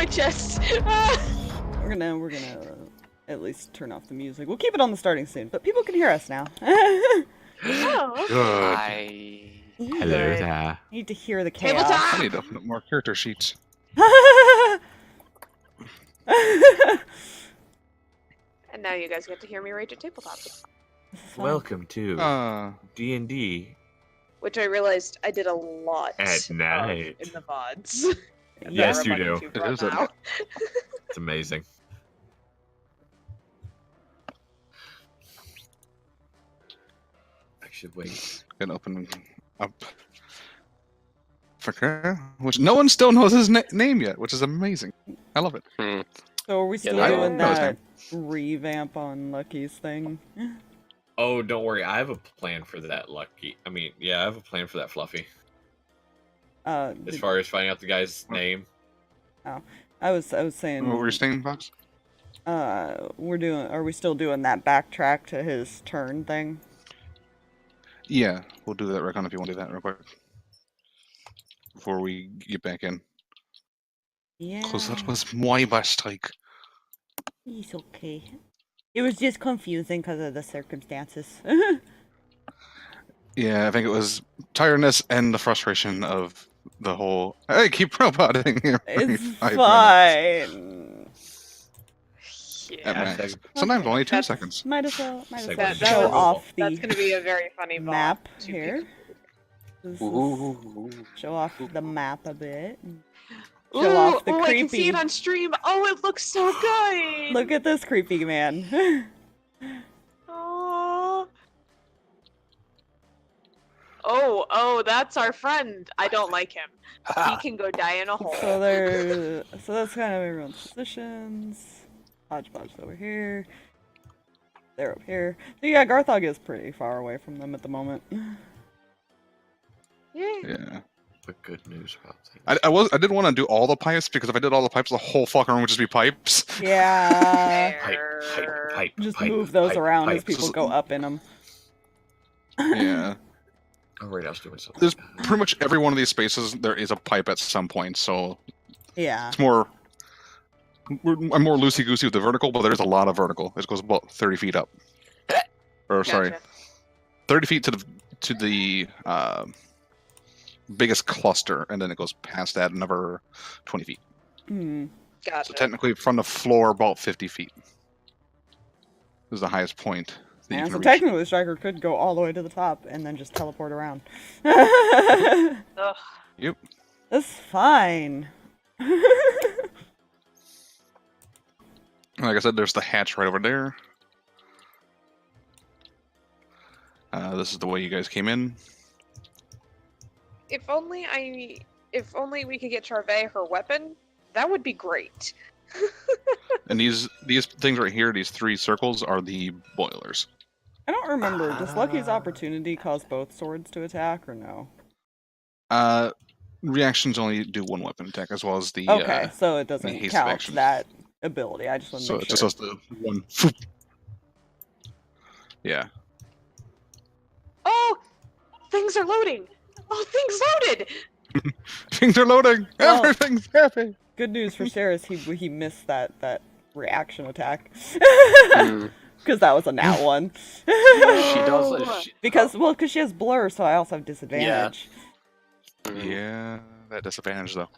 my chest. We're gonna at least turn off the music. We'll keep it on the starting soon, but people can hear us now. Oh. Good. Hello there. Need to hear the chaos. Tabletop! I need to open up more character sheets. And now you guys get to hear me rage at tabletop. Welcome to D&D Which I realized I did a lot at night. in the VODs. Yes, you do. It is a- It's amazing. I should wait. Gonna open up for Clair, which no one still knows his name yet, which is amazing. I love it. So are we still I doing know his that revamp on Lucky's thing? Oh, don't worry. I have a plan for that, Lucky. I mean, yeah, I have a plan for that, Fluffy. As far as finding out the guy's name. Oh, I was saying. What were you saying, Fox? Are we still doing that backtrack to his turn thing? Yeah, we'll do that, Recon, if you want to do that real quick. Before we get back in. Yeah. Because that was my mistake. It's okay. It was just confusing because of the circumstances. Yeah, I think it was tiredness and the frustration of the whole, hey, keep roboting here. It's 5 fine. At Yeah. max. Sometimes only 2 That's- seconds. Might as well That show was- off That's the going to be a very funny VOD. map to here. This is- Ooh. show off the map a bit. Ooh, Show off the I can see creepy. it on stream. Oh, it looks so good. Look at this creepy man. Oh, that's our friend. I don't like him. He can go die in a hole. So that's kind of everyone's positions. Hodgepodge over here. They're up here. So yeah, Garthag is pretty far away from them at the moment. Yeah. But good news about things. I did want to do all the pipes, because if I did all the pipes, the whole fucking room would just be pipes. Yeah. Pipe. Just pipe, move those pipe, around as pipe. people go up in them. Yeah. Oh, right, I was doing something. There's pretty much every one of these spaces, there is a pipe at some point, so Yeah. it's more... I'm more loosey-goosey with the vertical, but there's a lot of vertical. It goes about 30 feet up. Or, sorry, Gotcha. 30 feet to the biggest cluster, and then it goes past that another 20 feet. Hmm. Gotcha. So technically, from the floor, about 50 feet is the highest point that you Yeah, can so reach. technically the striker could go all the way to the top and then just teleport around. Ugh. Yep. That's fine. Like I said, there's the hatch right over there. This is the way you guys came in. If only we could get Charvet her weapon, that would be great. And these things right here, these 3 circles, are the boilers. I don't remember. Does Lucky's opportunity cause both swords to attack or no? Reactions only do 1 weapon attack, as well as the... Okay, so it doesn't haste count action. that ability. I just want to So make it sure. just has the 1... Yeah. Oh, things are loading. Oh, things loaded. Things are loading! Well- Everything's happy! Good news for Sirris, he missed that reaction attack. Mm. Because that was a nat one. She does. Because she has blur, so I also have disadvantage. Yeah, that disadvantage, though.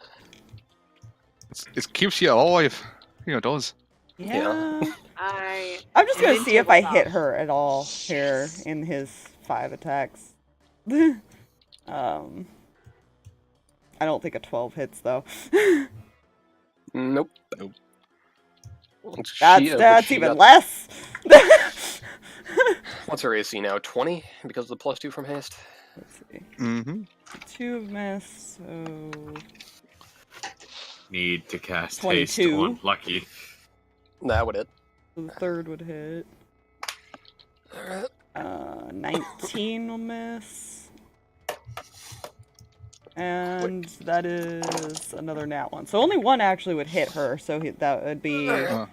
It keeps you alive. You know, it does. Yeah. I'm just gonna see if I hit her at all here in his 5 attacks. I don't think a 12 hits though. Nope. That's even less. What's her AC now? 20 because of the +2 from haste. Let's see. Mm-hmm. 2 of miss, so Need to cast 22. haste on Lucky. That would hit. the 3rd would hit. Alright. 19 will miss. And that is another nat 1. So only 1 actually would hit her, so that would be... There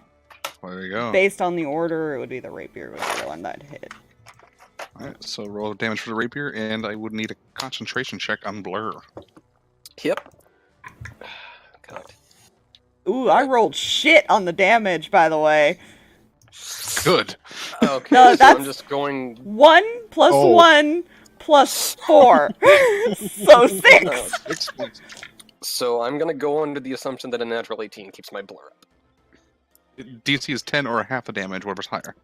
you go. Based on the order, it would be the rapier would be the one that hit. Alright, so roll damage for the rapier, and I would need a concentration check on blur. Yep. God. Ooh, I rolled shit on the damage, by the way. Good. Okay, No, so that's- I'm just going. 1 plus Oh. 1 plus 4. So 6. No. So I'm gonna go under the assumption that a natural 18 keeps my blur up. DC is 10 or half the damage, whatever's higher.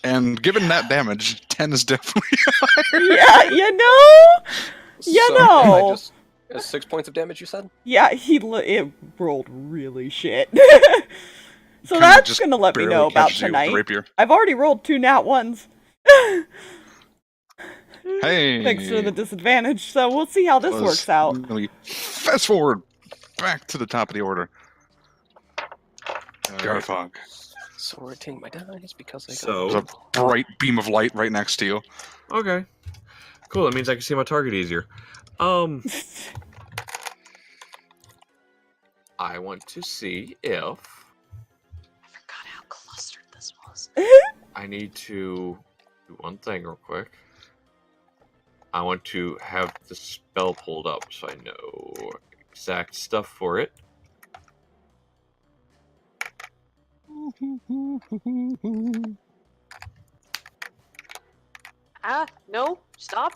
And given that damage, 10 is definitely higher. Yeah, you know? You so know. I just 6 points of damage, you said? Yeah, it rolled really shit. So Kinda that's just gonna let me barely know about catches you with the tonight. rapier. I've already rolled 2 nat 1s. Hey. Thanks for the disadvantage, so we'll see how this works out. We fast forward back to the top of the order. Garthag. Sorting my dice because I So- There's a bright beam of light right next to you. Okay. Cool. That means I can see my target easier. I want to see if I forgot how clustered this was. I need to do one thing real quick. I want to have the spell pulled up so I know exact stuff for it. No, stop.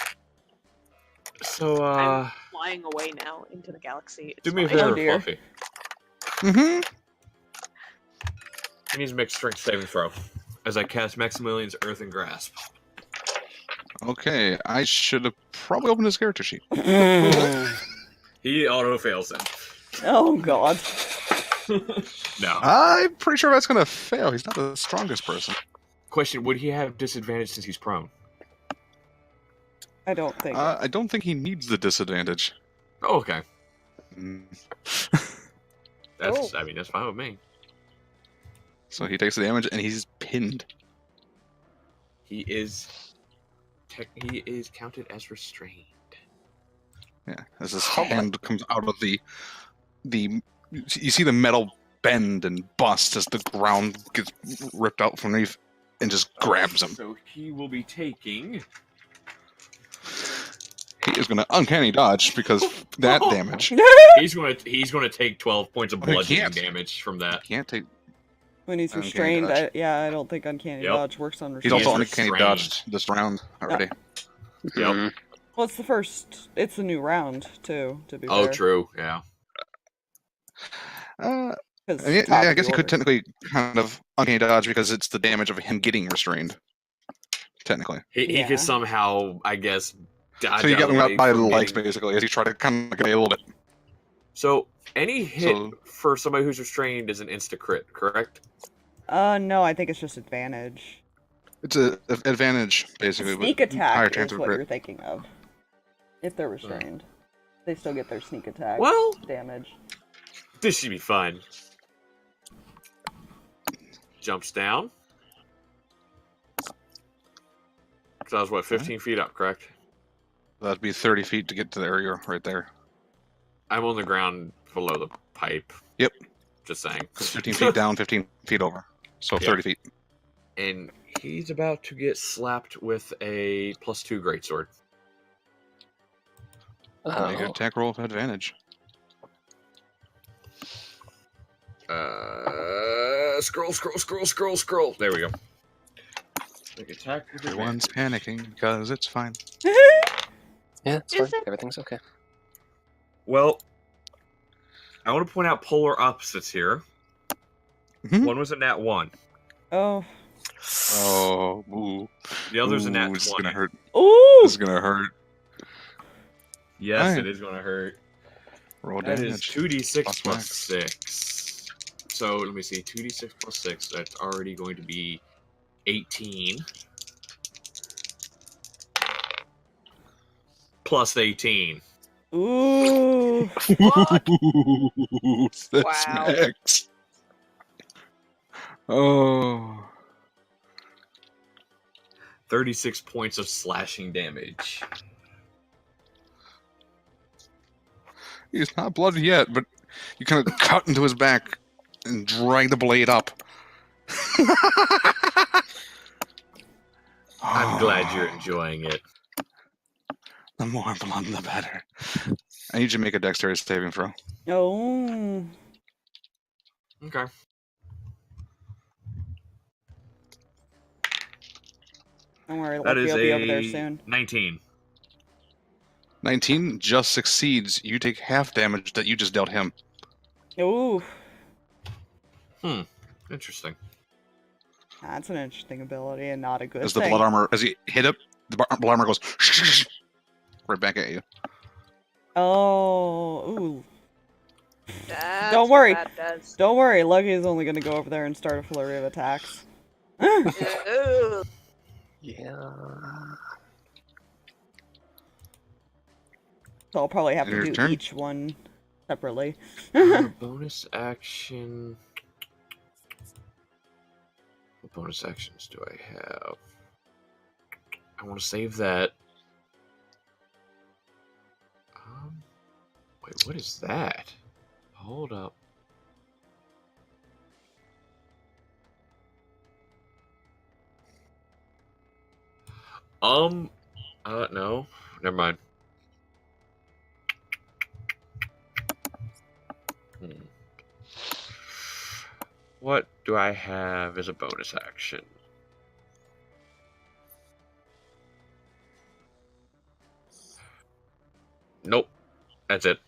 So, I'm flying away now into the galaxy. It's do me a fine. favor, Oh, dear. Fluffy. Mm-hmm. He needs to make a strength saving throw as I cast Maximilian's Earthen Grasp. Okay, I should have probably opened his character sheet. He auto fails him. Oh god. No. I'm pretty sure that's gonna fail. He's not the strongest person. Question: would he have disadvantage since he's prone? I don't think. I don't think he needs the disadvantage. Oh, okay. Mm. That's. I mean, that's fine with me. So he takes the damage and he's pinned. He is. He is counted as restrained. Yeah, as his Oh my- hand comes out of the. You see the metal bend and bust as the ground gets ripped out from underneath and just grabs him. So he will be taking. He is going to uncanny dodge because that damage. He's gonna take 12 points of Oh, he bludgeoning can't. damage from that. Can't take. When he's Uncanny restrained, dodge. I don't think uncanny Yep. dodge works on He's restrained. also is uncanny restrained. dodged this round already. Yep. Well, it's the first. It's a new round too. To be Oh, fair. true. Yeah. Yeah, Because I guess he could technically kind of uncanny dodge because it's the damage of him getting restrained. Technically. He Yeah. could somehow, I guess, dodge So you out get of him the out way by the from legs, getting- basically, as you try to kind of get a little bit. So any hit So- for somebody who's restrained is an insta crit, correct? No, I think it's just advantage. It's a advantage, basically. Sneak with higher attack chance is of what crit. you're thinking of. If they're restrained, they still get their sneak attack Well, damage. this should be fun. Jumps down. So I was what, 15 feet up, correct? That'd be 30 feet to get to the area right there. I'm on the ground below the pipe. Yep. Just saying. 15 feet down, 15 feet over. So Yeah. 30 feet. And he's about to get slapped with a +2 greatsword. Make an attack roll with advantage. Scroll. There we go. Make attack with Everyone's advantage. panicking because it's fine. Yeah, it's Is fine. it? Everything's okay. Well, I want to point out polar opposites here. Mhm. One was a nat 1. Oh. Oh, ooh. The other's a nat Ooh, this is 20. gonna hurt. Ooh. This is gonna hurt. Yes, Alright. it is going to hurt. Roll That is damage. 2d6 Plus plus max. 6. So let me see, 2d6 plus 6. That's already going to be 18. Plus 18. Ooh. That's Wow. max. Oh. 36 points of slashing damage. He's not bloody yet, but you kind of cut into his back and drag the blade up. I'm glad you're enjoying it. The more blood, the better. I need you to make a dexterity saving throw. Oh. Okay. Don't worry, That Lucky is will be over there a soon. 19. 19 just succeeds. You take half damage that you just dealt him. Ooh, Interesting. that's an interesting ability and not a good As the thing. blood armor, as you hit it, the blood armor goes right back at you. Oh, ooh. That's Don't what worry. that does. Don't worry, Lucky's only gonna go over there and start a flurry of attacks. Ooh. Yeah. So I'll probably have to Your do turn. each one separately. Bonus action. What bonus actions do I have? I want to save that. Wait, what is that? Hold up. No, never mind. What do I have as a bonus action? Nope. That's it.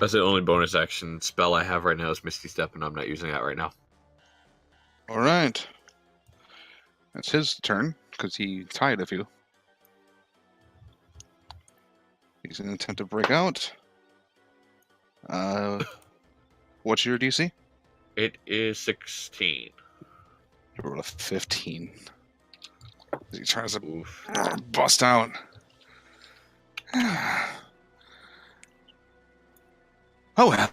That's the only bonus action spell I have right now is Misty Step, and I'm not using that right now. All right. That's his turn, because he tied a few. He's going to attempt to break out. What's your DC? It is 16. You rolled a 15. He tries to Oof. bust out. Oh, well.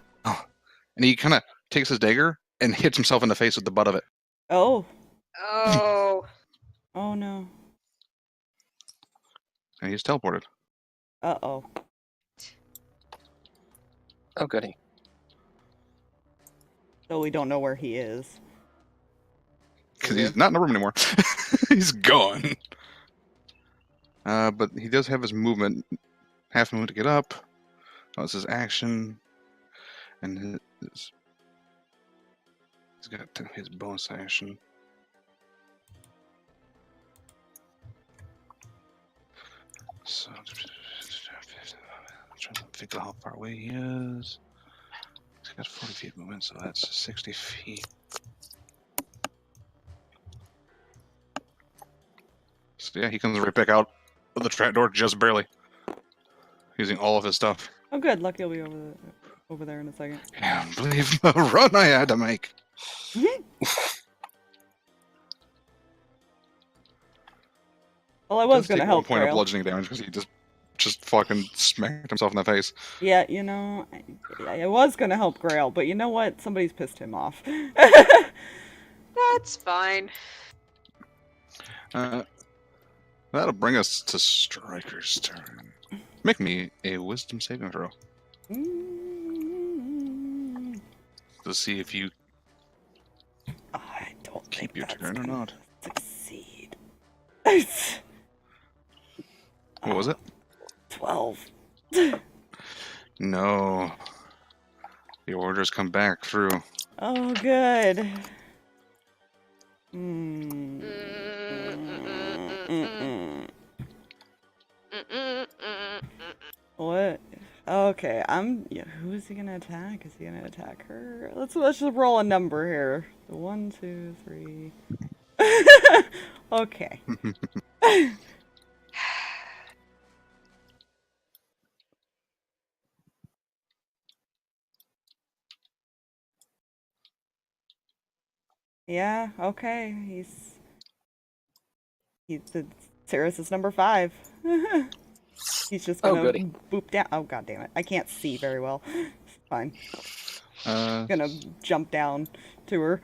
And he kind of takes his dagger and hits himself in the face with the butt of it. Oh. Oh. Oh no. And he's teleported. Uh-oh. Oh, goody. So we don't know where he is. Because he's not in the room anymore. He's gone. But he does have his movement. Half movement to get up. Oh, it's his action. And he's got his bonus action. So, I'm trying to figure out how far away he is. He's got 40 feet movement, so that's 60 feet. So yeah, he comes right back out of the trapdoor just barely. Using all of his stuff. Oh good, Lucky will be over there in a second. Can't believe the run I had to make. Well, I was Does take gonna help 1 point of Grail. bludgeoning damage because he just fucking smacked himself in the face. Yeah, you know, I was gonna help Grail, but you know what? Somebody's pissed him off. That's fine. That'll bring us to Striker's turn. Make me a wisdom saving throw to see if you I don't keep think your that's turn or gonna not. succeed. What was it? 12. No. The orders come back through. Oh, good. What? Okay, yeah, who is he gonna attack? Is he gonna attack her? Let's just roll a number here. 1, 2, 3. Okay. Yeah, okay. Sirris is number 5. He's just gonna goody. boop down. Oh god damn it! I can't see very well. It's fine. Uh, Gonna jump down to her.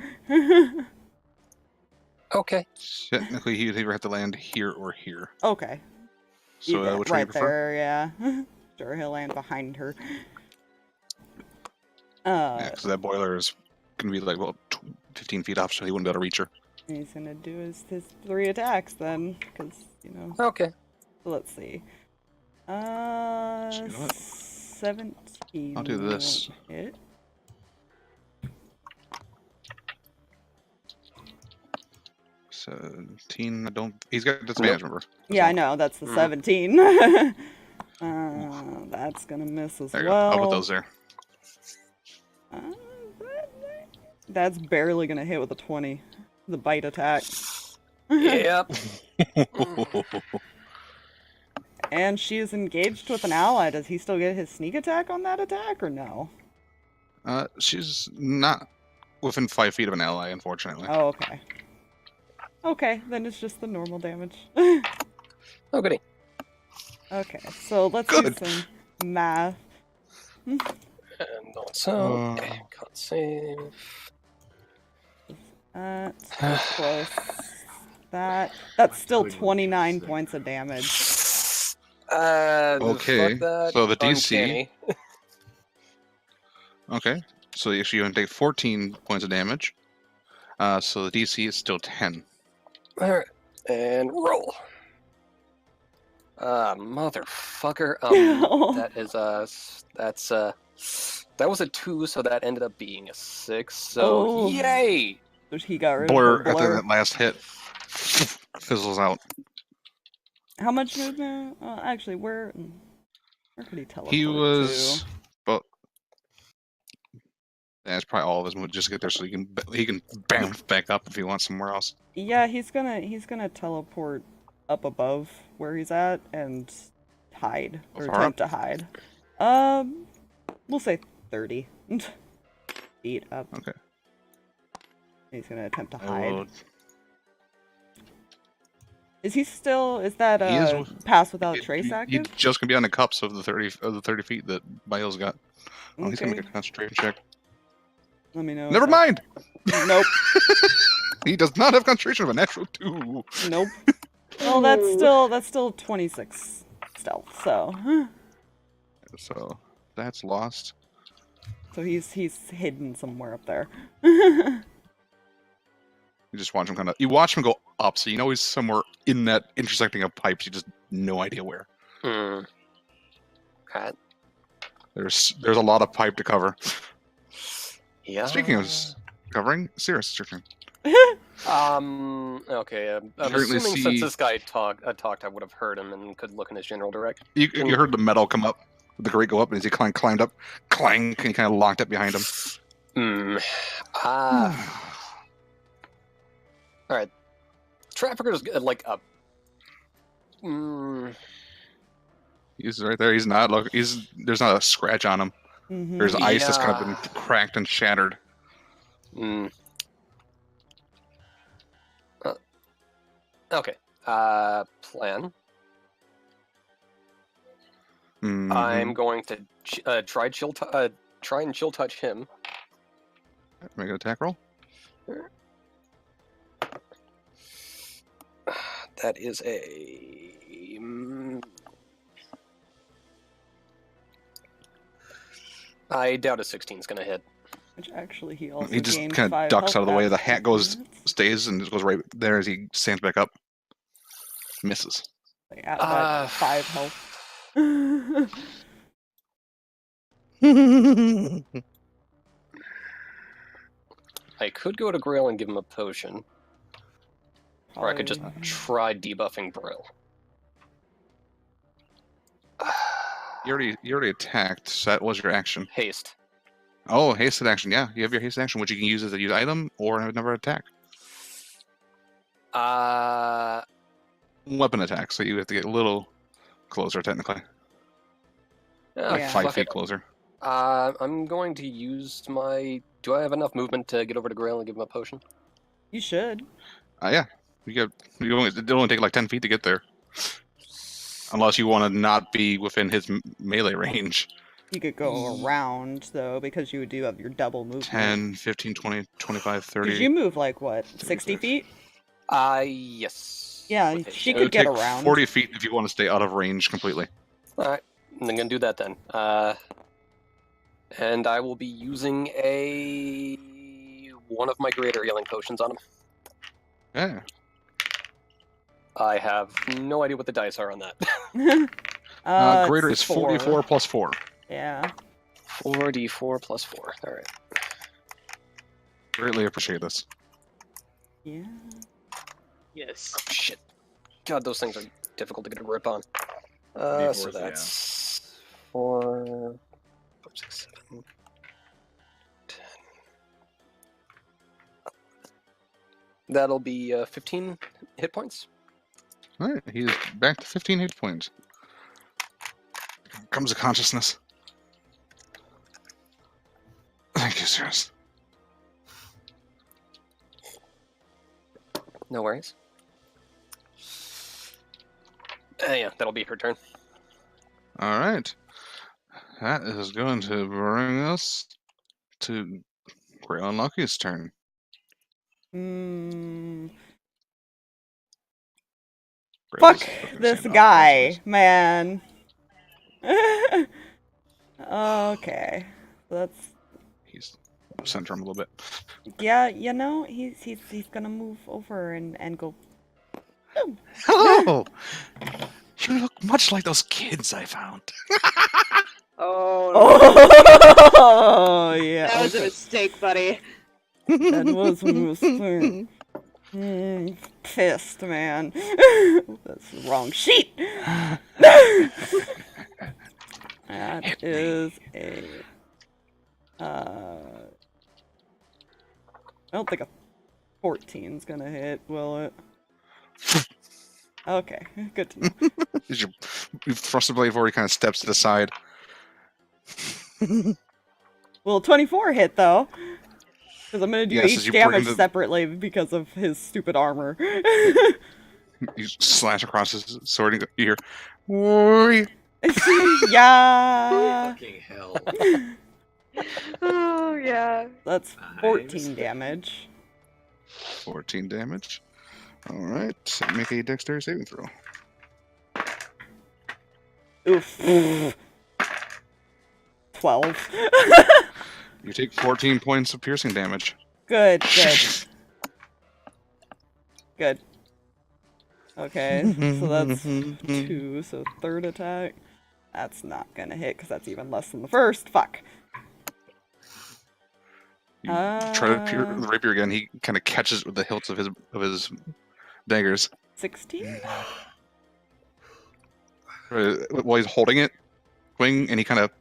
Okay. Technically, he'd either have to land here or here. Okay. So, Yeah, which one you right prefer? there, yeah. Sure, he'll land behind her. Yeah, because that boiler is going to be like, well, 15 feet off, so he wouldn't be able to reach her. He's gonna do his 3 attacks then, because, you know. Okay. Let's see. You know what? 17. I'll do this. won't hit. $17. I don't. He's got disadvantage, remember? Yeah, I know. That's the Mhm. 17. That's gonna miss as There you go. well. I'll put those there. Uh, that's barely gonna hit with a 20. The bite attack. Yep. And she is engaged with an ally. Does he still get his sneak attack on that attack or no? She's not within 5 feet of an ally, unfortunately. Oh, okay. Okay, then it's just the normal damage. Oh, goody. Okay, so let's Good. do some math. And also, Uh. can't save. Plus that's still 29 points of damage. Okay, Fuck that. so the DC Uncanny. Okay, so you're going to take 14 points of damage. So the DC is still 10. Alright, and roll. Motherfucker. That is that was a 2, so that ended up being a 6. So Oh. yay! He got rid Blur of after blur. that last hit fizzles out. How much movement? Actually, where could he teleport He was, to? well, that's probably all of his moves. Just get there so he can bounce back up if he wants somewhere else. Yeah, he's gonna teleport up above where he's at and hide or Far attempt to hide. We'll say 30 feet up. Okay. He's gonna attempt to I hide. will- Is that He is- pass without trace He's active? just gonna be on the cups of the 30 feet that Miles got. Oh, he's gonna make a concentration check. Let me know. Never if that- mind. Nope. He does not have concentration of a natural 2. Nope. Well, that's still 26 stealth. So So that's lost. he's hidden somewhere up there. You just watch him you watch him go up, so you know he's somewhere in that intersecting of pipes. You just no idea where. Hmm. Okay. There's a lot of pipe to cover. Yeah. Speaking of covering, Sirris, it's your turn. Okay. I'm Currently assuming see- since this guy talked, I would have heard him and could look in his general direction. You heard the metal come up, the grate go up, and as he climbed up, clang, and he kind of locked it behind him. Alright. Trafficker's like a. He's right there. He's not. Look, there's not a scratch on him. Mhm. There's ice that's kind of been Yeah. cracked and shattered. Okay. Plan. Mhm. I'm going to try and chill touch him. Make an attack roll. That is a. I doubt a 16 is going to hit. Which actually he also He just gained kind of 5 ducks health out of the way. back The hat in goes, minutes. stays, and just goes right there as he stands back up. Misses. Like, at that 5 health. I could go to Grail and give him a potion, or I could just Probably- try debuffing Brill. You already attacked, so that was your action. Haste. Oh, hasted action. Yeah, you have your hasted action, which you can use as a use item or another attack. Weapon attack, so you have to get a little closer, technically. Like Yeah. 5 fuck feet it. closer. I'm going to use my. Do I have enough movement to get over to Grail and give him a potion? You should. Yeah. It only take like 10 feet to get there. Unless you want to not be within his melee range. You could go around, though, because you do have your double movement. 10, 15, 20, 25, 30. Because you move, like, what, 60 feet? Yes. Yeah, With she haste. It could would get take around. 40 feet if you want to stay out of range completely. Alright, I'm gonna do that then. And I will be using one of my greater healing potions on him. Yeah. I have no idea what the dice are on that. Greater it's is 44 plus 4. Yeah. 4d4 plus 4. All right. Greatly appreciate this. Yeah. Yes. Oh, shit. God, those things are difficult to get a grip on. So D4s, that's 4, 5, 6, 7, 10. That'll be 15 hit points. All right, he is back to 15 hit points. Comes to consciousness. Thank you, Sirris. No worries. Yeah, that'll be her turn. All right. That is going to bring us to Grey Unlucky's turn. Grey Fuck was looking this stand off guy, versus- man. Okay. That's He's center him a little bit. yeah, you know, he's gonna move over and go. Boom. Hello! You look much like those kids I found. Oh, Oh yeah. that was a okay. mistake, buddy. That was a mistake. Pissed, man. That's the wrong sheet. That is a. I don't think a 14's gonna hit, will it? Okay, good to know. You thrust the blade forward, he kind of steps to the side. Will 24 hit though? Because I'm gonna do Yes, as each you bring damage the- separately because of his stupid armor. You slash across his sword and you hear, "Oi!" Yeah, Fucking hell. Oh, yeah. that's 14 damage. 14 damage. Alright, make a dexterity saving throw. Oof. 12. You take 14 points of piercing damage. Good, good. Good. Okay, so that's 2, so third attack. That's not gonna hit because that's even less than the first. Fuck. You try to the rapier again, he kind of catches with the hilts of his daggers. 16? While he's holding it, swing, and he kind of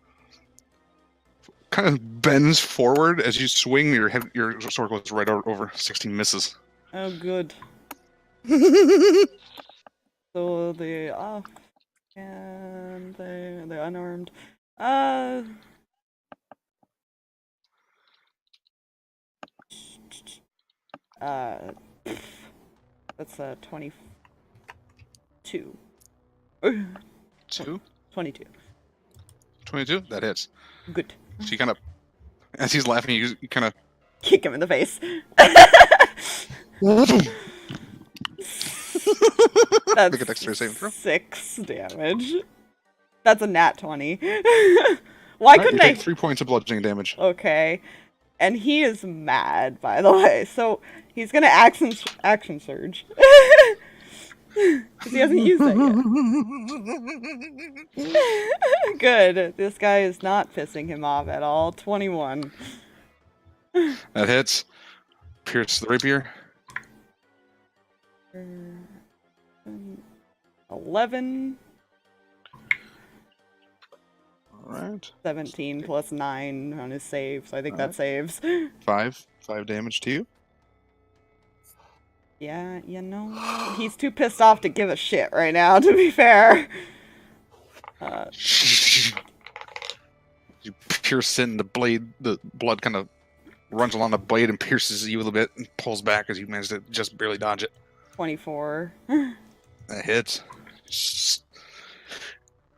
bends forward as you swing. Your sword goes right over. 16 misses. Oh, good. So the off and the unarmed. That's 22. 2? 22. 22? That hits. Good. So you kind of, as he's laughing, you kind of Kick him in the face. That's make a dexterity saving throw. 6 damage. That's a nat 20. Why You couldn't take I? 3 points of bludgeoning damage. Okay. And he is mad, by the way. So he's gonna action surge. Because he hasn't used that yet. Good. This guy is not pissing him off at all. 21. That hits. Pierce the rapier. 11. Alright. 17 plus 9 on his save, so I think that saves. 5 damage to you. Yeah, you know, he's too pissed off to give a shit right now, to be fair. You pierce in the blade, the blood kind of runs along the blade and pierces you a little bit and pulls back as you manage to just barely dodge it. 24. That hits.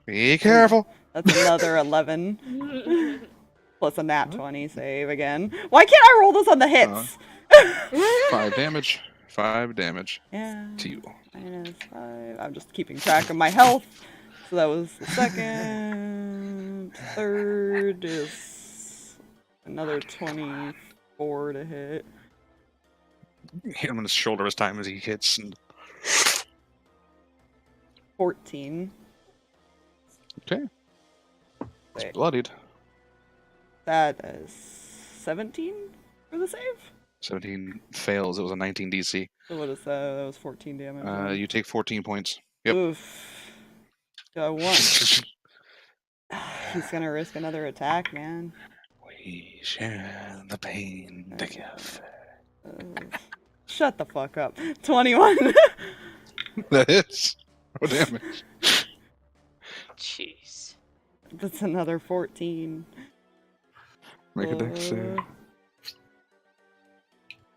Be careful. That's another 11. Plus a nat 20 save again. Why can't I roll this on the hits? 5 damage. 5 damage Yeah. to you. Minus 5. I'm just keeping track of my health. So that was the second. Third is another 24 to hit. Hit him on his shoulder this time as he hits. And 14. okay. It's Wait. bloodied. That is 17 for the save? 17 fails. It was a 19 DC. So what is that? That was 14 damage. You take 14 points. Yep. Oof. Do I want... He's gonna risk another attack, man. We share the pain together. Shut the fuck up. 21. That is. No damage. Jeez. That's another 14. Make a dex save.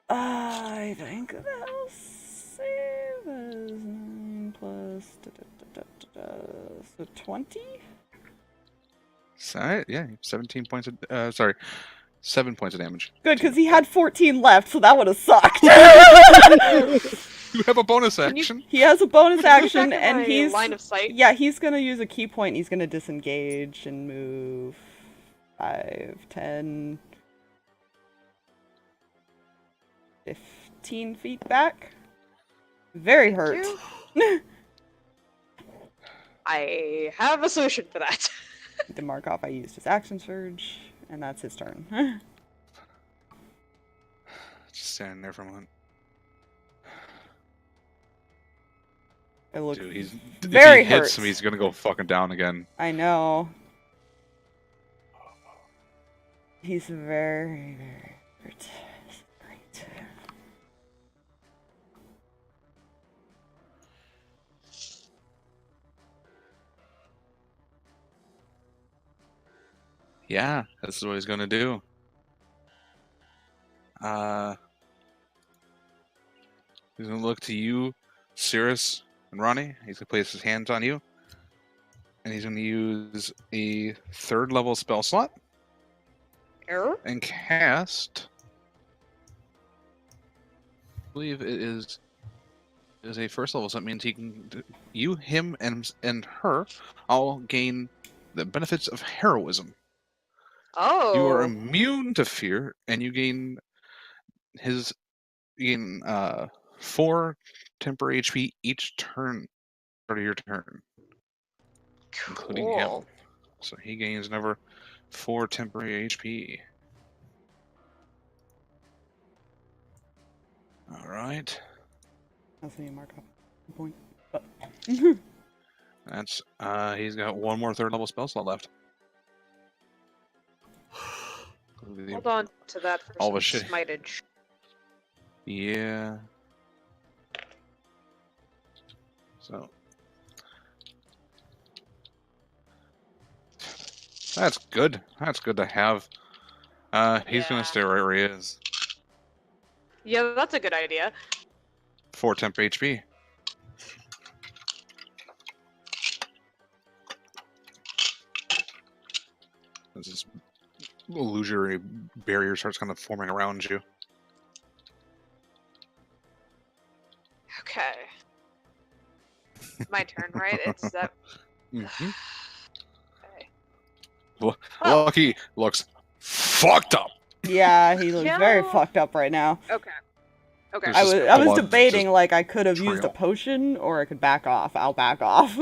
I think that'll save as 9 plus... So 20? Alright, yeah, 17 points of, sorry, 7 points of damage. Good, because he had 14 left, so that would have sucked. You have a bonus action? He has a bonus Can you action, check and my he's... line of sight. Yeah, he's gonna use a key point. He's gonna disengage and move 5, 10, 15 feet back. Very hurt. I have a solution for that. To mark off, I used his action surge, and that's his turn. Just standing there for a moment. It looks Dude, if very he hits hurt. him, he's gonna go fucking down again. I know. He's very, very hurt. Great. Yeah, this is what he's gonna do. He's gonna look to you, Sirris and Ronnie. He's gonna place his hands on you. And he's gonna use a 3rd level spell slot Error? and cast. I believe it is a 1st level, so that means he can you, him, and her all gain the benefits of heroism. Oh. You are immune to fear, and you gain 4 temporary HP each turn, start of your turn, including him. Cool. So he gains another 4 temporary HP. All right, That's the mark off point. But... that's he's got 1 more 3rd level spell slot left. Hold on to that for All some the shit. smitage. Yeah. So that's good. That's good to have. He's Yeah. gonna stay right where he is. Yeah, that's a good idea. 4 temp HP. This illusory barrier starts kind of forming around you. Okay. My turn, right? It's that. Mhm. Okay. Lucky looks fucked up. Yeah, he looks very Yeah. fucked up right now. Okay. Okay. There's just I was blood debating, just like, I could have used a trail. potion, or I could back off. I'll back off.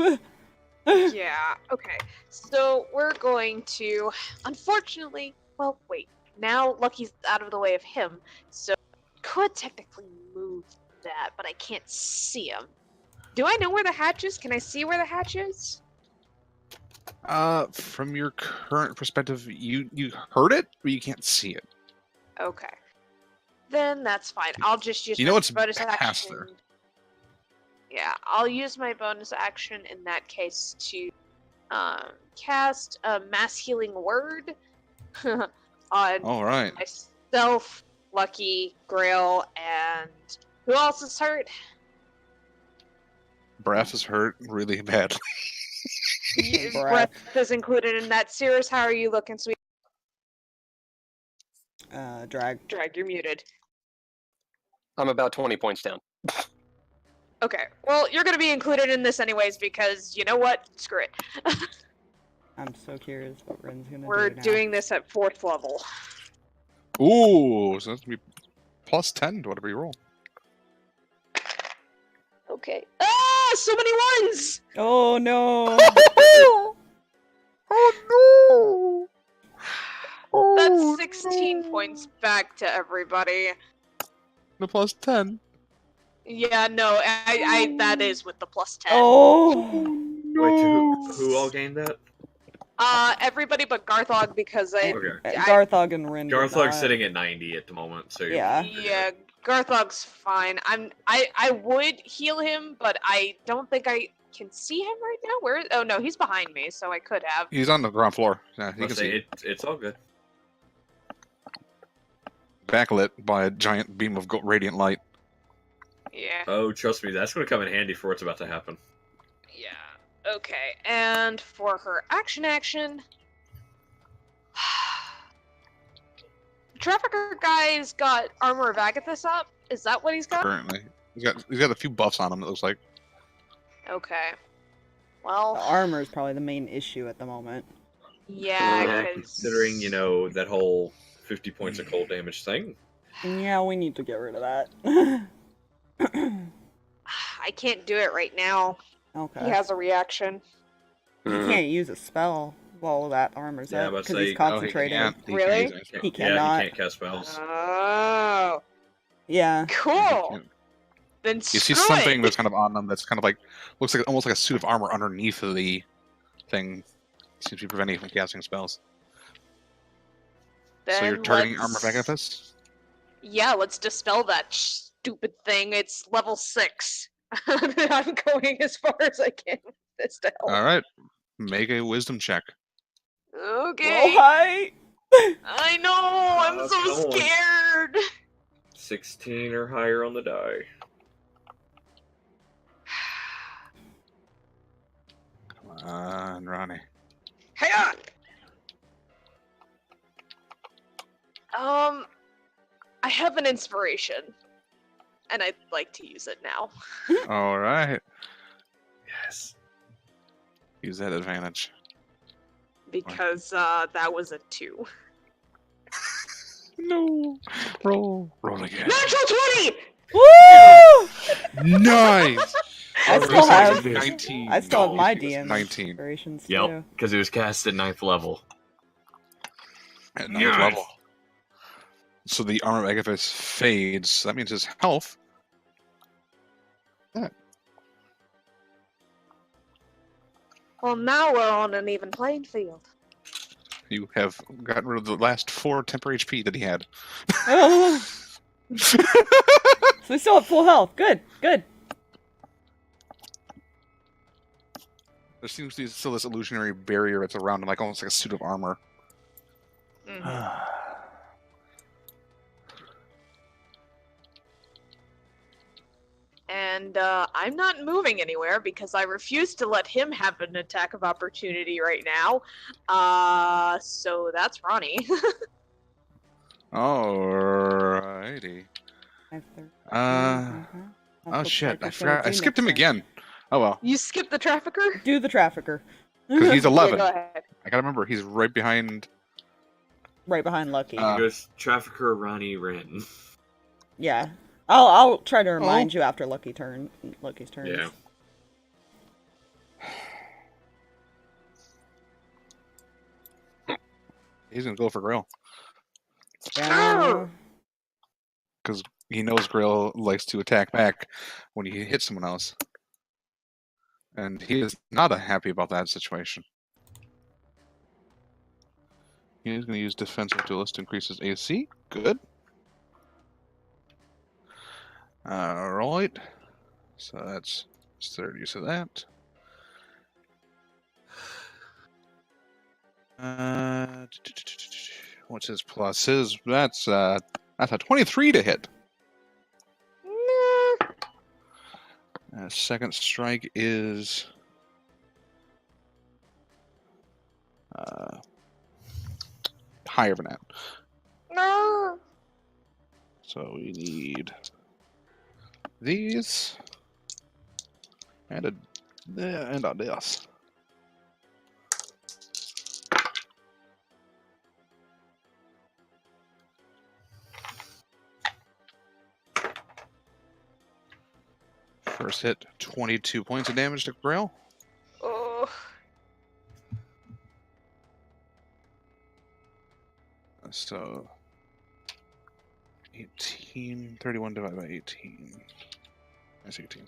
Yeah, okay. So we're going to, unfortunately, well, wait. Now Lucky's out of the way of him, so could technically move that, but I can't see him. Do I know where the hatch is? Can I see where the hatch is? From your current perspective, you heard it, but you can't see it. Okay. Then that's fine. I'll just use You know my it's bonus past action. there. Yeah, I'll use my bonus action in that case to cast a mass healing word on All right. myself, Lucky, Grail, and who else is hurt? Breath is hurt really badly. Breath is included in that. Sirris, how are you looking, sweet? Drag. Drag, you're muted. I'm about 20 points down. Okay, well, you're gonna be included in this anyways because you know what? Screw it. I'm so curious what Rinn's gonna We're do now. doing this at 4th level. Ooh, so that's gonna be plus 10 to whatever you roll. Okay. Ah, so many ones! Oh no! Oh points back to everybody. The plus 10. Yeah, no, I that is with the plus 10. Oh. Wait, who all gained that? Everybody but Garthag because And- Okay. Garthag and Rinn. did Garthag's not. sitting at 90 at the moment, so Yeah. Yeah, Garthag's fine. I would heal him, but I don't think I can see him right now. Where? Oh no, he's behind me, so I could have. He's on the ground floor. Yeah, you Let's can see. say it's all good. Backlit by a giant beam of radiant light. Yeah. Oh, trust me, that's going to come in handy for what's about to happen. Yeah. Okay. And for her action. Trafficker guy's got Armor of Agathis up. Is that what he's got? Currently, he's got a few buffs on him. It looks like. Okay. The Well, armor is probably the main issue at the moment. yeah, because Considering, that whole 50 points of cold damage thing. Yeah, we need to get rid of that. I can't do it right now. Okay. He has a reaction. He can't use a spell while that armor's Yeah, up but because say- he's concentrating. Really? He Yeah, cannot. he can't cast spells. Oh, Yeah. cool. Then You see screw something it. that's kind of on them that's kind of like looks like almost like a suit of armor underneath the thing. Seems to be preventing you from casting spells. So you're Then targeting let's- armor of Agathis? Yeah, let's dispel that stupid thing. It's level 6. I'm going as far as I can with this to help. All right, make a wisdom check. Okay. hi. I know. I'm Oh, so come on. scared. 16 or higher on the die. Come on, Ronnie. Hang on. I have an inspiration, and I'd like to use it now. All right, Yes. use that advantage. Because that was a 2. No, roll again. Natural 20! Woo! Nice. I Or still sorry, have. 19. I still have my No, DM 19 inspirations Yep, too. because it was cast at 9th level. at 9th level. So the armor of Agathis fades. That means his health. Well, now we're on an even playing field. You have gotten rid of the last 4 temporary HP that he had. Oh. So we still have full health. Good. There seems to be still this illusionary barrier that's around him, like almost like a suit of armor. Mhm. And I'm not moving anywhere because I refuse to let him have an attack of opportunity right now. So that's Ronnie. Alrighty. Oh shit! I forgot. I skipped him again. Oh well, You skipped the trafficker? Do the trafficker. because he's 11. Yeah, go ahead. I gotta remember, he's right behind. Right behind Lucky. Uh, It goes Trafficker, Ronnie, Rinn. Yeah. I'll try to remind you after Lucky's turn. Yeah. He's gonna go for Grail Yeah. because he knows Grail likes to attack back when he hits someone else, and he is not happy about that situation. He's gonna use defensive duelist to increase his AC. Good. Alright. So that's 3rd use of that. What's his plus? That's a 23 to hit. Second strike is higher than that. No. So we need these and a this. First hit, 22 points of damage to Grail. Oh. So 18, 31 divided by 18. That's 18.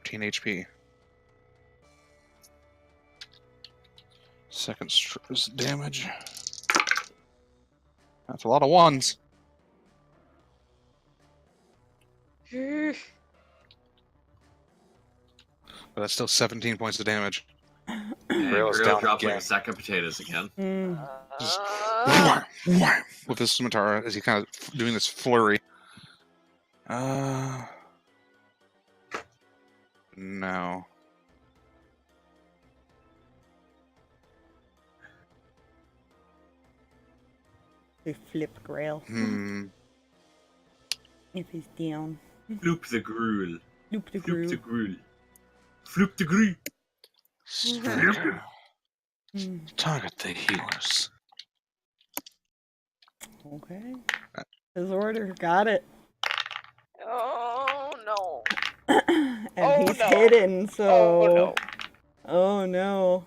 13 HP. Second damage. That's a lot of ones. But that's still 17 points of damage. And Grail's Grail down dropped like again. a sack of potatoes again. Just wham, wham, with his scimitar as he kind of doing this flurry. No. We flip Grail. If he's down. Floop the gruel. Loop the Floop the Grail. gruel. Floop the gruel. Striker. Target the healers. Okay. His order. Got it. Oh no. And Oh, he's no. hidden, so... Oh no. Oh no.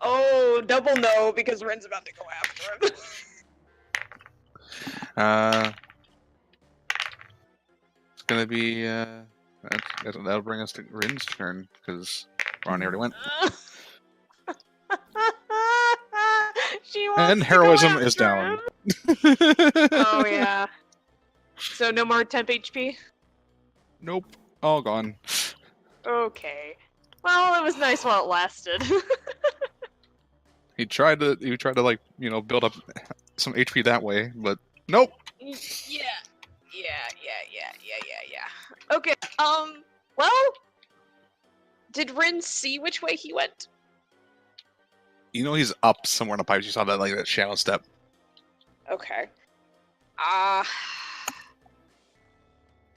Oh, double no, because Rinn's about to go after him. It's gonna be that'll bring us to Rinn's turn because Ronnie already went. She wants And to heroism go is after down. him. Oh yeah. So no more temp HP? Nope. All gone. Okay. Well, it was nice while it lasted. He tried to like, build up some HP that way, but nope. Yeah. Okay, well, did Rinn see which way he went? He's up somewhere in the pipes. You saw that, like, that shallow step. Okay.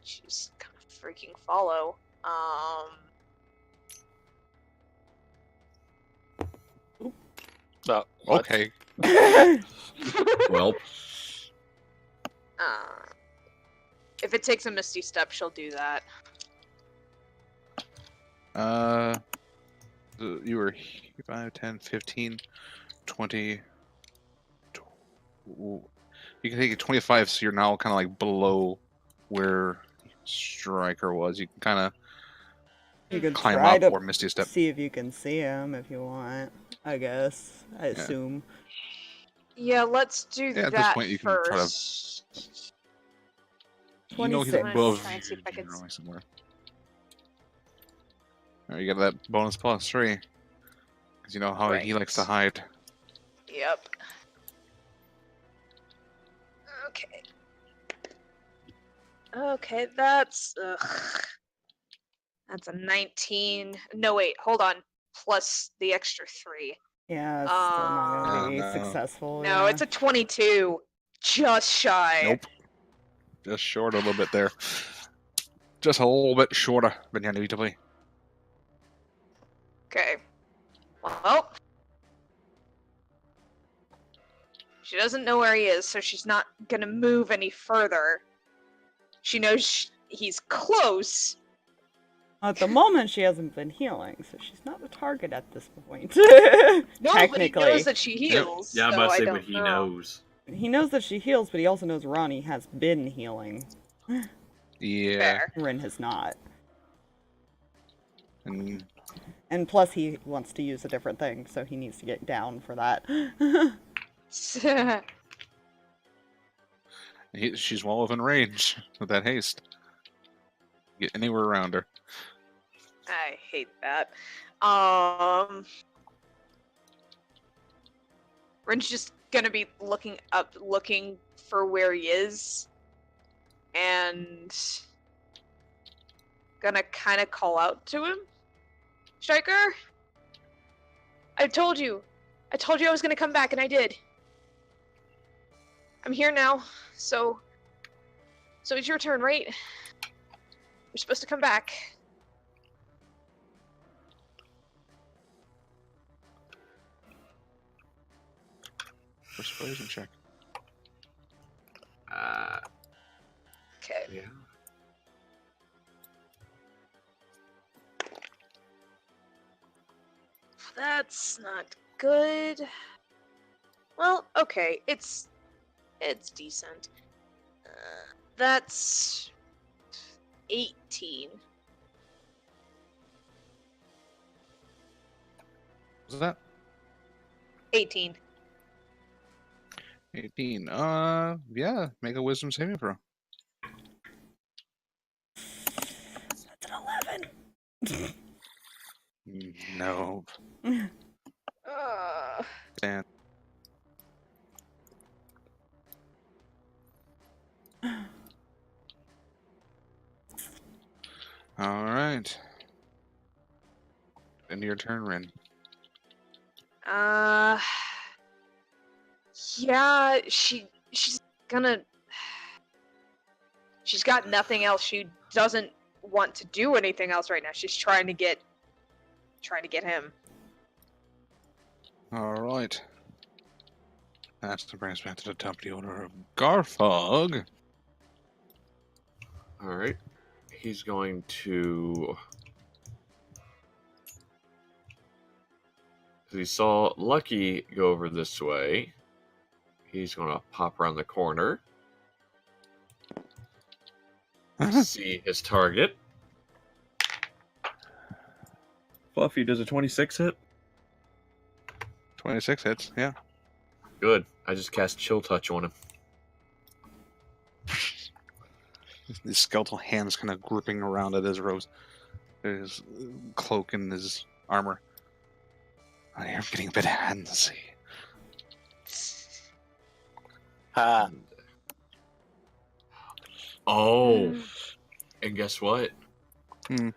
She's kind of freaking follow. What? Okay. Well, If it takes a Misty Step, she'll do that. You were 5, 10, 15, 20. You can take it 25, so you're now kind of like below where Striker was. You can kind of You could climb try up to or Misty Step. see if you can see him if you want. I guess. I assume. Yeah, let's do Yeah, that at this point you can try to. first. He's 26. above Try and see if I can generally somewhere. You got that bonus plus 3. Because you know how he likes to Right. hide. Yep. Okay. Okay, that's a 19. No, wait, hold on. Plus the extra 3. Yeah, it's still not gonna be no. successful. No, yeah. it's a 22. Just shy. Nope. Just short a little bit there. Just a little bit shorter than you need to be. Okay. Well. She doesn't know where he is, so she's not gonna move any further. She knows he's close. At the moment, she hasn't been healing, so she's not the target at this point. No, Technically. but he knows that she heals. yeah, I'm so about to I say, don't but he know. knows. He knows that she heals, but he also knows Ronnie has been healing. Yeah. Fair. Rinn has not. And And plus, he wants to use a different thing, so he needs to get down for that. she's well within range with that haste. Get anywhere around her. I hate that. Rinn's just gonna be looking up, looking for where he is, and gonna kind of call out to him. Striker, I told you I was gonna come back, and I did. I'm here now, so it's your turn, right? You're supposed to come back. Persuasion check. Okay. Yeah. That's not good. Well, okay, it's decent. That's 18. Was that 18. 18? Yeah. Make a wisdom saving throw. That's an 11. No. Dan. All right. End of your turn, Rinn. Yeah, she's gonna. She's got nothing else. She doesn't want to do anything else right now. She's trying to get him. All right. That's to bring us back to the top of the order of Garthag. All right. He's going to. He saw Lucky go over this way. He's going to pop around the corner. See his target. Fluffy, does a 26 hit? 26 hits, yeah. Good. I just cast Chill Touch on him. His skeletal hands kind of gripping around at his his cloak and his armor. I am getting a bit handsy. Ha. Oh. And guess what? Hmm.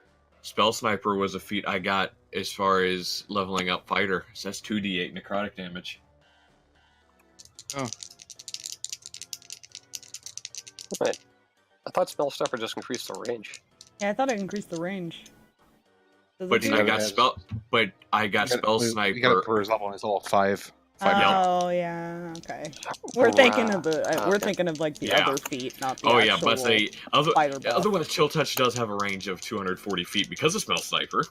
Spell Sniper was a feat I got as far as leveling up fighter. So that's 2d8 necrotic damage. Oh. Wait, I thought Spell Stopper just increased the range. Yeah, I thought it increased the range. Does it But do I that? got Spell You got Sniper. it for his level. It's level 5. Oh yeah, okay. We're thinking of we're Okay. thinking of like the Yeah. other feat, not the Oh actual yeah, but fighter buff. otherwise Chill Touch does have a range of 240 feet because of Spell Sniper.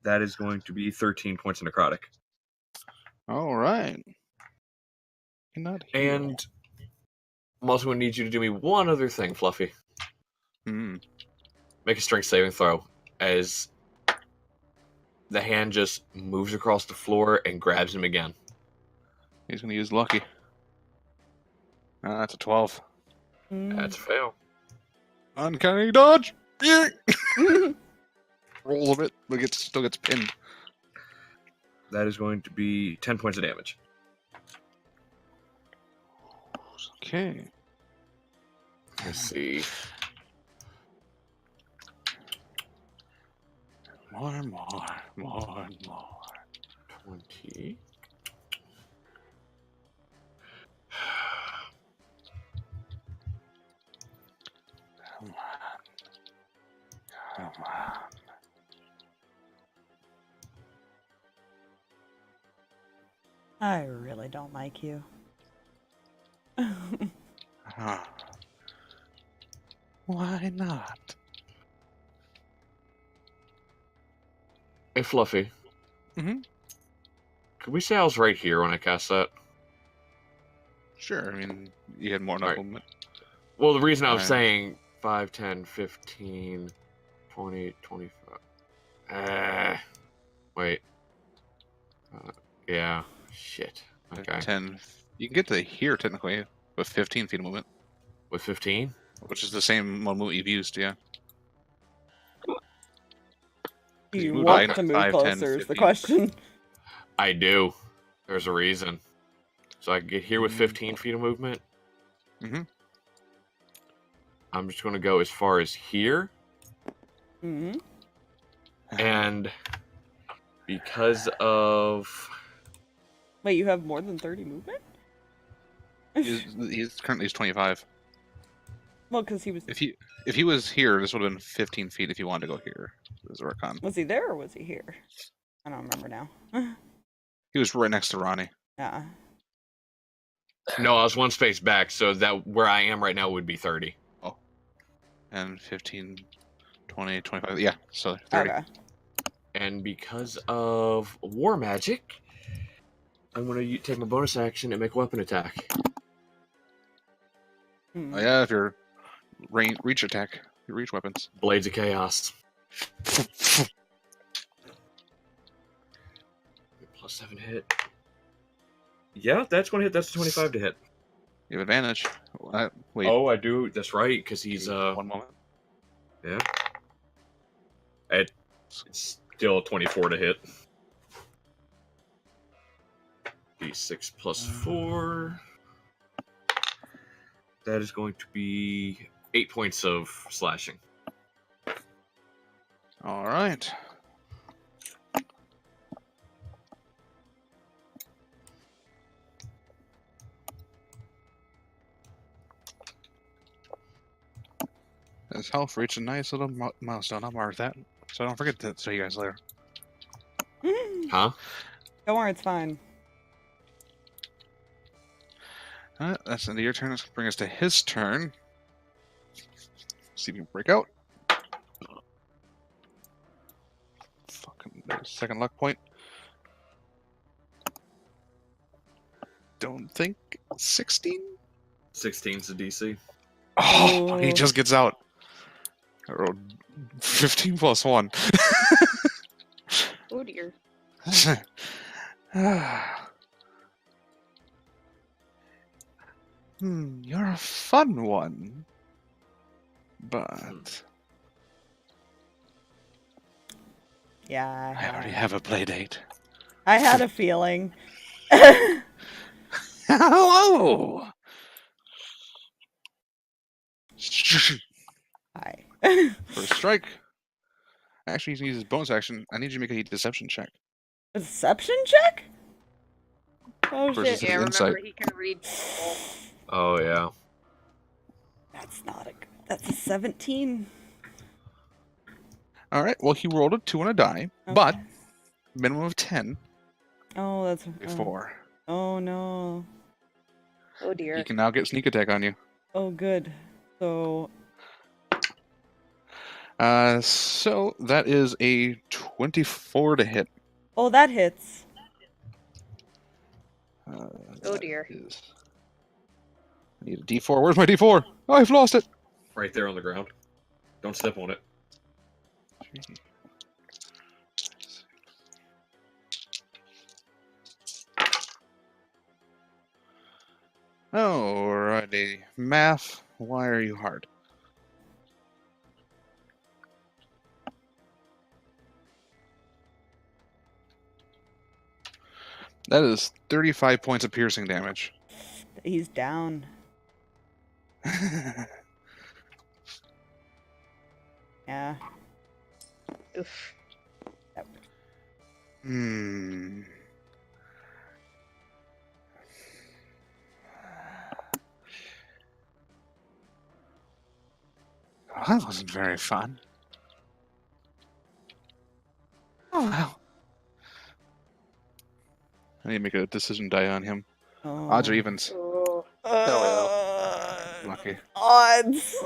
That is going to be 13 points of necrotic. All right. Cannot heal. And I'm also going to need you to do me one other thing, Fluffy. Hmm. Make a strength saving throw as the hand just moves across the floor and grabs him again. He's going to use Lucky. That's a 12. That's a fail. Uncanny dodge! Yeah. Rolls a bit, but still gets pinned. That is going to be 10 points of damage. Okay. Let's see. More. 20. Come on. I really don't like you. Why not? Hey, Fluffy. Mhm. Could we say I was right here when I cast that? Sure, I mean, you had more Right. knuckle. Well, the reason I was Alright. saying 5, 10, 15, 20, 25. Wait. Yeah. Shit. Okay. 10. You can get to here, technically, with 15 feet of movement, With 15? which is the same movement you've used, yeah. Do you moved want by to move 5, 10, closer is the 15. question. I do. There's a reason. So I can get here with 15 feet of movement. Mhm. I'm just going to go as far as here. Mm-hmm. And because of... Wait, you have more than 30 movement? He's currently 25. Well, because he was... If he was here, this would have been 15 feet if you wanted to go here. This is Orcon. Was he there or was he here? I don't remember now. He was right next to Ronnie. Yeah. No, I was one space back, so that where I am right now would be 30. And 15, 20, 25. Yeah, so 30. Okay. And because of war magic, I'm going to take my bonus action and make a weapon attack. Oh, yeah, if you're reach attack, your reach weapons. Blades of Chaos. +7 hit. Yeah, that's going to hit. That's a 25 to hit. You have advantage. Wait. Oh, I do. That's right, because he's 1 moment. Yeah. It's still 24 to hit. D6 +4. That is going to be 8 points of slashing. All right. His health reached a nice little milestone. I'll mark that, so I don't forget to tell you guys later. Huh? Don't worry, it's fine. That's the end of your turn. Let's bring us to his turn. See if you can break out. Fucking second luck point. Don't think 16. 16's the DC. Oh, he just gets out. I rolled 15 plus 1. Oh dear. You're a fun one. But Yeah, I already have a play date. I had a feeling. Hello! Hi. First strike. Actually, he's going to use his bonus action. I need you to make a deception check. A deception check? Oh Versus shit. Yeah, his remember insight. he can read people. Oh, yeah. That's not a. That's a 17. Alright, well, he rolled a 2 on a die, but minimum of 10 Oh, that's before. Oh no. Oh dear. He can now get sneak attack on you. Oh good. So So that is a 24 to hit. oh, that hits. Oh That dear. is... I need a D4. Where's my D4? Oh, I've lost it. Right there on the ground. Don't step on it. Alrighty. Math, why are you hard? That is 35 points of piercing damage. He's down. Yeah. Oof. Hmm. Well, that wasn't very fun. Oh well. I need to make a decision die on him. Oh. Odds or evens? Oh. Lucky. Odds.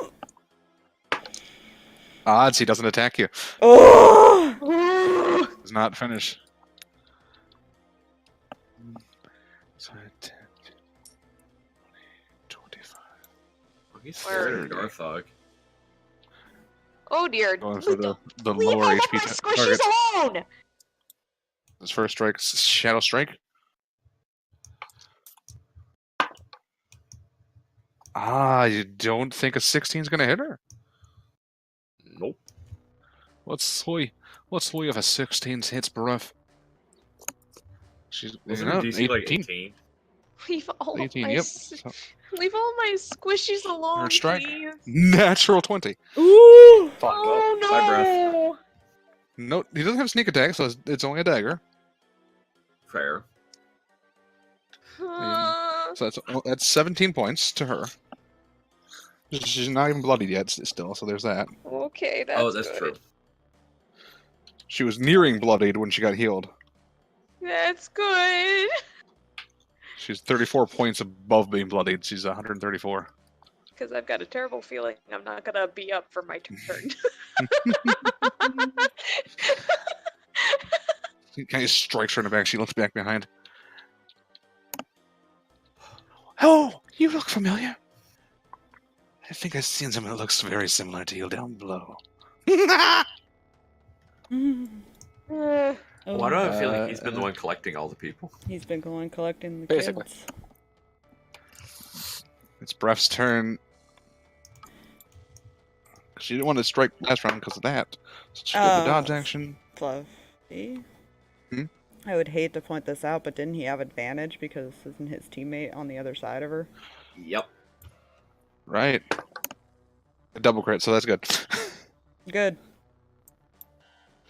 Odds he doesn't attack you. Oh. Does not finish. So 10, 25. He's scared of Where- Garthag. Oh dear. Going for the Leave lower all of HP my squishies target. alone! His first strike, Shadow Strike. You don't think a 16 is going to hit her? Nope. Let's see if a 16 hits Bruff. She's Wasn't her DC like 18? Leave all 18, my yep. s- Leave all my squishies alone, Her strike. please. Natural 20. Ooh. Fuck. Oh Well, bye, breath. no! No, he doesn't have sneak attack, so it's only a dagger. Fair. So that's 17 points to her. She's not even bloodied yet still, so there's that. Okay, that's Oh, that's good. true. She was nearing bloodied when she got healed. That's good. She's 34 points above being bloodied. She's 134. Because I've got a terrible feeling I'm not gonna be up for my turn. He kind of strikes her in the back. She looks back behind. Oh, you look familiar. I think I've seen someone that looks very similar to you down below. Eh, Why do I have a feeling Uh, he's been the one collecting all the people? He's been going collecting the Basically. kids. It's Breath's turn. She didn't want to strike last round because of that. So she did the dodge action. Fluffy. Hmm? I would hate to point this out, but didn't he have advantage because isn't his teammate on the other side of her? Yep. Right. A double crit, so that's good. Good.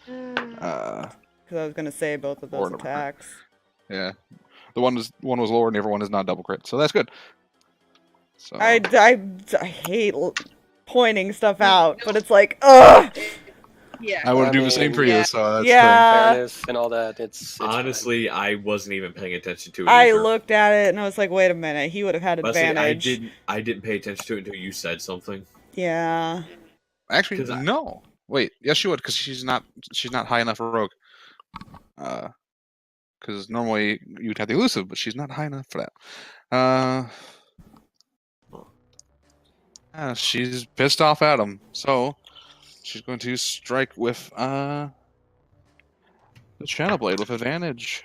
uh, Because I was gonna say both of Or those double crit. attacks. yeah. The one was lower and the other one is not double crit, so that's good. So I hate pointing stuff out, but it's like, ugh! yeah. I would I do the same mean, for you, yeah. so that's Yeah. Fairness and all that. It's fine. Honestly, I wasn't even paying attention to it. I either. looked at it and I was like, wait a minute, he would have had Honestly, advantage. I didn't pay attention to it until you said something. Yeah. Actually, 'Cause I- no. Wait, yes, she would, because she's not high enough for rogue. Because normally you'd have the elusive, but she's not high enough for that. She's pissed off at him, so she's going to strike with the Shadow Blade with advantage.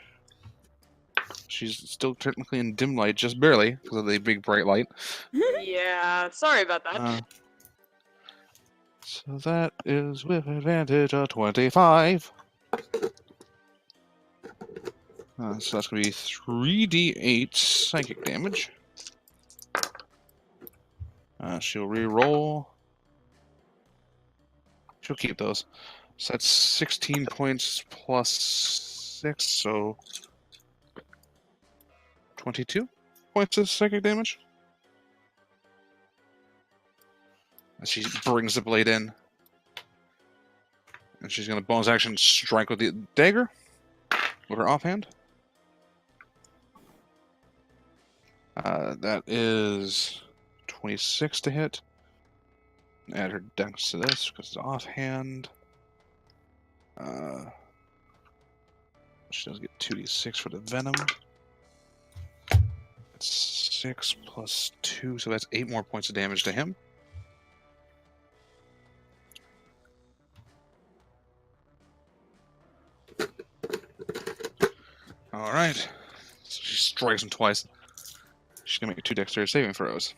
She's still technically in dim light, just barely, because of the big bright light. Yeah, sorry about that. So that is with advantage of 25. So that's going to be 3d8 psychic damage. She'll re-roll. She'll keep those. So that's 16 points plus 6, so 22 points of psychic damage. As she brings the blade in. And she's going to bonus action strike with the dagger. With her offhand. That is 26 to hit. Add her dex to this because it's offhand. She does get 2d6 for the venom. That's 6 plus 2, so that's 8 more points of damage to him. Alright. So she strikes him twice. She's gonna make 2 dexterity saving throws.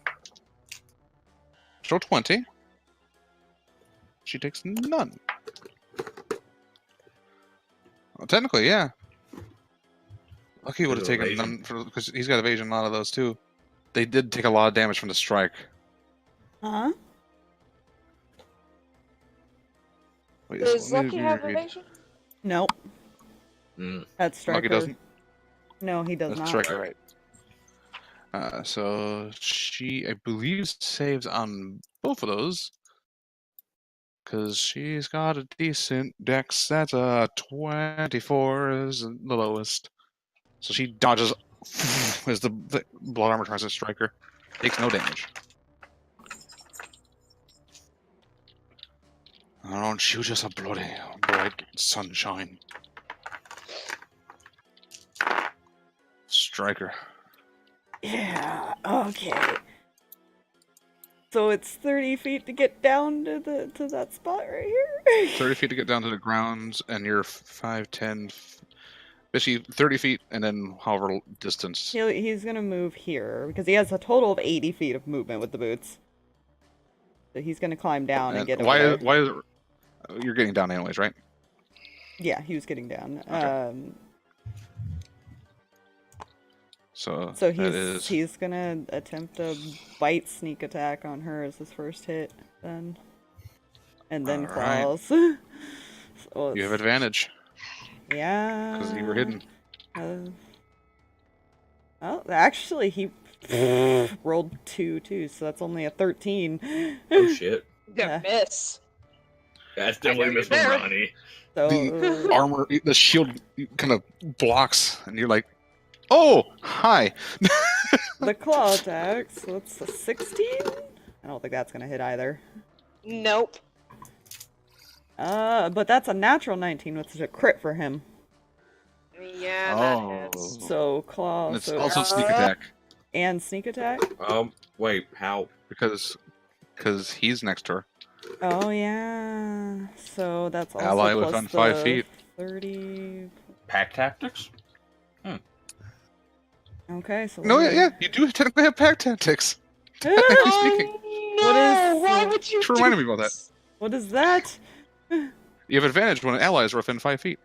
Roll 20. She takes none. Well, technically, yeah. Lucky would have Is it taken evasion? none because he's got evasion. A lot of those too. They did take a lot of damage from the strike. Huh? Wait, Does let me Lucky have reread. evasion? Nope. Mm. That's Striker. Lucky doesn't. No, he does That's not. striker, right? So she, I believe, saves on both of those. Because she's got a decent dex. That's a 24 is the lowest. So she dodges as the blood armor tries to strike her. Takes no damage. Aren't you just a bloody bright sunshine? Striker. Yeah, okay. So it's 30 feet to get down to that spot right here? 30 feet to get down to the ground, and you're 5, 10, basically 30 feet, and then however distance. He's gonna move here, because he has a total of 80 feet of movement with the boots. So he's gonna climb down and get over why? there. Why is it, you're getting down anyways, right? Yeah, he was getting down. Okay. So So that is he's gonna attempt a bite sneak attack on her as his first hit, then. And then Alright. claws. So you have it's- advantage Yeah. because you were hidden. Oh, actually, he rolled 2 too, so that's only a 13. Oh shit. Yeah. Miss. That's definitely you're Miss one, there. Ronnie. So The armor, the shield kind of blocks, and you're like, "Oh, hi." the claw attack, so that's a 16? I don't think that's gonna hit either. Nope. But that's a natural 19, which is a crit for him. Yeah, that hits. So claw, And it's so also sneak attack and sneak attack. Wait, how? because because he's next to her. Oh yeah. So that's also Ally plus within the 5 feet. 30. Pack tactics? Okay, so No, what yeah, you do technically have pack tactics. is- Technically speaking, no! What is- Why would you she reminded me about that. What is that? You have advantage when allies are within 5 feet.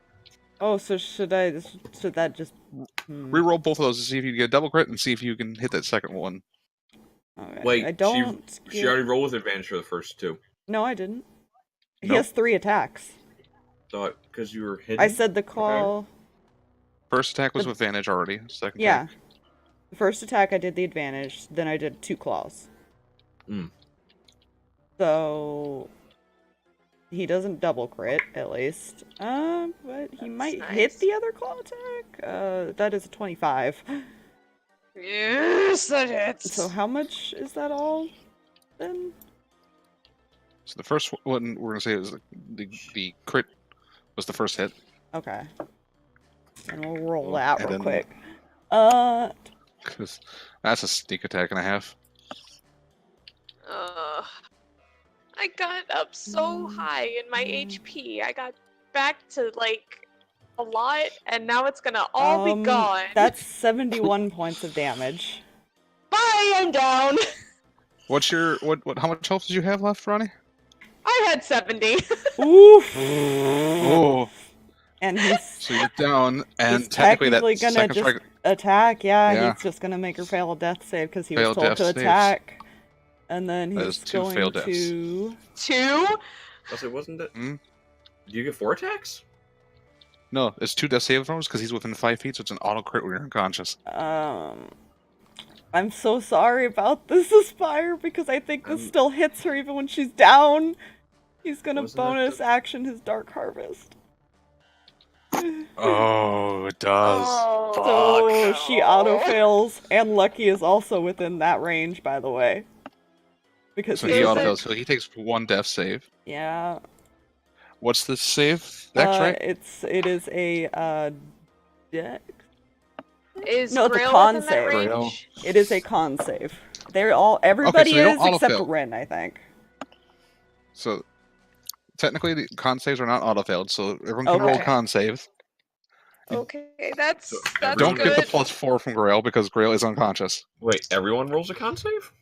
Oh, so should that just Reroll both of those to see if you get a double crit and see if you can hit that second one. Okay, Wait, I don't. she already rolled with advantage for the first two. No, I didn't. He Nope. has 3 attacks. Thought because you were hidden. I said the claw. First attack was with advantage already. Second Yeah. attack. The first attack I did the advantage, then I did 2 claws. Mm. So he doesn't double crit, at least. But he That's might hit nice. the other claw attack. That is a 25. Yes, that hits. So how much is that all then? So the first one we're gonna say is the crit was the first hit. Okay. And we'll roll Oh, that and real then- quick. Because that's a sneak attack and a half. I got up so high in my HP. I got back to like a lot, and now it's gonna all be gone. That's 71 points of damage. Bye, I'm down. What's your what? How much health did you have left, Ronnie? I had 70. Oof! Oh, And he's so you're down, and he's technically that technically gonna second just strike. attack. Yeah, Yeah. he's just gonna make her fail a death save because he was Failed told death to saves. attack. And then That he's is 2 going failed deaths. to. 2? Also, wasn't it? Hmm? Do you get 4 attacks? No, it's 2 death save throws because he's within 5 feet, so it's an auto crit when you're unconscious. I'm so sorry about this, Aspire, because I think this Um, still hits her even when she's down. He's gonna Wasn't that bonus the- action his Dark Harvest. Oh, it does. Oh, So she auto no. fails, and Lucky is also within that range, by the way. Because So he's he Is auto it- fails, so he takes 1 death save. yeah. What's the save? Dex, right? It is a dex. Is No, it's a Grail con within save. that Grail. range? It is a con save. Everybody so they don't is except auto-fail. Rinn, I think. So technically, the con saves are not auto failed, so everyone can roll Okay. con saves. Okay, that's So that's Don't good. get the +4 from Grail because Grail is unconscious. Wait, everyone rolls a con save?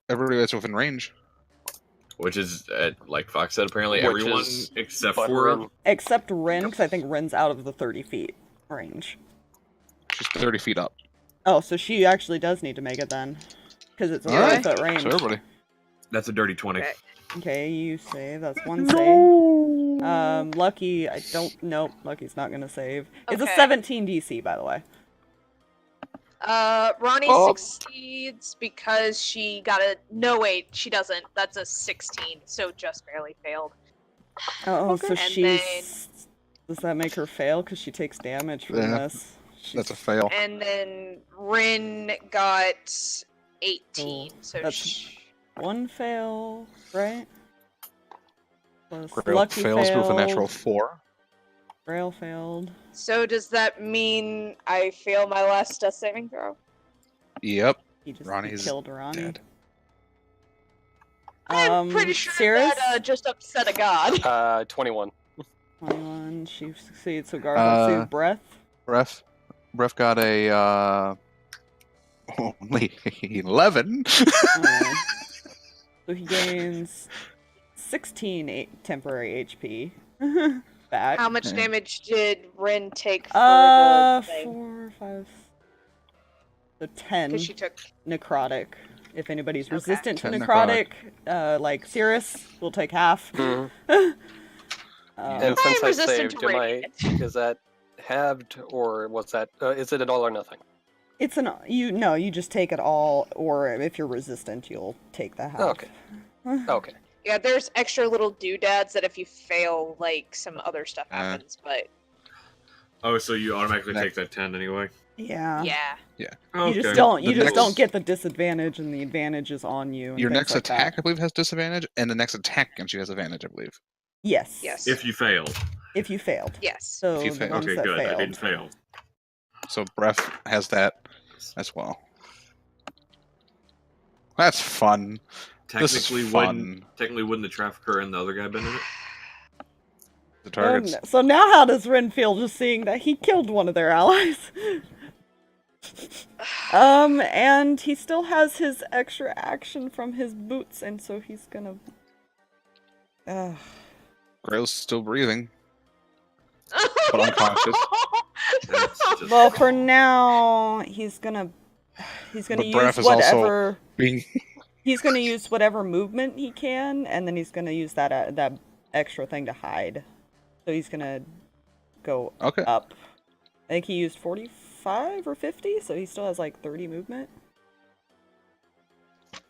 Everybody that's within range. Which is, like Fox said, apparently Which everyone is except but for. Rinn. Except Rinn, because I think Rinn's out of the 30 feet range. She's 30 feet up. Oh, so she actually does need to make it then. Because it's a Alright. 30-foot range. So everybody. That's a dirty 20. Okay. Okay, you save. That's one save. Lucky, I don't. Nope, Lucky's not gonna save. It's a Okay. 17 DC, by the way. Ronnie Oh. succeeds because she got a. No, wait, she doesn't. That's a 16, so just barely failed. Oh, Okay. so And she's. Does that make her fail? Because she takes damage from Yeah. this. That's a fail. And then Rinn got 18, so That's- One fail, right? Plus Grail Lucky fails with a natural failed. 4. Grail failed. So does that mean I fail my last death saving throw? Yep. He just Ronnie's killed Ronnie. dead. I'm pretty sure Sirris? that just upset a god. 21. 21, she succeeds, so Garthag saved breath. Breath got a only 11. Alright. So he gains 16 temporary HP. Back. How much damage did Rinn take for the thing? 4, 5. So 10 Because she took. necrotic. If anybody's Okay. resistant to 10 necrotic, like Sirris, will take half. Mhm. Um, And since I'm I resistant saved, to am I, radiant. is that halved or what's that? Is it an all or nothing? it's you just take it all, or if you're resistant, you'll take the half. Okay. Okay. Yeah, there's extra little doodads that if you fail, like, some other stuff happens, but Oh, so you automatically Next. take that 10 anyway? Yeah. yeah. Okay. You just don't. You The just next- don't get the disadvantage, and the advantage is on you. And Your things next like that. attack, I believe, has disadvantage, and the next attack against you has advantage, I believe. Yes. Yes. If you fail. If you failed. Yes. So If you the fail. ones Okay, that good. I failed. didn't fail. So Breath has that as well. That's fun. This is Technically, fun. wouldn't the trafficker and the other guy been in it? The targets. So now how does Rinn feel just seeing that he killed one of their allies? And he still has his extra action from his boots, and so he's gonna... Grail's still breathing, but unconscious. That's just Well, for now, he's gonna But use Breath is also whatever... being He's gonna use whatever movement he can, and then he's gonna use that extra thing to hide. So he's gonna go okay. up. I think he used 45 or 50, so he still has like 30 movement.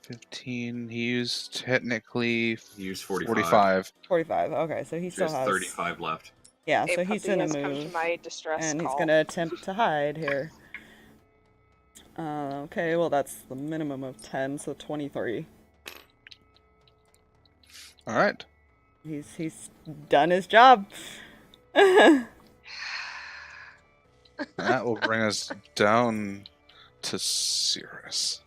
15. He used technically He used 45. 45. 45. Okay, so he He still has has 35 left. Yeah, A so he's puppy gonna has come to move, my distress and he's call. gonna attempt to hide here. Okay, well that's the minimum of 10, so 23. All right. He's done his job. That will bring us down to Sirris.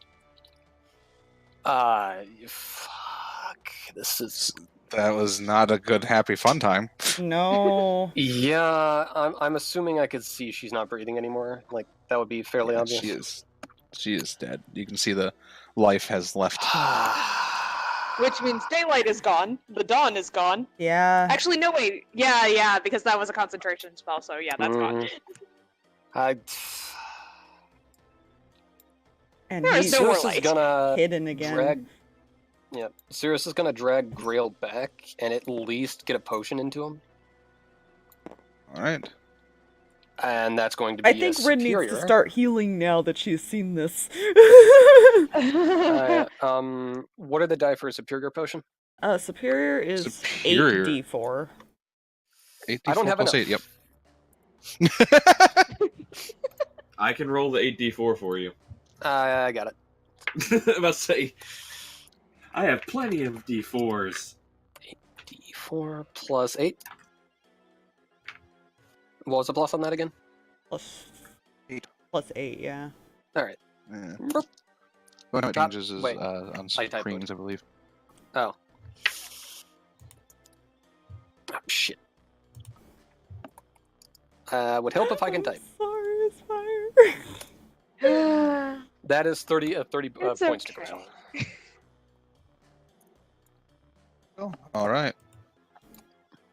Fuck. This is. That was not a good, happy, fun time. No. Yeah, I'm assuming I could see she's not breathing anymore. Like that would be fairly Yeah, obvious. she is dead. You can see the life has left. Which means daylight is gone. The dawn is gone. Yeah. Actually, no, wait. Yeah, because that was a concentration spell, so yeah, that's gone. And There is he's no more Sirris is light. gonna hidden again. drag. Yeah, Sirris is gonna drag Grail back and at least get a potion into him, All right. and that's going to be. I think Rinn needs to start healing now that she's seen this. What are the die for a superior potion? Superior is Superior. 8d4. 8d4 I don't have plus enough. 8, yep. I can roll the 8d4 for you. I got it. I'm about to say, I have plenty of d4s. D4 plus 8. What was the plus on that again? Plus 8. Plus 8, yeah. All right. Yeah. Oh, no, it Top- changes is wait. on I typoed. screens, I believe. Oh. Oh shit. Would help if I can type. Sorry, it's fire. That is 30 It's points to okay. Grail. Oh, all right.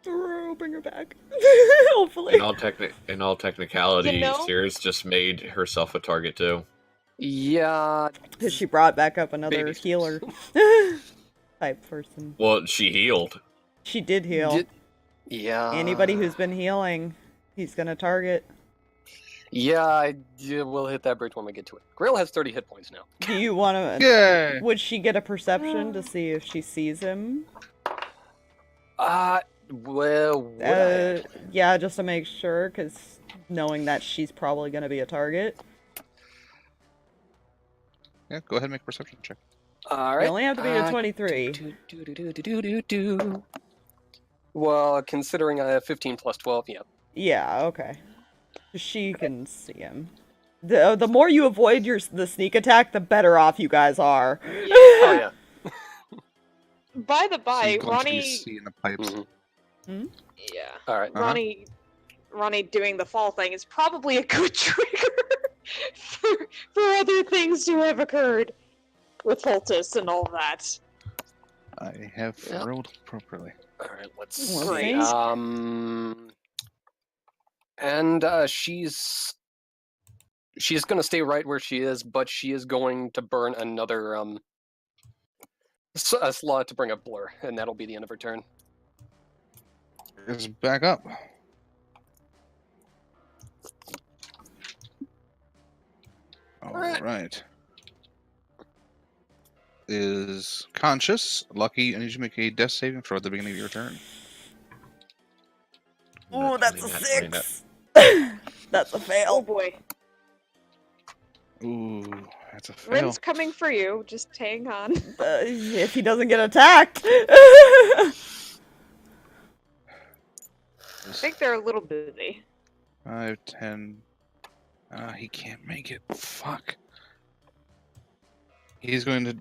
Bring her back. Hopefully. In all technicality, You know? Sirris just made herself a target too. Yeah. Because she brought back up another Baby. healer type person. Well, she healed. She did heal. Yeah. Anybody who's been healing, he's gonna target. Yeah, we'll hit that bridge when we get to it. Grail has 30 hit points now. Do you want to? Yay! Would she get a perception to see if she sees him? Well, would I? Yeah, just to make sure, because knowing that she's probably gonna be a target. Yeah, go ahead and make a perception check. All You right. only have to be a 23. Well, considering I have 15 plus 12, yeah. Yeah, okay. She can see him. The more you avoid the sneak attack, the better off you guys are. Oh, yeah. By the by, She's going to be Ronnie. seeing the pipes. Mhm. Yeah. All right. Uh-huh. Ronnie doing the fall thing is probably a good trigger for other things to have occurred with Holtus and all that. I have Yep. rolled appropriately. All right, let's Well, see. thanks. And she's gonna stay right where she is, but she is going to burn another a slot to bring up Blur, and that'll be the end of her turn. It's back up. All right. Is conscious. Lucky, I need you to make a death saving throw at the beginning of your turn. Oh, Not that's a doing that, 6. That's a Oh fail. boy. Ooh, that's a fail. Rinn's coming for you. Just hang on. If he doesn't get attacked. I think they're a little busy. 5, 10. He can't make it. Fuck. He's going to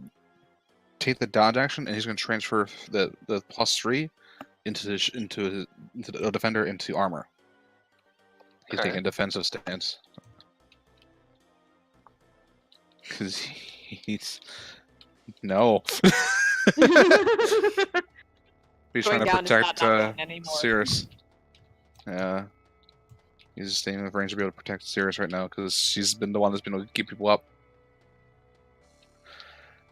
take the dodge action, and he's going to transfer the +3 into the defender into armor. He's Okay. taking a defensive stance because he's no. He's trying to Going down is not protect not anymore. Sirris. Yeah. He's staying in range to be able to protect Sirris right now because she's been the one that's been able to keep people up.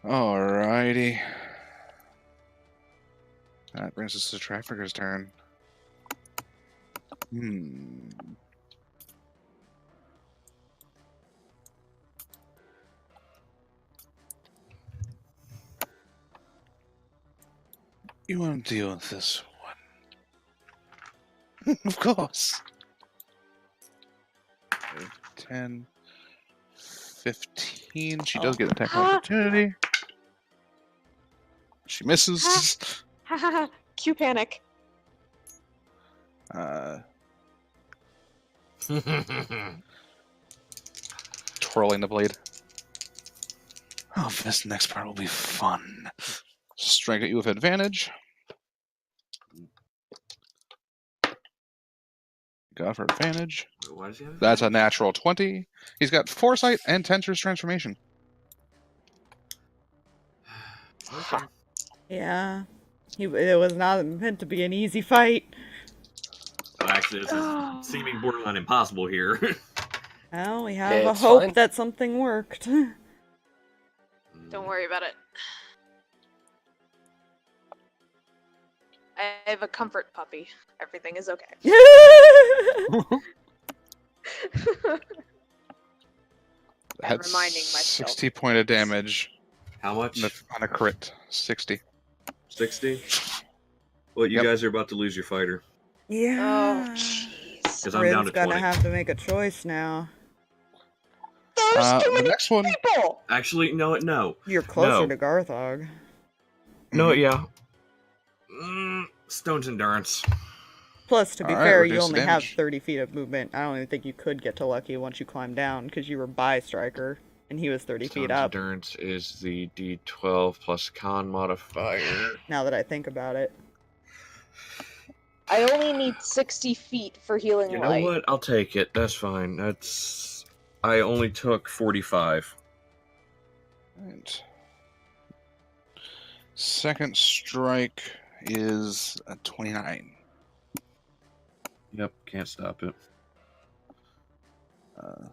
Alrighty. That brings us to Trafficker's turn. You want to deal with this one? Of course. 10, 15. She does get an attack opportunity. She misses. Cue panic. Twirling the blade. Oh, this next part will be fun. Strike at you with advantage. Got for advantage. Why does he have That's a natural 20. He's got Foresight and Tensor's Transformation. Okay. Yeah. It was not meant to be an easy fight. Well, actually, this is seeming borderline impossible here. Well, we have a It's hope fine. that something worked. Don't worry about it. I have a comfort puppy. Everything is okay. That's reminding myself. 60 point of damage How much? on a crit. 60. 60? Well, you Yep. guys are about to lose your fighter. Yeah. Oh, jeez. Because I'm down Rinn's to gonna 20. have to make a choice now. There's too The many next one. people! Actually, no. You're closer No. to Garthag. No, yeah. Stone's Endurance. Plus, to be Alright, fair, you reduce the only have damage. 30 feet of movement. I don't even think you could get to Lucky once you climb down, because you were by Striker, and he was 30 feet Stone's up, Endurance is the D12 plus con modifier. now that I think about it. I only need 60 feet for healing You know light. what? I'll take it. That's fine. I only took 45. Right. Second strike is a 29. Yep, can't stop it. A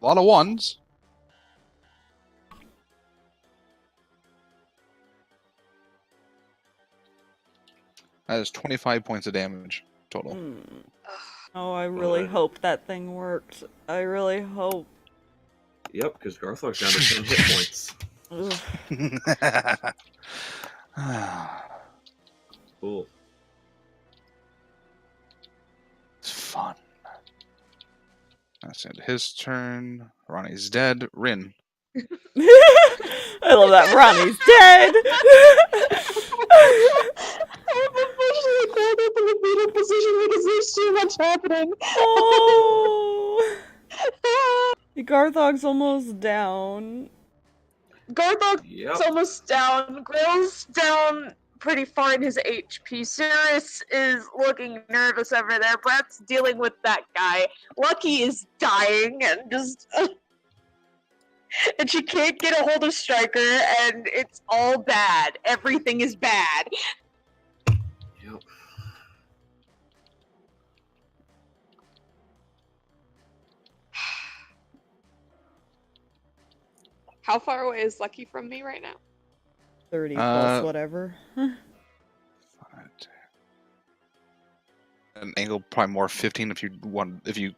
lot of ones. That is 25 points of damage total. Oh, I really hope that thing worked. I really hope. Yep, because Garthag's down to 10 hit points. Cool. It's fun. That's it. His turn. Ronnie's dead. Rinn. I love that. Ronnie's dead! I'm officially called up in the fetal position because there's too much happening. Oh! Garthag's almost down. Garthag's Yep. almost down. Grill's down pretty far in his HP. Sirris is looking nervous over there. Brett's dealing with that guy. Lucky is dying and just... and she can't get a hold of Striker, and it's all bad. Everything is bad. Yep. How far away is Lucky from me right now? 30 plus whatever. An angle probably more 15 if you want, if you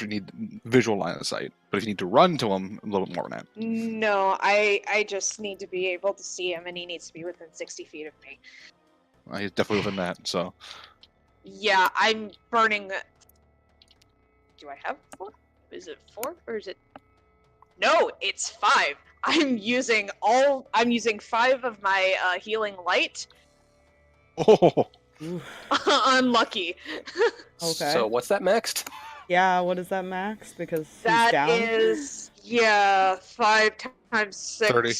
need visual line of sight. But if you need to run to him, a little bit more than that. No, I just need to be able to see him, and he needs to be within 60 feet of me. He's definitely within that. So Yeah, I'm burning... Do I have 4? Is it 4 or is it... No, it's 5. I'm using 5 of my healing light. oh, Unlucky. Okay. So what's that maxed? Yeah, what is that max? Because he's That down. is, yeah, 5 times 6. 30.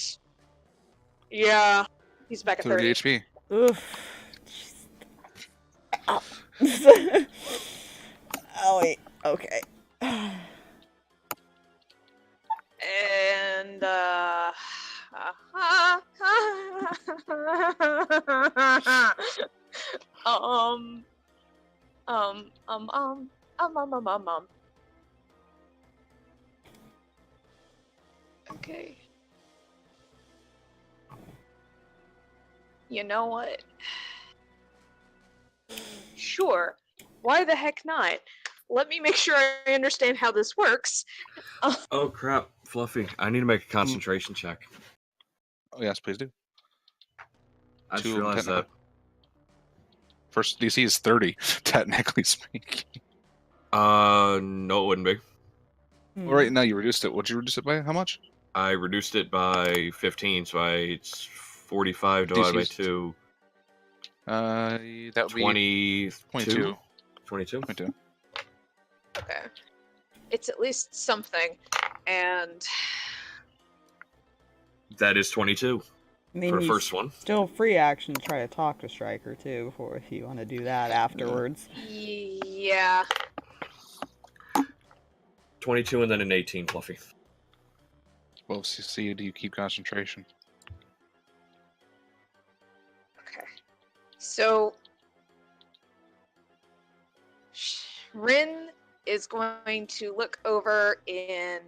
Yeah, he's back at 30 30. HP. Oof. Oh. Oh wait. Okay. And um um um um okay. You know what? Sure. Why the heck not? Let me make sure I understand how this works. Oh crap, Fluffy. I need to make a concentration check. Oh, yes, please do. I just Two of them realized that. technical. First DC is 30, technically speaking. No, it wouldn't be. Well, right now you reduced it. What'd you reduce it by? How much? I reduced it by 15, so it's 45 divided by DC's 2. That would be 22. 22. 22? 22. Okay. It's at least something. And That is 22 I mean, for the you first one. still free action to try to talk to Striker too, before if you want to do that afterwards. yeah. 22 and then an 18, Fluffy. Well, CC, do you keep concentration? Okay. So Rinn is going to look over in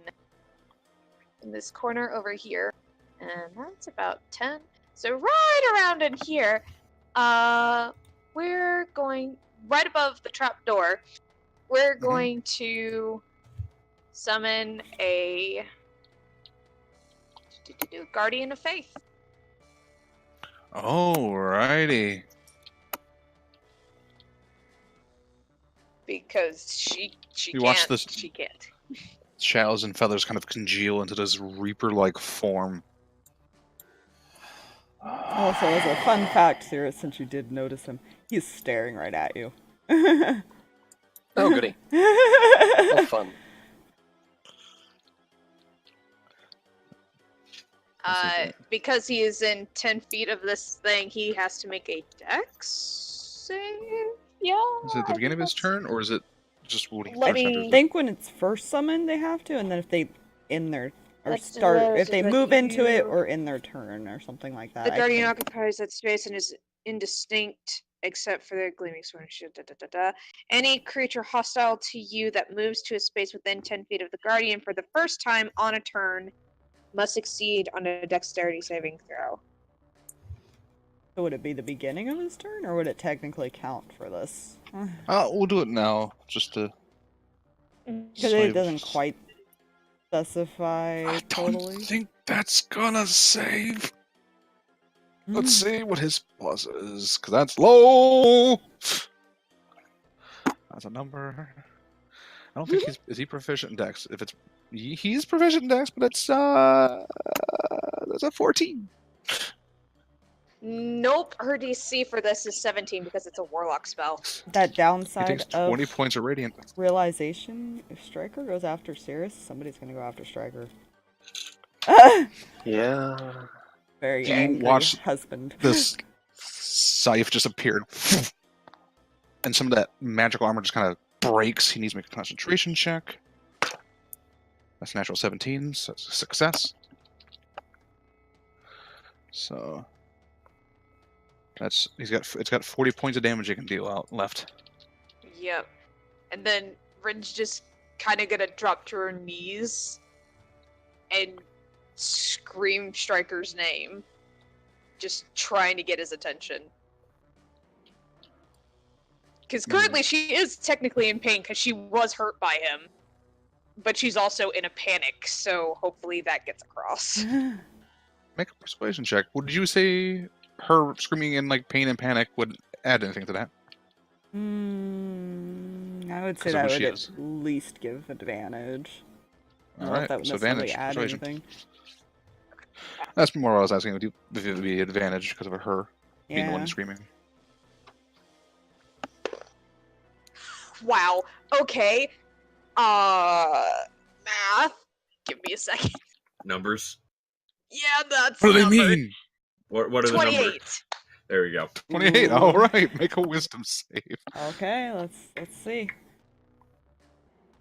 this corner over here, and that's about 10. So right around in here, we're going right above the trap door. We're going to summon a Guardian of Faith. Alrighty. Because she You can't. watch this- She can't. Shadows and feathers kind of congeal into this reaper-like form. Also, as a fun fact, Sirris, since you did notice him, he's staring right at you. Oh, goody. Oh, fun. Because he is in 10 feet of this thing, he has to make a dex save. Yeah. Is it at the I beginning of think his turn, or is it just what he Let first me- enters? I think when it's first summoned, they have to, and then if they in their or Let's do start that, if so they that move into it you- or in their turn or something like that. The I Guardian think. occupies that space and is indistinct except for their gleaming sword. Any creature hostile to you that moves to a space within 10 feet of the Guardian for the first time on a turn must succeed on a dexterity saving throw. So would it be the beginning of his turn, or would it technically count for this? We'll do it now, just to... Because it doesn't quite specify I totally. don't think that's gonna save. Let's see what his plus is, because that's low! That's a number. I don't think is he proficient in Dex? If it's... He's proficient in Dex, but it's, that's a 14. Nope, her DC for this is 17 because it's a warlock spell. That He downside takes of 20 points of Radiant. realization, if Striker goes after Sirris, somebody's gonna go after Striker. Yeah. Very Do you angry watch husband. This scythe just appeared, and some of that magical armor just kind of breaks. He needs to make a concentration check. That's a natural 17, so it's a success. So that's it's got 40 points of damage it can deal out left. Yep. And then Rinn's just kind of gonna drop to her knees and scream Striker's name. Just trying to get his attention. Because currently she is technically in pain because she was hurt by him. But she's also in a panic, so hopefully that gets across. Make a persuasion check. Would you say her screaming in like pain and panic would add anything to that? I would say 'Cause of that who would she at is. least give advantage. I don't know Alright, if that would so necessarily advantage, add persuasion. anything. That's more what I was asking. If it would be advantage because of her being the Yeah. one screaming. Wow. Okay. Math. Give me a second. Numbers. Yeah, that's What do they number. mean? What are the numbers? 28. There we go. 28. Ooh. All right, make a wisdom save. Okay, let's see.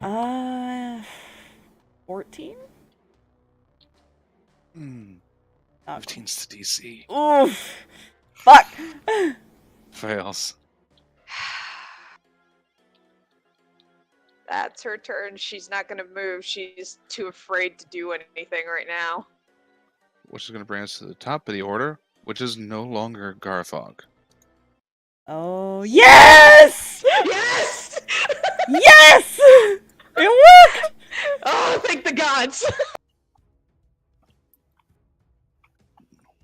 14? 15's the DC. Oof. Fuck. Fails. That's her turn. She's not gonna move. She's too afraid to do anything right now. Which is going to bring us to the top of the order, which is no longer Garthag. Oh, yes! Yes! Yes! It worked! Oh, thank the gods!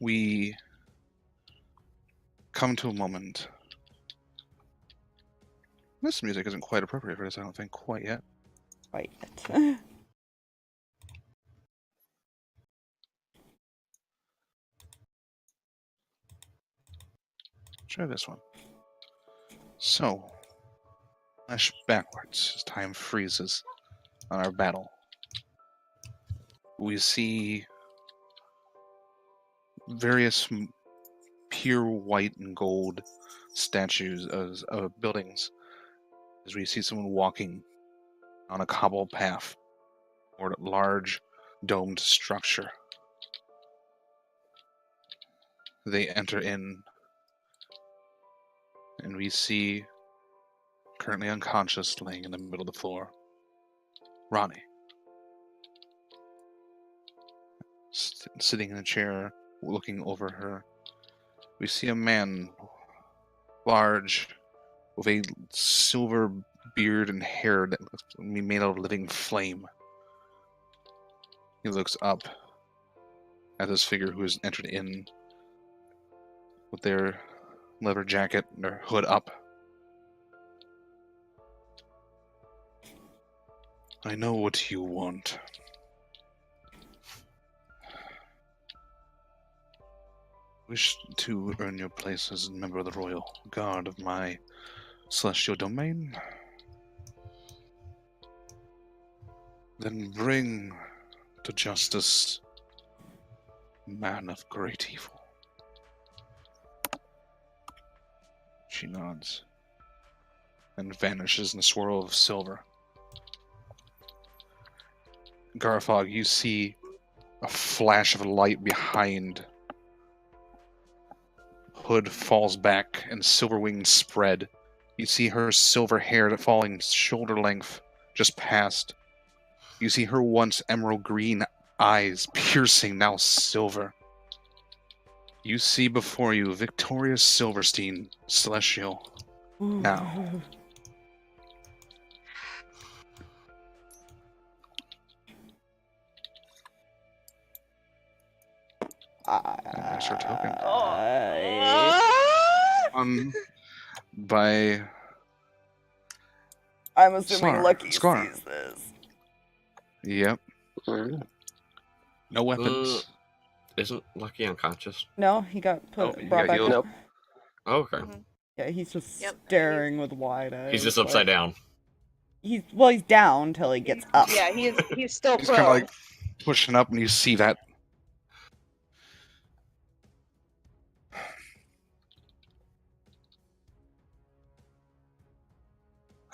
We come to a moment. This music isn't quite appropriate for this, I don't think, quite yet. Right. Try this one. So, flash backwards as time freezes on our battle. We see various pure white and gold statues of buildings as we see someone walking on a cobble path toward a large domed structure. They enter in, and we see, currently unconscious, laying in the middle of the floor, Ronnie. Sitting in a chair, looking over her. We see a man, large, with a silver beard and hair that looks to be made out of living flame. He looks up at this figure who has entered in with their leather jacket and their hood up. I know what you want. Wish to earn your place as a member of the Royal Guard of my celestial domain? Then bring to justice man of great evil. She nods and vanishes in a swirl of silver. Garthag, you see a flash of light behind. Hood falls back and silver wings spread. You see her silver hair falling shoulder length just past. You see her once emerald green eyes piercing, now silver. You see before you Victoria Silverstein, Celestial. Now. That's her token. By I'm assuming Scar. Lucky Scar. sees this. Yep. No weapons. Isn't Lucky unconscious? No, he got brought he back got healed? up. Nope. Oh, okay. Yeah, he's just Yep. staring with wide eyes. He's just upside down. He's down till he gets up. Yeah, he's still He's pro. kind of like pushing up, and you see that.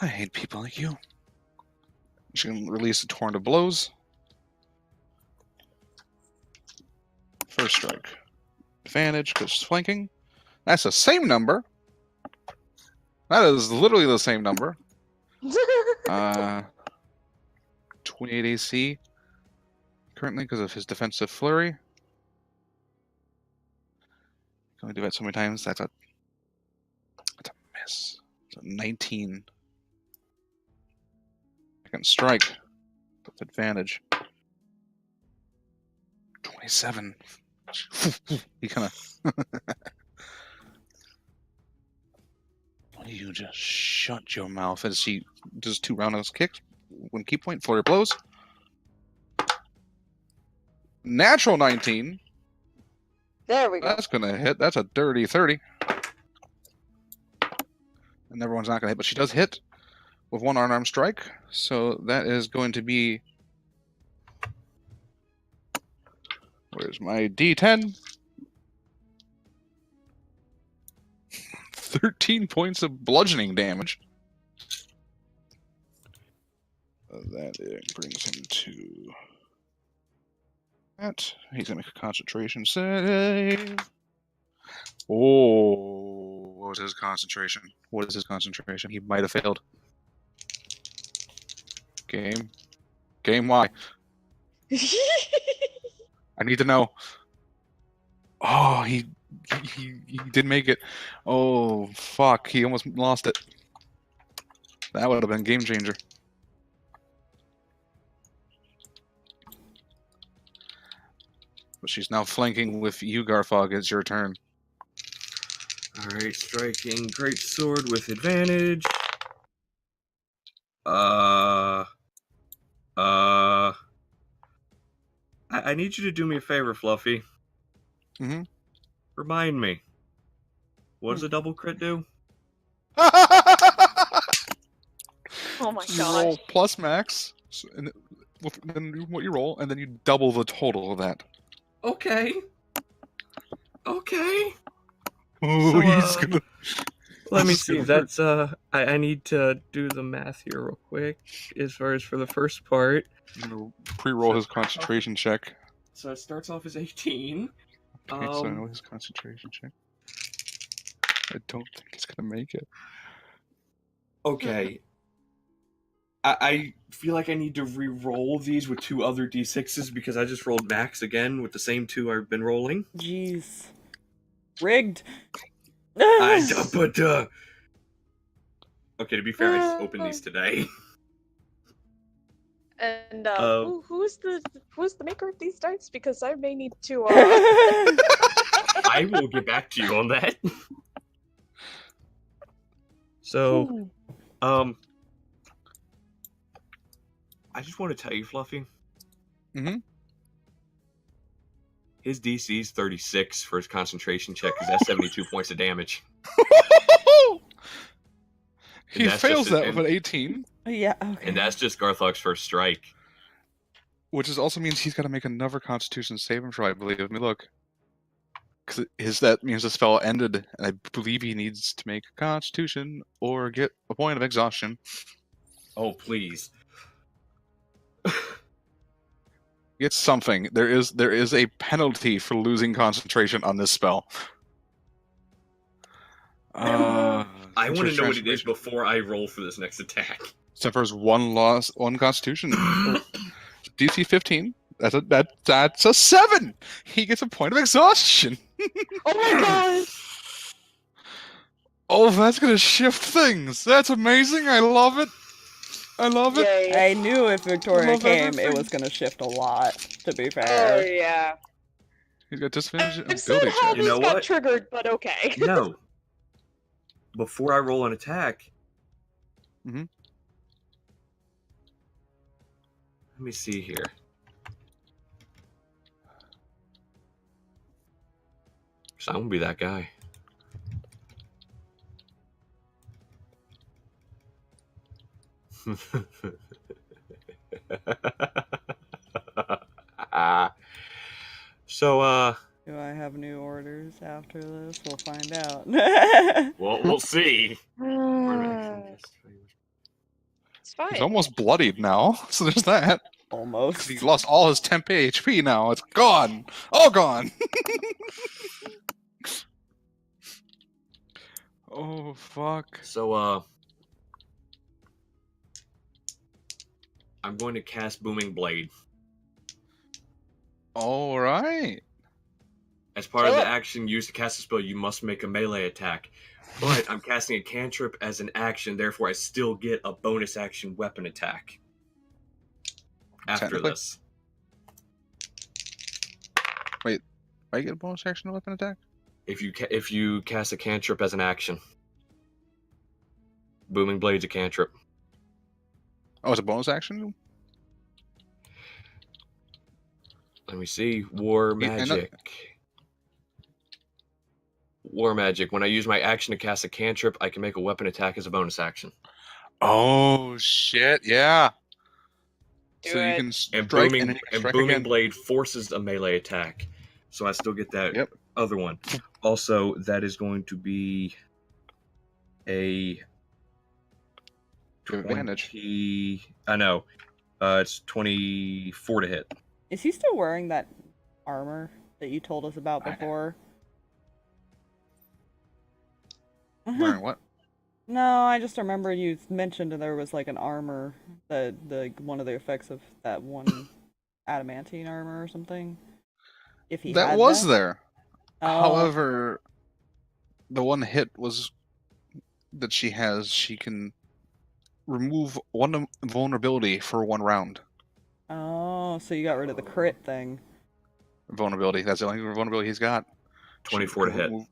I hate people like you. She can release a torrent of blows. First strike. Advantage because she's flanking. That's the same number. That is literally the same number. 28 AC. Currently because of his defensive flurry. Can only do that so many times. That's a miss. It's a 19. Second strike with advantage. 27. He kind of. You just shut your mouth as he does 2 roundhouse kicks. 1 key point, flurry blows. Natural 19. There we go. That's gonna hit. That's a dirty 30. And everyone's not gonna hit, but she does hit with one unarmed strike. So that is going to be. Where's my D10? 13 points of bludgeoning damage. That brings him to that. He's gonna make a concentration save. Oh, what was his concentration? What is his concentration? He might have failed. Game, why? I need to know. Oh, he did make it. Oh, fuck. He almost lost it. That would have been game changer. But she's now flanking with you, Garthag. It's your turn. Alright, striking great sword with advantage. I need you to do me a favor, Fluffy. Mm-hmm. Remind me. What does a double crit do? Oh my You gosh. roll plus max, and then what you roll, and then you double the total of that. Okay. Okay. Oh, So, he's gonna. Let me He's see. gonna- That's I need to do the math here real quick. As far as for the first part. I'm gonna pre-roll his concentration check. So it starts off as 18. Okay, so I know his concentration check. I don't think he's gonna make it. Okay. I feel like I need to re-roll these with 2 other d6s because I just rolled max again with the same 2 I've been rolling. Jeez. Rigged. Okay, to be fair, I just opened these today. And Oh. who's the maker of these dice? Because I may need to. I will get back to you on that. So, I just want to tell you, Fluffy. Mm-hmm. His DC is 36 for his concentration check because that's 72 points of damage. He that's fails just- that and- with an 18, Yeah, okay. And that's just Garthag's first strike. which also means he's got to make another Constitution saving throw. I believe. Let me look. Because that means the spell ended, and I believe he needs to make a Constitution or get a point of exhaustion. Oh, please. Get something. There is a penalty for losing concentration on this spell. I want to Interest know what it is transformation. before I roll for this next attack. Suffers one Constitution. DC 15. That's a 7. He gets a point of exhaustion. Oh my god! Oh, that's gonna shift things. That's amazing. I love it. I love it. Yay! I knew if Victoria love came, it everything. was gonna shift a lot, to be Oh fair. yeah. He's got disadvantage I've said ability how check. You this know got what? triggered, but okay. No. Before I roll an attack. Mhm. Let me see here. So I'm gonna be that guy. So Do I have new orders after this? We'll find out. well, we'll see. It's fine. He's almost bloodied now, so there's that. Almost. He lost all his temp HP now. It's gone. All gone. Oh, fuck. So I'm going to cast Booming Blade. All right. As part of the action used to cast a spell, you must make a melee attack. But I'm casting a cantrip as an action, therefore I still get a bonus action weapon attack. After Technically. this. I get a bonus action weapon attack? If you cast a cantrip as an action. Booming Blade's a cantrip. Oh, it's a bonus action? Let me see. War Yeah, I know- Magic. War Magic. When I use my action to cast a cantrip, I can make a weapon attack as a bonus action. Oh shit! Yeah. Do So you it. can And strike booming and then you can and strike booming again. blade forces a melee attack, so I still get that Yep. other one. Also, that is going to be a You have advantage. 20. I know. It's 24 to hit. Is he still wearing that armor that you told us about I- before? Wearing what? No, I just remember you mentioned there was like an armor, the one of the effects of that one adamantine armor or something. If he That had was that? there. Oh, However, the one hit was that she has. She can remove one vulnerability for 1 round. oh, so you got rid of the crit thing. Vulnerability. That's the only vulnerability he's got. She 24 to can hit. remove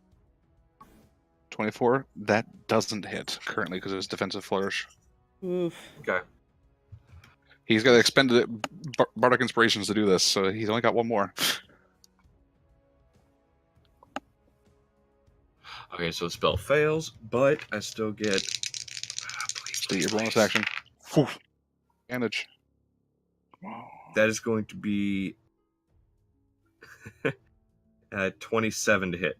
24. That doesn't hit currently because of his defensive flourish. Oof. Okay. He's got expended bardic inspirations to do this, so he's only got 1 more. Okay, so the spell fails, but I still get. So your bonus action. Whew. Advantage. That is going to be 27 to hit.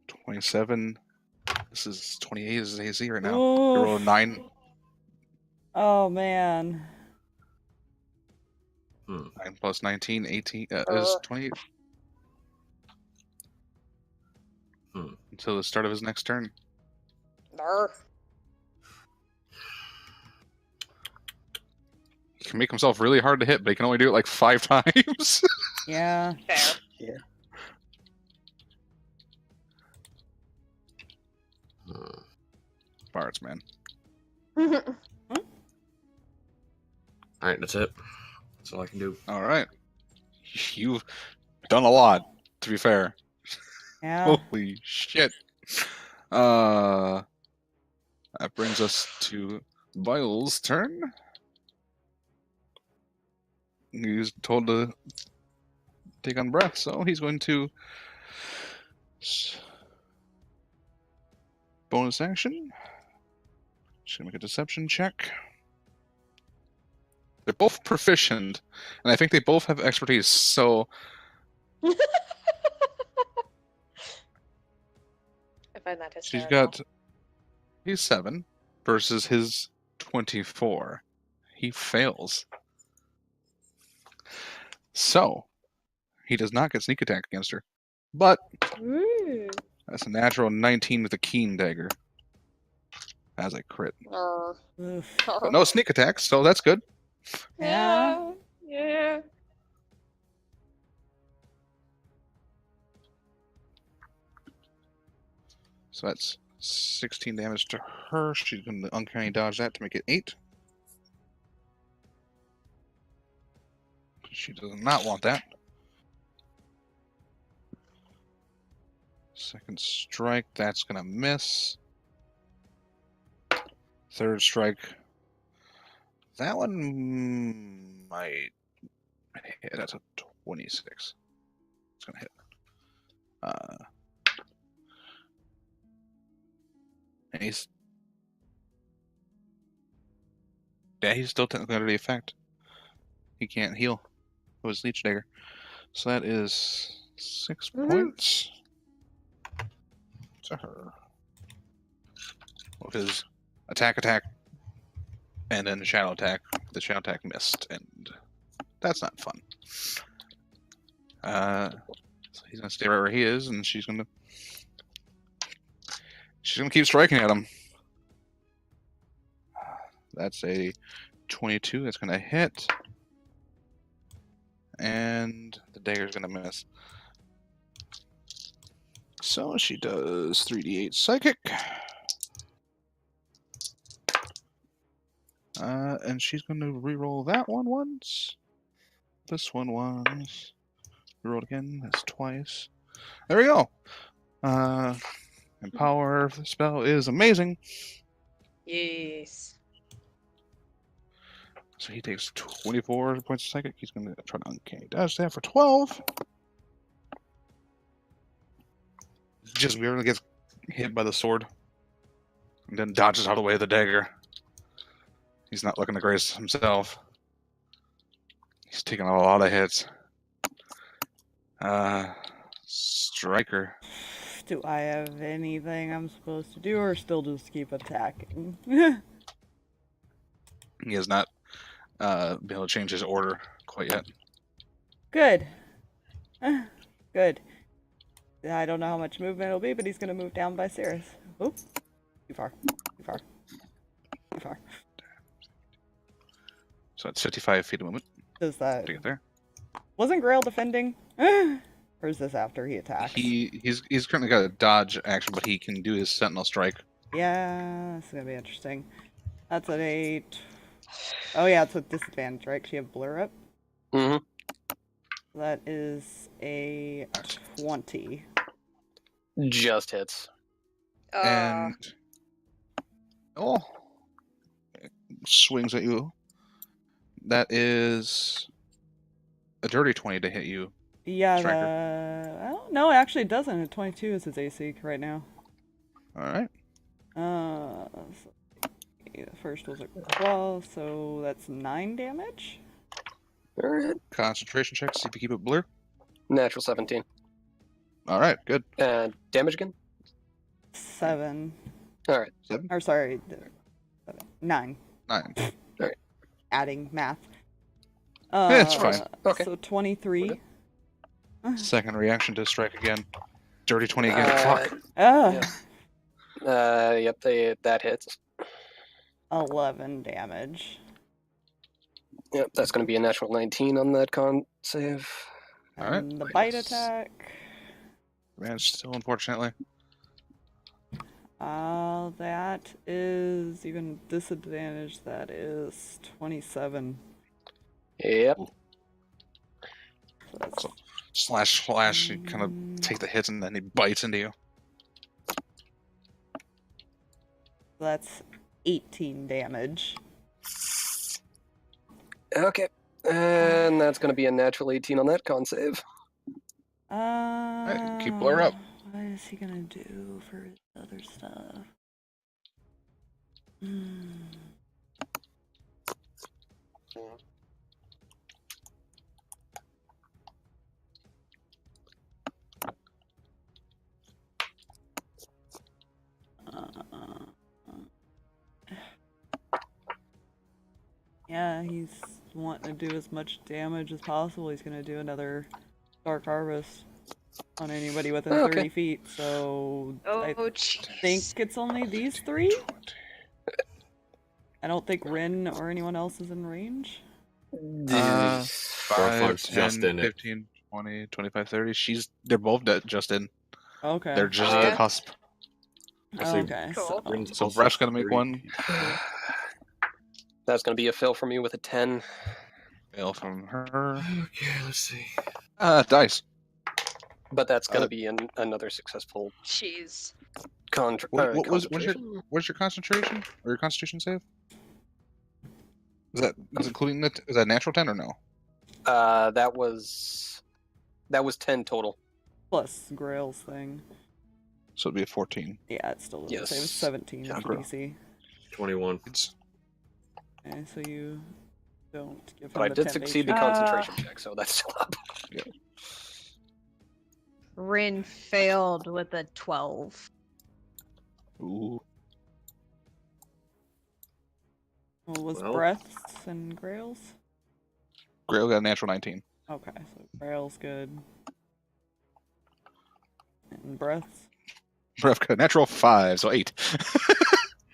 27. This is 28 is AC right now. Oof. You roll a 9. Oh man. 9 plus 19, 18 is 28. Until the start of his next turn. Brr. He can make himself really hard to hit, but he can only do it like 5 times. Yeah. Fair. Bards, man. Alright, that's it. That's all I can do. All right. You've done a lot, to be fair. Yeah. Holy shit. That brings us to Vile's turn. He's told to take on breath, so he's going to bonus action. Just gonna make a deception check. They're both proficient, and I think they both have expertise, so I find that she's hysterical. he's 7 versus his 24. He fails. So, he does not get sneak attack against her. But Ooh. that's a natural 19 with a keen dagger. As a crit. Oof. But no sneak attacks, so that's good. Yeah. Yeah. So that's 16 damage to her. She's going to uncanny dodge that to make it 8. She does not want that. Second strike, that's going to miss. Third strike. That one might hit. That's a 26. It's going to hit. And he's still technically under the effect. He can't heal with his leech dagger. So that is 6 points to her. With his attack, and then shadow attack. The shadow attack missed, and that's not fun. So he's gonna stay right where he is, and she's gonna keep striking at him. That's a 22. That's gonna hit, and the dagger's gonna miss. So she does 3d8 psychic. And she's going to re-roll that one once. This one once. Reroll again. That's twice. There we go. And power of the spell is amazing. Yes. So he takes 24 points a second. He's going to try to uncanny dodge that for 12. Just barely gets hit by the sword. And then dodges out of the way of the dagger. He's not looking the greatest himself. He's taking a lot of hits. Striker. Do I have anything I'm supposed to do, or still just keep attacking? He has not been able to change his order quite yet. Good. Good. I don't know how much movement it'll be, but he's gonna move down by Sirris. Oop. Too far. Too far. Too far. So that's 55 feet of movement Does that... to get there. Wasn't Grail defending? Or is this after he attacks? He's currently got a dodge action, but he can do his Sentinel Strike. Yeah, this is gonna be interesting. That's an 8. Oh yeah, it's with disadvantage, right? 'Cause you have blur up. Mm-hmm. That is a 20. Just hits. And swings at you. That is a dirty 20 to hit you. Yeah, Striker. no, actually it doesn't. A 22 is his AC right now. Alright. So, the first was a claw, so that's 9 damage. Alright. Concentration check, see if you keep it blur. Natural 17. Alright, good. Damage again? 7. Alright. 7? Or sorry, 7. 9. 9. Alright. Adding math. Yeah, it's fine. Okay. So 23. Second reaction to strike again. Dirty 20 again. Fuck. Yep, that hits. 11 damage. Yep, that's going to be a natural 19 on that con save. Alright. And the bite attack. Man, still unfortunately. That is even disadvantage. That is 27. Yep. So that's So, slash, you kind of take the hits and then he bites into you. That's 18 damage. Okay. And that's going to be a natural 18 on that con save. Keep blur up. What is he gonna do for his other stuff? Yeah, he's wanting to do as much damage as possible. He's gonna do another Dark Harvest on anybody within 30 feet, so I think it's only these 3? I don't think Rinn or anyone else is in range. 5, Garthag's 10, just in it. 15, 20, 25, 30. They're both just in. Okay. They're just at the cusp. Okay. Cool. So Brett's gonna make one. That's going to be a fail from you with a 10. Fail from her. Okay, let's see. Dice. But that's going to be another successful Jeez. What's your concentration? Or your constitution save? Is that including is that natural 10 or no? That was 10 total. Plus Grail's thing. So it'd be a 14. Yeah, it's still the same. Yes. 17 Yeah, is Grail. DC. 21. Okay, so you don't give him But I the did 10 succeed the HP. concentration check, so that's still up. Rinn failed with a 12. Ooh. What was Well. Breath's and Grail's? Grail got a natural 19. Okay, so Grail's good. And Breath's? Breath got a natural 5, so 8.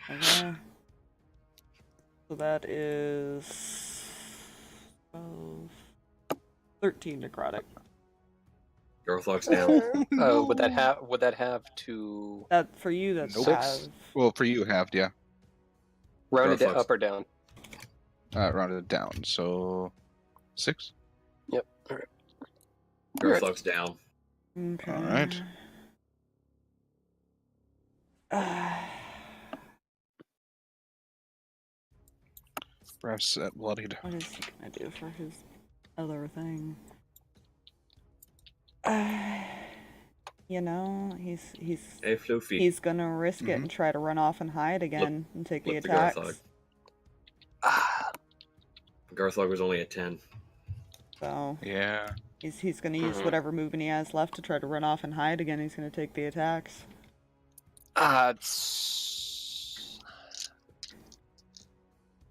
Okay. So that is 12, 13 necrotic. Garthag's down. Would that have to That for you, that's Nope. half. Well, for you, halved, yeah. round it Garthag's- up or down? Rounded it down, so 6. Yep. All right. Garthag's down. Okay. Alright. Breath's at bloodied. What is he gonna do for his other thing? You know, he's Hey, he's gonna risk it and try to run off and hide again and take the Look to attacks. Garthag. Garthag was only at 10. So Yeah. he's gonna use whatever movement he has left to try to run off and hide again. He's gonna take the attacks.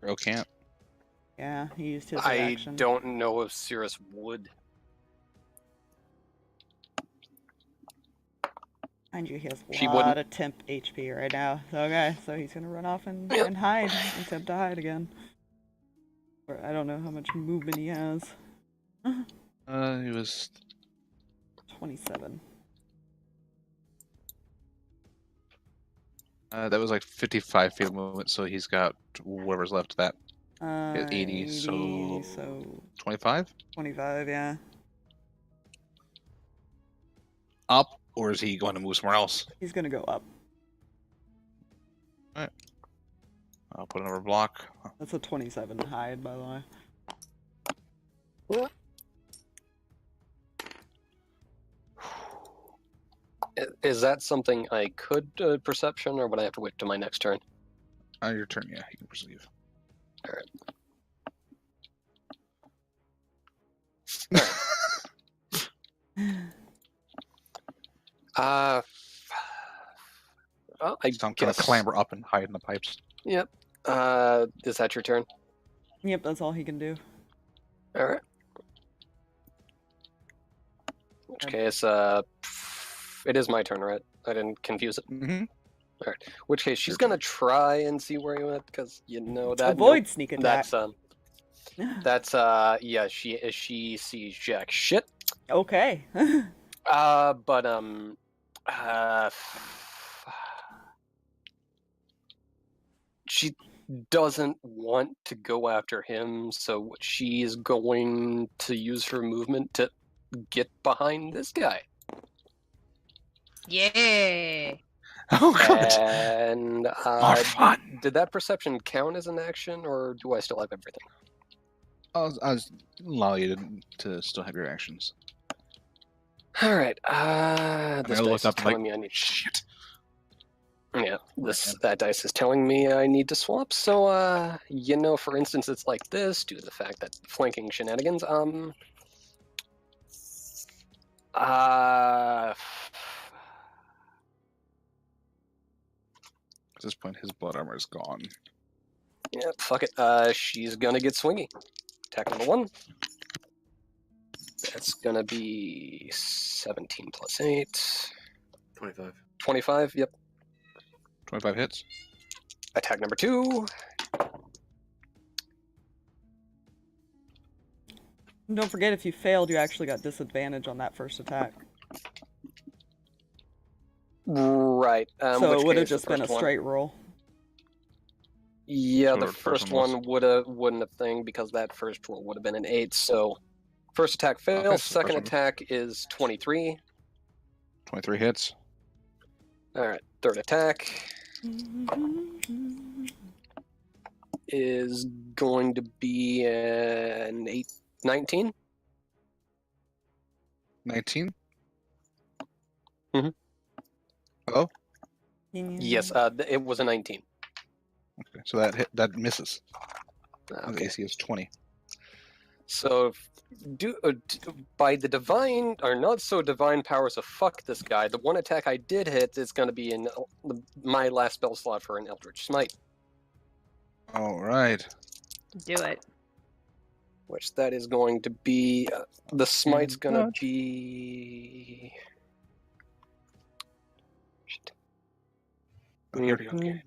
Bro can't. Yeah, he used his I reaction. don't know if Sirris would. Mind you, he has She a lot wouldn't. of temp HP right now. Okay, so he's gonna run off and hide, attempt to hide again. Or I don't know how much movement he has. He was 27. that was like 55 feet of movement, so he's got whatever's left of that. 80, so 25? 25, yeah. Up, or is he going to move somewhere else? He's gonna go up. Alright. I'll put another block. That's a 27 hide, by the way. Is that something I could perception, or would I have to wait till my next turn? Your turn, yeah, you can perceive. Well, I So I'm guess. gonna clamber up and hide in the pipes. Yep. Is that your turn? Yep, that's all he can do. All right. In which case, it is my turn, right? I didn't confuse it. Mm-hmm. All right. Which case, she's gonna try and see where you went, because you know that. Avoid sneak attack. Yeah. She sees jack shit. Okay. She doesn't want to go after him, so she's going to use her movement to get behind this guy. Yeah. Oh god! And More fun! did that perception count as an action, or do I still have everything? I'll allow you to still have your actions. All right. This I dice looked is up telling like, me I need. shit. Yeah, that dice is telling me I need to swap. So, for instance, it's like this due to the fact that flanking shenanigans. At this point, his blood armor is gone. Yeah, fuck it. She's gonna get swingy. Attack number 1. That's gonna be 17 plus 8. 25. 25. Yep. 25 hits. Attack number 2. And don't forget, if you failed, you actually got disadvantage on that first attack. Right. So which it would have case the just been a first one- straight roll. Yeah, So the the first first one wouldn't have thing because that first roll would have been an 8. So first attack fails. Okay, so Second first one- attack is 23. 23 hits. All right. Third attack is going to be an 19. 19? Mhm. Hello? Yes, it was a 19. Okay, so that misses. The Okay. AC is 20. So, by the divine or not so divine powers of fuck this guy, the one attack I did hit is going to be in my last spell slot for an Eldritch Smite, All right. Do it. which that is going to be the smite's going to Touch. be. Shit. Oh, here we go. Okay.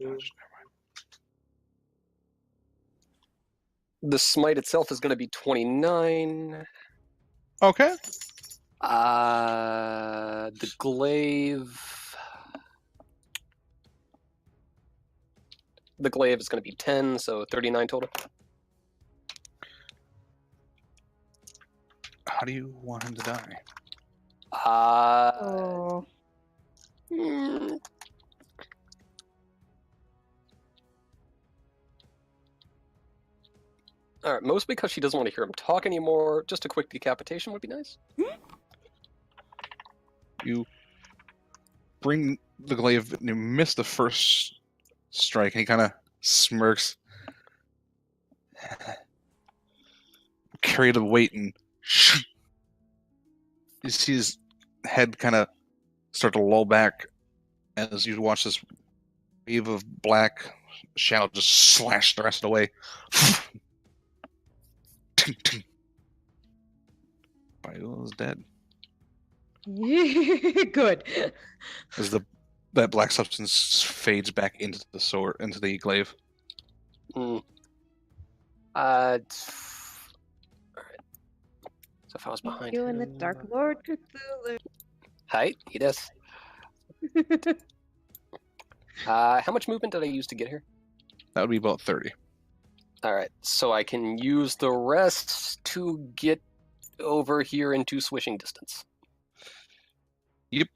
The smite itself is going to be 29. Okay. The glaive. The glaive is going to be 10, so 39 total. How do you want him to die? Oh. Hmm. Alright, mostly because she doesn't want to hear him talk anymore. Just a quick decapitation would be nice. You bring the glaive and you miss the first strike, and he kind of smirks. carry the weight and you see his head kind of start to lull back as you watch this wave of black shadow just slash the rest away. Bio is dead. Good. As that black substance fades back into the sword, into the glaive. Alright. So if I was behind You and the him- Dark Lord Cthulhu. Hi, Edith. How much movement did I use to get here? That would be about 30. Alright, so I can use the rest to get over here into swishing distance. Yep.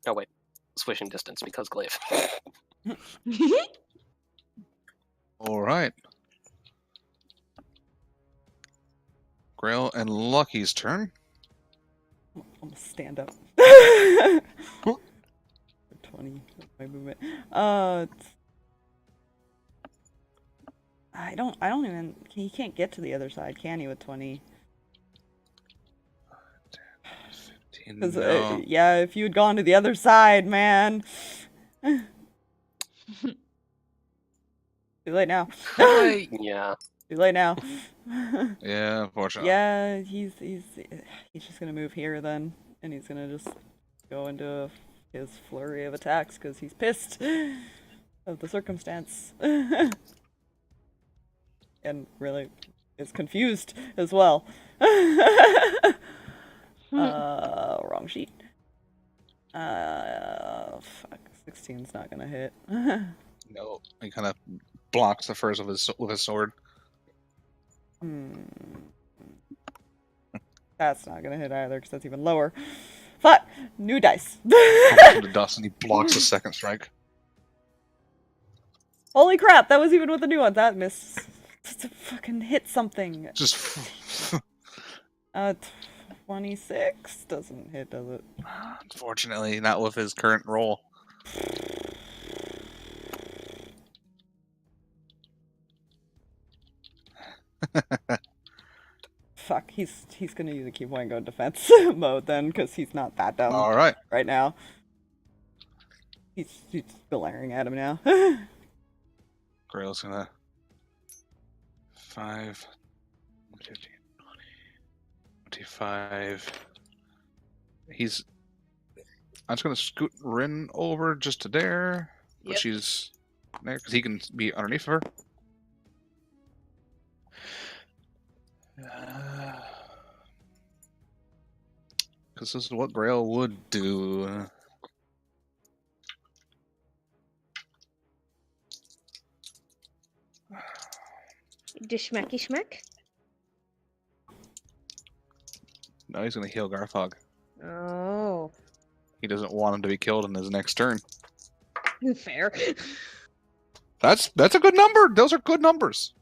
Oh wait, swishing distance because glaive. Alright. Grail and Lucky's turn. I'm gonna stand up. 20 my movement. I don't even. He can't get to the other side, can he? With 20. 15. Because No. yeah, if you had gone to the other side, man. Too late now. Yeah. Too late now. Yeah, unfortunately. Yeah, he's just gonna move here then, and he's gonna just go into his flurry of attacks because he's pissed of the circumstance, and really is confused as well. Wrong sheet. Fuck. 16's not gonna hit. No, he kind of blocks the first with his sword. That's not gonna hit either because that's even lower. Fuck! New dice. The dust, and he blocks the second strike. Holy crap! That was even with the new one. That missed. Fucking hit something. Just 26 doesn't hit, does it? unfortunately, not with his current roll. Fuck, he's gonna use a key point and go defense mode then, because he's not that dumb All right. right now. He's glaring at him now. Grail's gonna 5, 15, 20, 25. I'm just gonna scoot Rinn over just to there, but Yep. she's there because he can be underneath of her. Because this is what Grail would do. Just schmacky schmack. Now he's gonna heal Garthag. Oh. He doesn't want him to be killed in his next turn. Fair. That's a good number. Those are good numbers.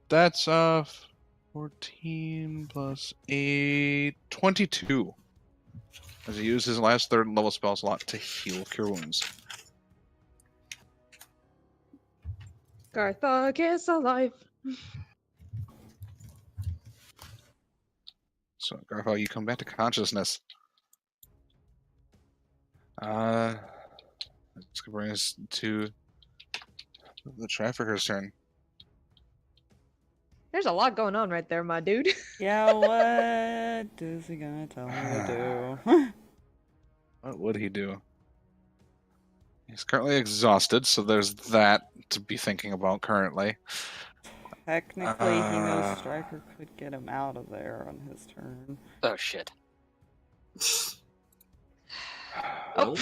That's 14 plus 8, 22. As he used his last third level spell slot to heal Cure Wounds. Garthag is alive. So Garthag, you come back to consciousness. Let's bring us to the trafficker's turn. There's a lot going on right there, my dude. Yeah, what is he gonna tell me to do? What would he do? He's currently exhausted, so there's that to be thinking about currently. Technically, he knows Striker could get him out of there on his turn. Oh shit. Oh.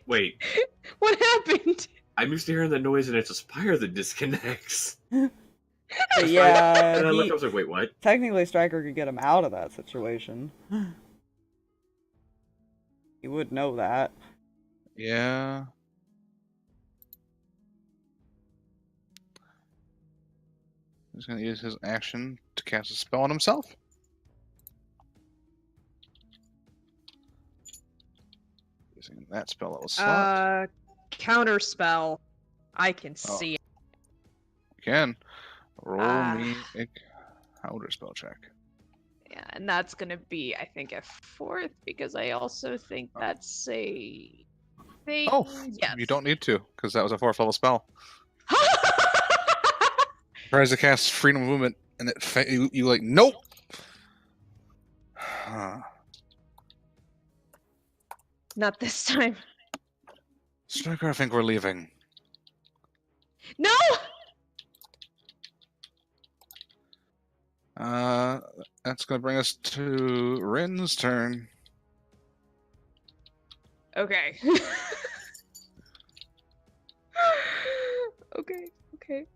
Wait, What happened? I'm used to hearing the noise and it's a spire that disconnects. But yeah, And I looked, I was like, wait, what? technically Striker could get him out of that situation. He would know that. Yeah. He's going to use his action to cast a spell on himself. Using that spell that was slot. Counter spell. I can Oh. see it. You can. Roll me a counter spell check. Yeah, and that's gonna be, I think, a 4th because I also think that's a thing. Oh, yes. you don't need to, because that was a 4th level spell. Tries to cast freedom of movement, and you like, nope! Not this time. Striker, I think we're leaving. No! That's gonna bring us to Rinn's turn. Okay.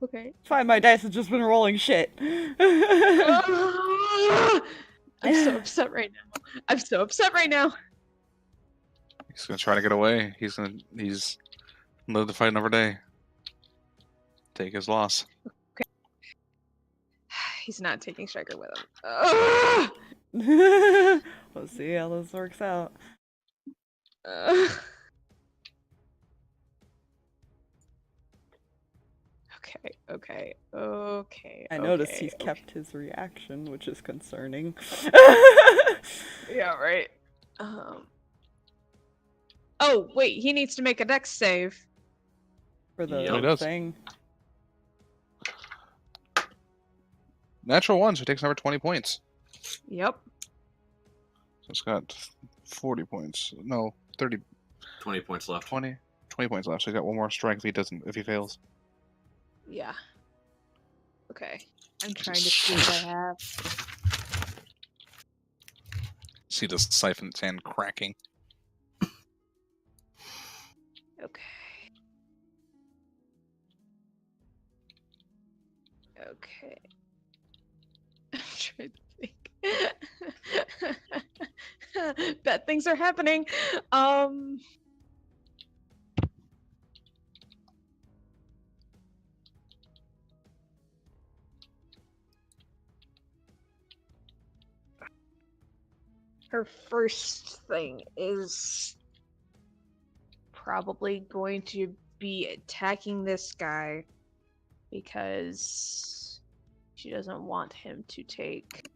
Okay. Fine, my dice have just been rolling shit. I'm so upset right now. He's gonna try to get away. He's live to fight another day. Take his loss. He's not taking Striker with him. We'll see how this works out. Okay. I noticed he's kept his reaction, which is concerning. Yeah, right. Oh, wait, he needs to make a dex save. For the Yeah, he does. thing. Natural 1, so he takes another 20 points. Yep. So it's got 40 points. No, 30. 20 points left. 20 points left. So he's got one more strike if he fails. Yeah. Okay. I'm trying to see what I have. See the siphon sand cracking. Okay. I'm trying to think. Bad things are happening. Her first thing is probably going to be attacking this guy because she doesn't want him to take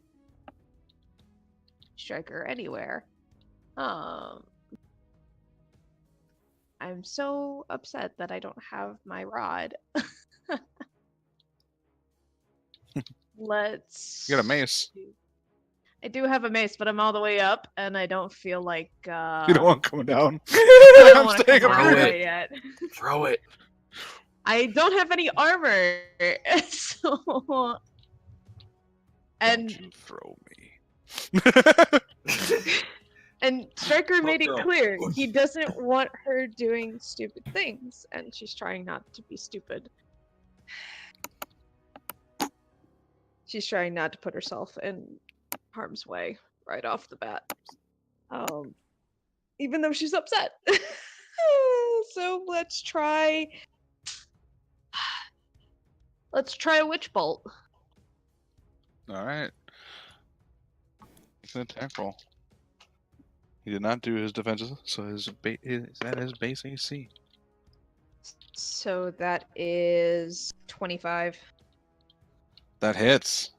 Striker anywhere. I'm so upset that I don't have my rod. Let's. You got a mace. I do have a mace, but I'm all the way up, and I don't feel like. You don't want coming down. I don't I'm want to staying come up all the here. way yet. Throw it. I don't have any armor, so. And Don't you throw me. and Striker made it girl. clear he doesn't want her doing stupid things, and she's trying not to be stupid. She's trying not to put herself in harm's way right off the bat. Even though she's upset. So let's try a witch bolt. Alright. It's an attack roll. He did not do his defenses, so that is base AC. So that is 25. That hits.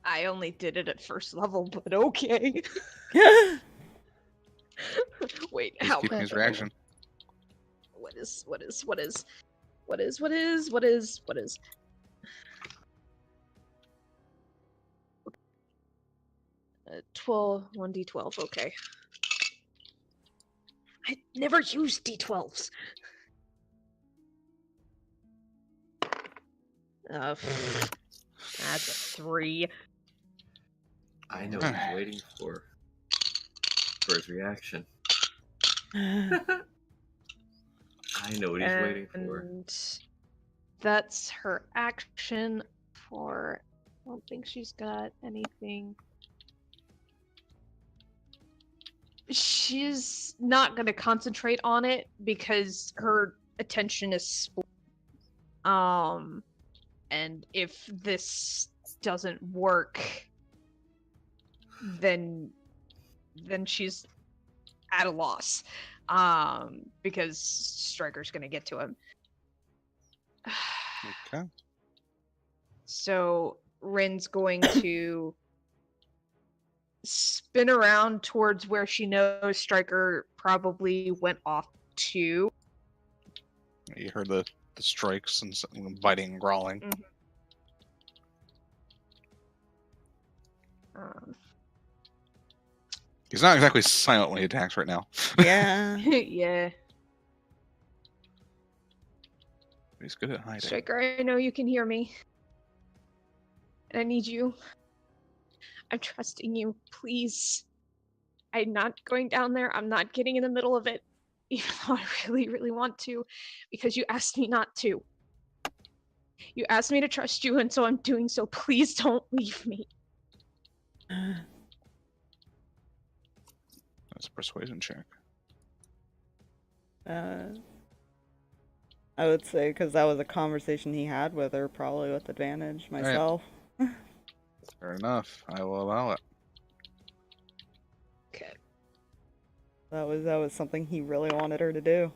I only did it at first level, but okay. Wait, He's how keeping his reaction. What is 12 1d12, okay. I never used d12s. That's a 3. I know what he's waiting for his reaction. I know what he's waiting for. And that's her action for. I don't think she's got anything. She's not going to concentrate on it because her attention is split. And if this doesn't work, then she's at a loss. Because Striker's gonna get to him. Okay. So Rinn's going to spin around towards where she knows Striker probably went off to. You heard the strikes and biting and growling. He's not exactly silent when he attacks right now. Yeah. Yeah. He's good at hiding. Striker, I know you can hear me. And I need you. I'm trusting you. Please. I'm not going down there. I'm not getting in the middle of it. Even though I really, really want to. Because you asked me not to. You asked me to trust you, and so I'm doing so. Please don't leave me. That's a persuasion check. I would say because that was a conversation he had with her, probably with advantage myself. Fair enough. I will allow it. Okay. That was something he really wanted her to do.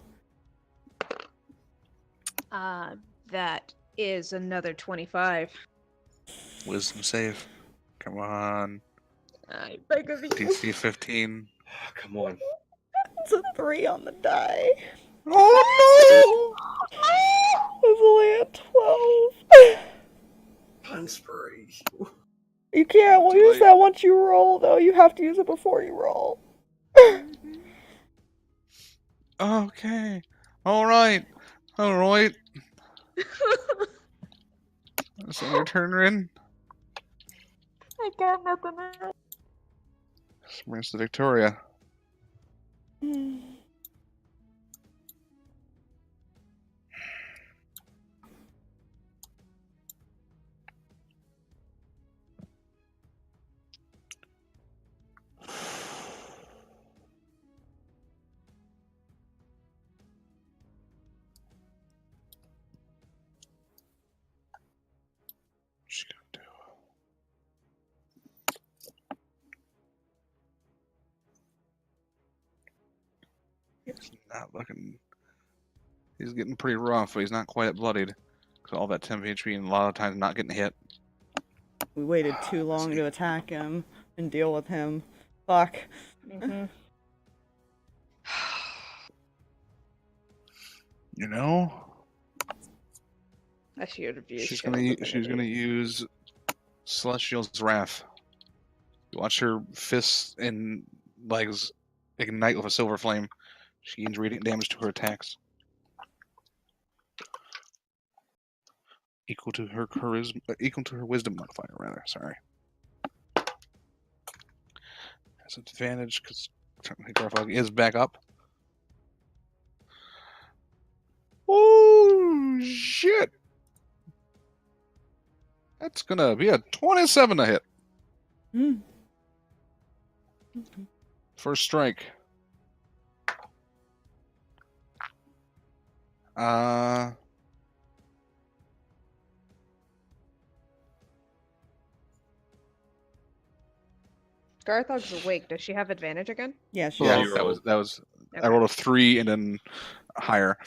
That is another 25. Wisdom save. Come on. I beg of you. DC 15. Come on. It's a 3 on the die. Oh It's only a 12. Inspiration. You can't Too use late. that once you roll, though. You have to use it before you roll. no! Okay. Alright. Alright. Is that your turn, Rinn? I got nothing else. Brings to Victoria. What's she gonna do? He's not looking. He's getting pretty rough, but he's not quite bloodied. Cause all that temp HP and a lot of times not getting hit. We waited too long to attack him and deal with him. Fuck. You know, I should have used she's Shadow gonna use Celestial's Wrath. You watch her fists and legs ignite with a silver flame. She gains radiant damage to her attacks, equal to her wisdom modifier. Rather, sorry. Has advantage because Garthag is back up. Oh shit! That's gonna be a 27 to hit. First strike. Garthog's awake. Does she have advantage again? Yeah, she Yeah, does. that was. Okay. I rolled a 3 and then higher.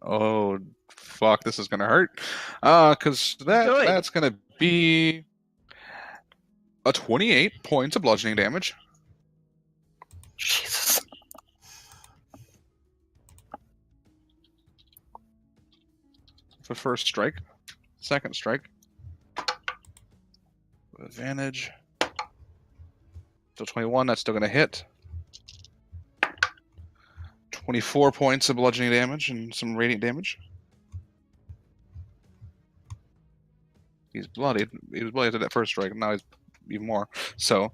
Oh fuck! This is gonna hurt. Cause that's gonna be a 28 points of bludgeoning damage. Jesus. For first strike. Second strike. With advantage. Still 21, that's still gonna hit. 24 points of bludgeoning damage and some radiant damage. He's bloodied. He was bloodied at that first strike, and now he's even more. So,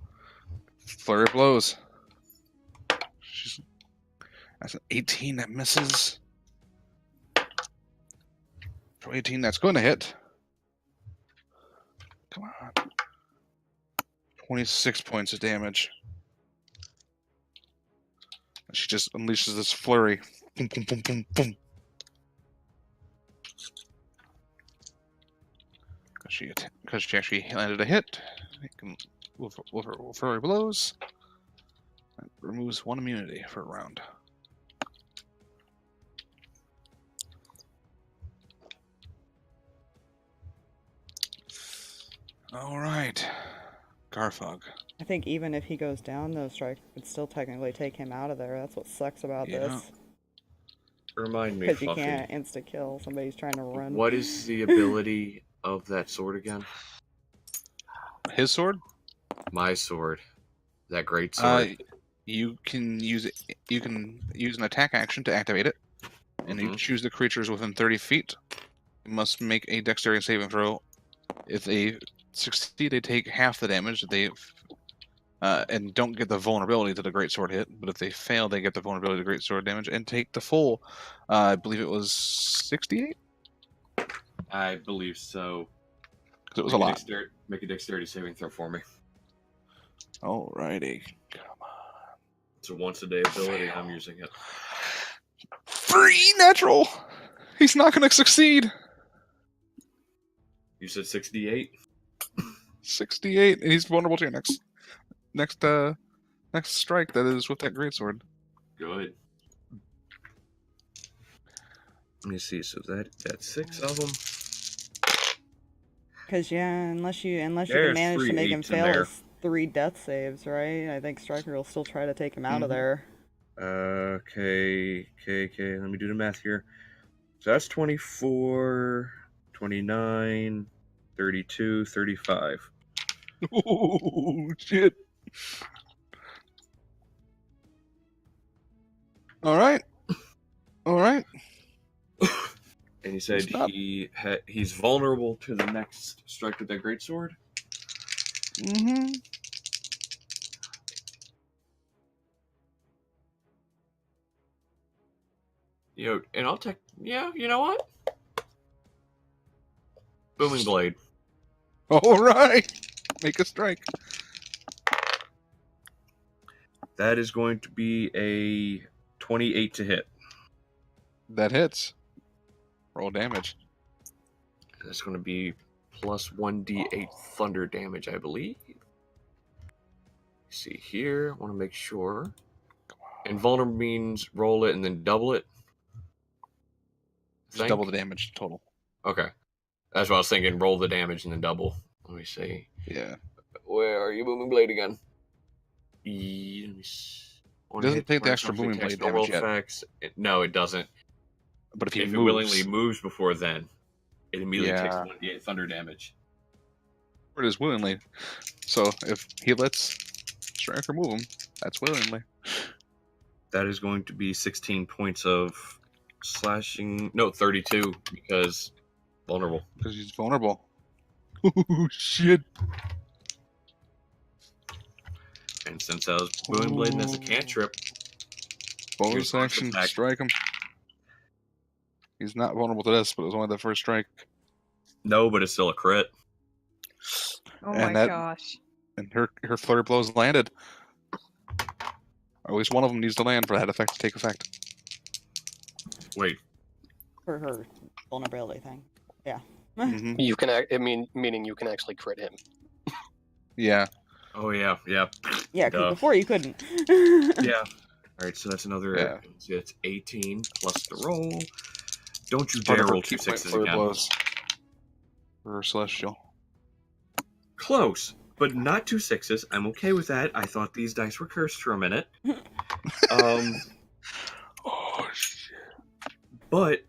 flurry of blows. That's an 18 that misses. For 18, that's going to hit. Come on. 26 points of damage. She just unleashes this flurry. Boom, boom, boom, boom, boom. Because she actually landed a hit. With her flurry blows. That removes 1 immunity for a round. All right. Garthag. I think even if he goes down, though, Strike would still technically take him out of there. That's what sucks about Yeah. this. Remind me, Because you Fluffy. can't insta-kill somebody's trying to run. What is the ability of that sword again? His sword? My sword. That great sword. You can use it. You can use an attack action to activate it, and you choose the creatures within 30 feet. You must make a dexterity saving throw. If they succeed, they take half the damage. They and don't get the vulnerability to the greatsword hit. But if they fail, they get the vulnerability to greatsword damage and take the full. I believe it was 68. I believe so. Because it was a lot. Make a dexterity saving throw for me. Alrighty. Come on. It's a once a day ability. I'm using it. 3 natural. He's not going to succeed. You said 68? 68, and he's vulnerable to your next strike. That is with that greatsword. Good. Let me see. So that's 6 of them. Because yeah, unless you can There's manage to 3 make him 8s in fail there. his 3 death saves, right? I think Striker will still try to take him out of there. Okay. Let me do the math here. So that's 24, 29, 32, 35. Oh, shit. All right. And you said Stop. he's vulnerable to the next strike with that greatsword? Mm-hmm. And I'll take... Yeah, you know what? Booming Blade. All right. Make a strike. That is going to be a 28 to hit. That hits. Roll damage. That's going to be plus 1d8 thunder damage, I believe. See here. I want to make sure. And vulnerable means roll it and then double it. Just double the damage total. Okay. That's what I was thinking. Roll the damage and then double. Let me see. Yeah. Where are you, Booming Blade again? Let me see. It doesn't take the extra Booming Blade damage yet. Effects. No, it doesn't. But if he If moves, it willingly moves before then, it immediately takes Yeah. 1d8 thunder damage. it is willingly. So if he lets Striker move him, that's willingly. That is going to be 16 points of slashing. No, 32 because vulnerable. Because he's vulnerable. Oh, shit. And since I was Booming Blade and that's a cantrip, Bonus Here's action, attack. strike him. He's not vulnerable to this, but it was only the first strike. no, but it's still a crit. Oh And my that- gosh. And her flurry blows landed. Or at least one of them needs to land for that effect to take effect. Wait, For her vulnerability thing. Yeah. Mm-hmm. You can, meaning you can actually crit him. Yeah. oh yeah. Yeah, because Duh. before you couldn't. Yeah. Alright, so that's another. Yeah. So it's 18 plus the roll. Don't you Part dare of her roll 2 2-point 6s flurry again. blows. For her celestial. Close, but not 2 6s. I'm okay with that. I thought these dice were cursed for a minute. Oh, shit. But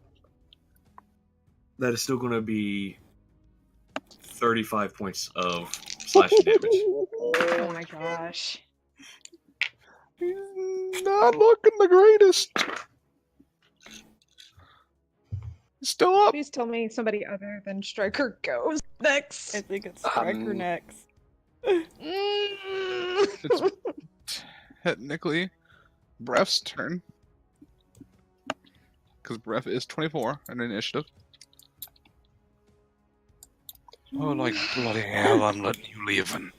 that is still going to be 35 points of slashing damage. Oh my gosh. He's not looking the greatest. He's still up. Please tell me somebody other than Striker goes next. I think it's Striker next. It's technically Breath's turn. Because Breath is 24 in initiative. Oh, like bloody hell, I'm letting you leave. And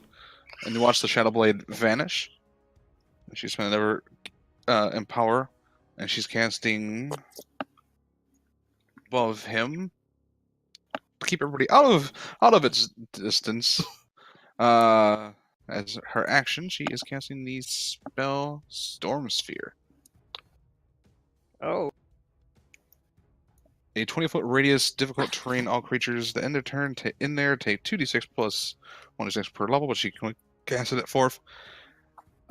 you watch the Shadow Blade vanish. She's spent another empower, and she's casting above him to keep everybody out of its distance. As her action, she is casting the spell Storm Sphere. Oh. a 20-foot radius, difficult terrain. All creatures that end their turn in there take 2d6 plus 1d6 per level, but she can only cast it at 4th.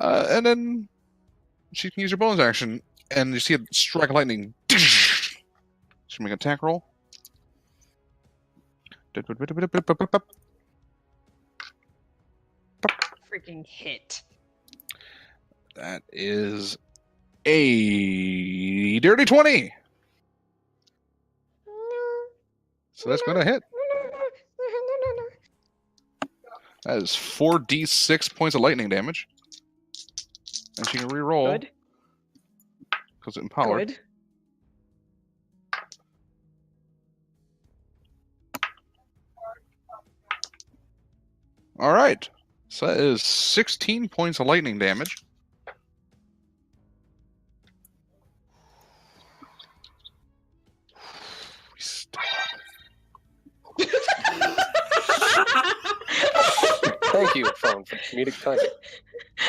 And then she can use her bonus action, and you see it strike lightning. She can make an attack roll. Freaking hit. That is a dirty 20. So that's going to hit. That is 4d6 points of lightning damage. And she can re-roll. Good. Because it's empowered. Good. All right. So that is 16 points of lightning damage. Thank you, phone, for comedic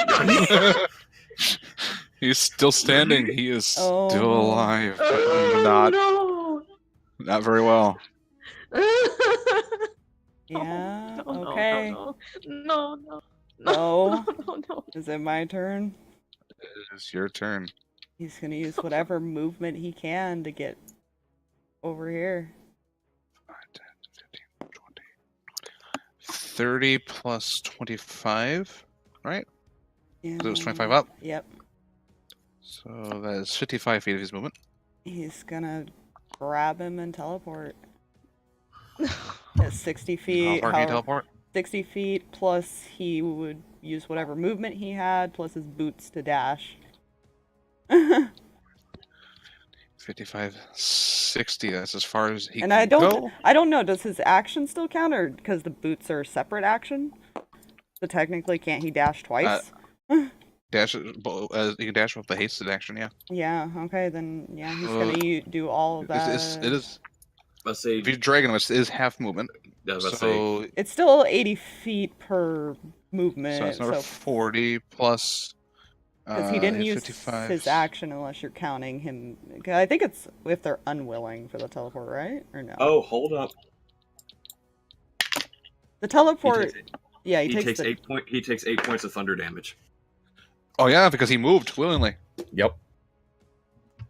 timing. He's still standing. He is Oh. still alive, but not very well. Yeah. No, Okay. no. No. No. Is it my turn? It's your turn. He's gonna use whatever movement he can to get over here. 5, 10, 15, 20. 30 plus 25, right? Yeah. It was 25 up. Yep. So that is 55 feet of his movement. He's gonna grab him and teleport. At 60 How feet. far can you teleport? 60 feet plus he would use whatever movement he had plus his boots to dash. 55, 60. That's as far as he And can I don't go. I don't know, does his action still count or because the boots are a separate action? So technically can't he dash twice? Dash. You can dash with the hasted action. Yeah. Yeah, okay, then yeah, he's gonna do all of that. It is. Let's say. If you drag him, it is half movement. I was about to say. So It's still 80 feet per movement. So it's another 40 plus. Because he didn't use 55. his action unless you're counting him. I think it's if they're unwilling for the teleport, right? Or no? Oh, hold up. The teleport. He Yeah, He takes the... 8 point. He takes 8 points of thunder damage. Oh yeah, because he moved willingly. Yep.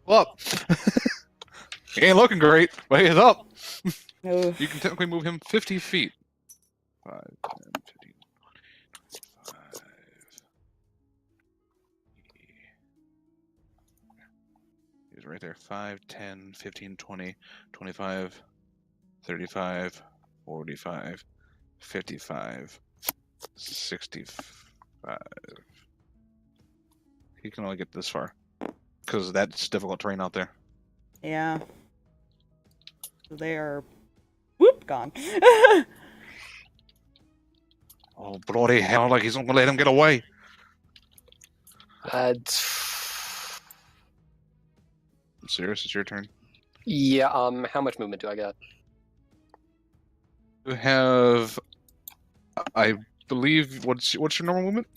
Well, he ain't looking great, but he's up. Oof. You can technically move him 50 feet. 5, 10, 15, 25. He's right there. 5, 10, 15, 20, 25, 35, 45, 55, 65. He can only get this far. Because that's difficult terrain out there. Yeah. So they are. Whoop! Gone. Oh, bloody hell, like he's not going to let him get away. Sirris, it's your turn. Yeah, how much movement do I got? You have, I believe, what's your normal movement?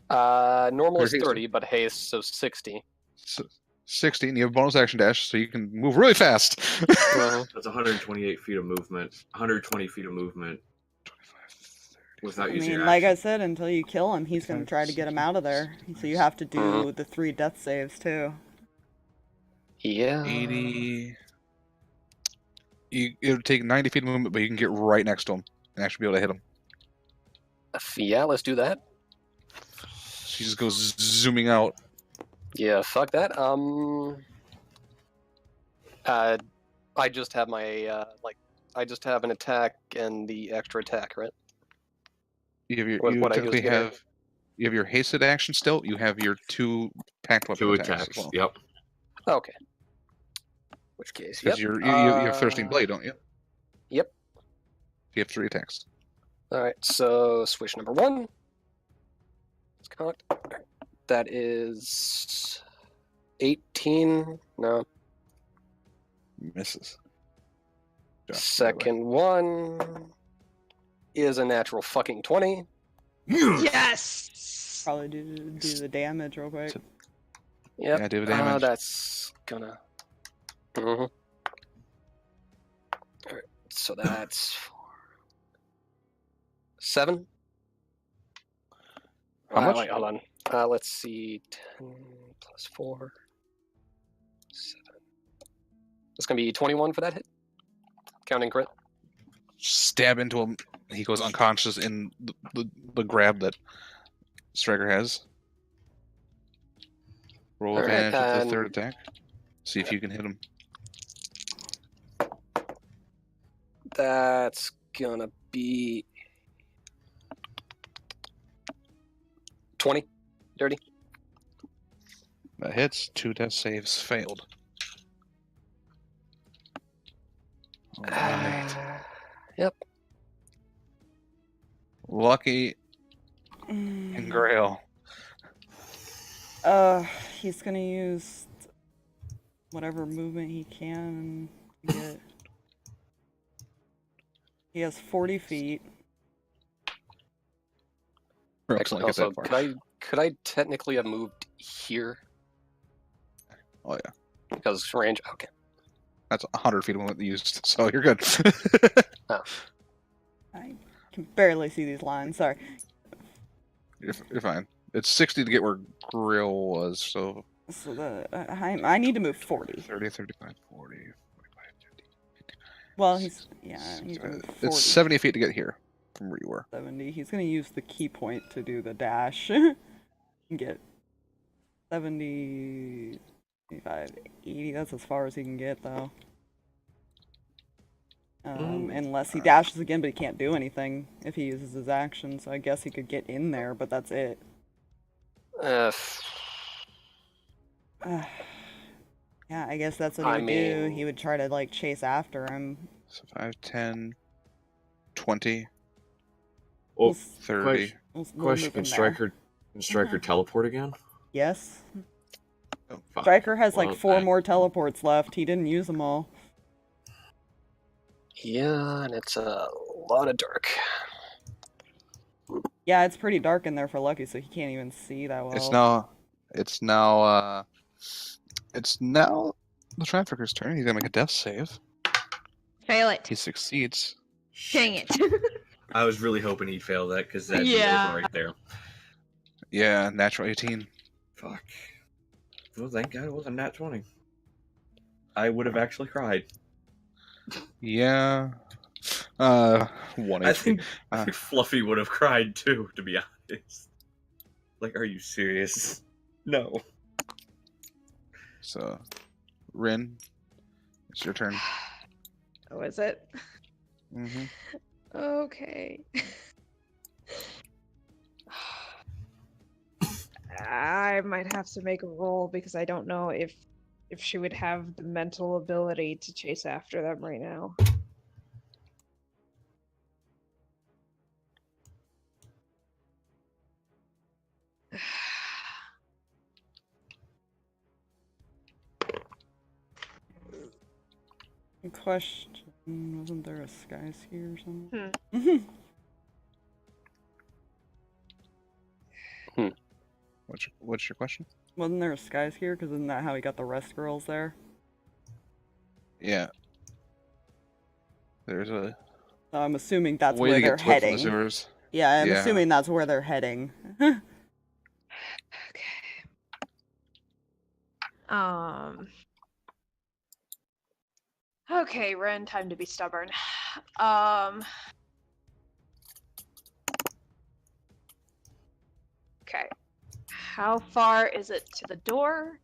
Normal Or is haste? 30, but haste, so 60. 60, and you have a bonus action dash, so you can move really fast. That's 128 feet of movement. 120 feet of movement. 25, 30. Without I using mean, your like I action. said, until you kill him, he's gonna try to get him out of there. So you have to do the 3 death saves too. Yeah. 80. It'll take 90 feet of movement, but you can get right next to him and actually be able to hit him. Yeah, let's do that. She just goes zooming out. Yeah, fuck that. I just have my, I just have an attack and the extra attack, right? You have What- you what I do is technically get it. have you have your hasted action still. You have your 2 packed weapon 2 attacks. attacks. As well. Yep. Okay. Which case, Because yep. you have thirsting blade, don't you? Yep. You have 3 attacks. Alright, so switch number 1. It's cocked. That is 18. No. Misses. Yeah, Second one is a natural fucking 20. Yes. Probably do the damage real quick. Yep. Yeah, do the damage. That's gonna. Mhm. So that's 7. How much? Wait, hold on. Let's see. 10 plus 4. 7. It's gonna be 21 for that hit. Counting crit. Stab into him. He goes unconscious in the grab that Striker has. Roll All right, advantage with the third attack. See if you can hit him. That's gonna be 20. Dirty. That hits. 2 death saves failed. Alright. Yep. Lucky and Grail. He's gonna use whatever movement he can to get. He has 40 feet. Excellent. Also, could I technically have moved here? Oh yeah. Because range. Okay. That's 100 feet of movement used, so you're good. Oh. I can barely see these lines. Sorry. You're fine. It's 60 to get where Grill was, so... So I need to move 40. 30, 35, 40, 45, 50. Well, he's... Yeah, I need to move 40. It's 70 feet to get here from where you were. 70. He's going to use the key point to do the dash. And get 70, 75, 80. That's as far as he can get, though. Unless he dashes again, but he can't do anything if he uses his action. So I guess he could get in there, but that's it. Yeah, I guess that's what he would do. He would try to, like, chase after him. So 5, 10, 20, Oh, 30. question, can Striker teleport again? Yes. Oh, fuck. Striker has, like, 4 more teleports left. He didn't use them all. Yeah, and it's a lot of dark. Yeah, it's pretty dark in there for Lucky, so he can't even see that well. It's now the Trafficker's turn. He's gonna make a death save. Fail it. He succeeds. Dang it. I was really hoping he'd fail that, because that'd be over right there. Yeah, natural 18. Fuck. Well, thank God it wasn't nat 20. I would have actually cried. Yeah. 1 I HP. think Fluffy would have cried too, to be honest. Like, are you serious? No. So, Rinn, it's your turn. Oh, is it? Mm-hmm. Okay. I might have to make a roll because I don't know if she would have the mental ability to chase after them right now. Question, wasn't there a sky ski or something? What's your question? Wasn't there a sky skier? Because isn't that how he got the rest girls there? Yeah. There's a... I'm assuming that's way where to they're get to it from the heading. sewers. Yeah, I'm assuming that's where they're heading. Okay, Rinn, time to be stubborn. Okay. How far is it to the door?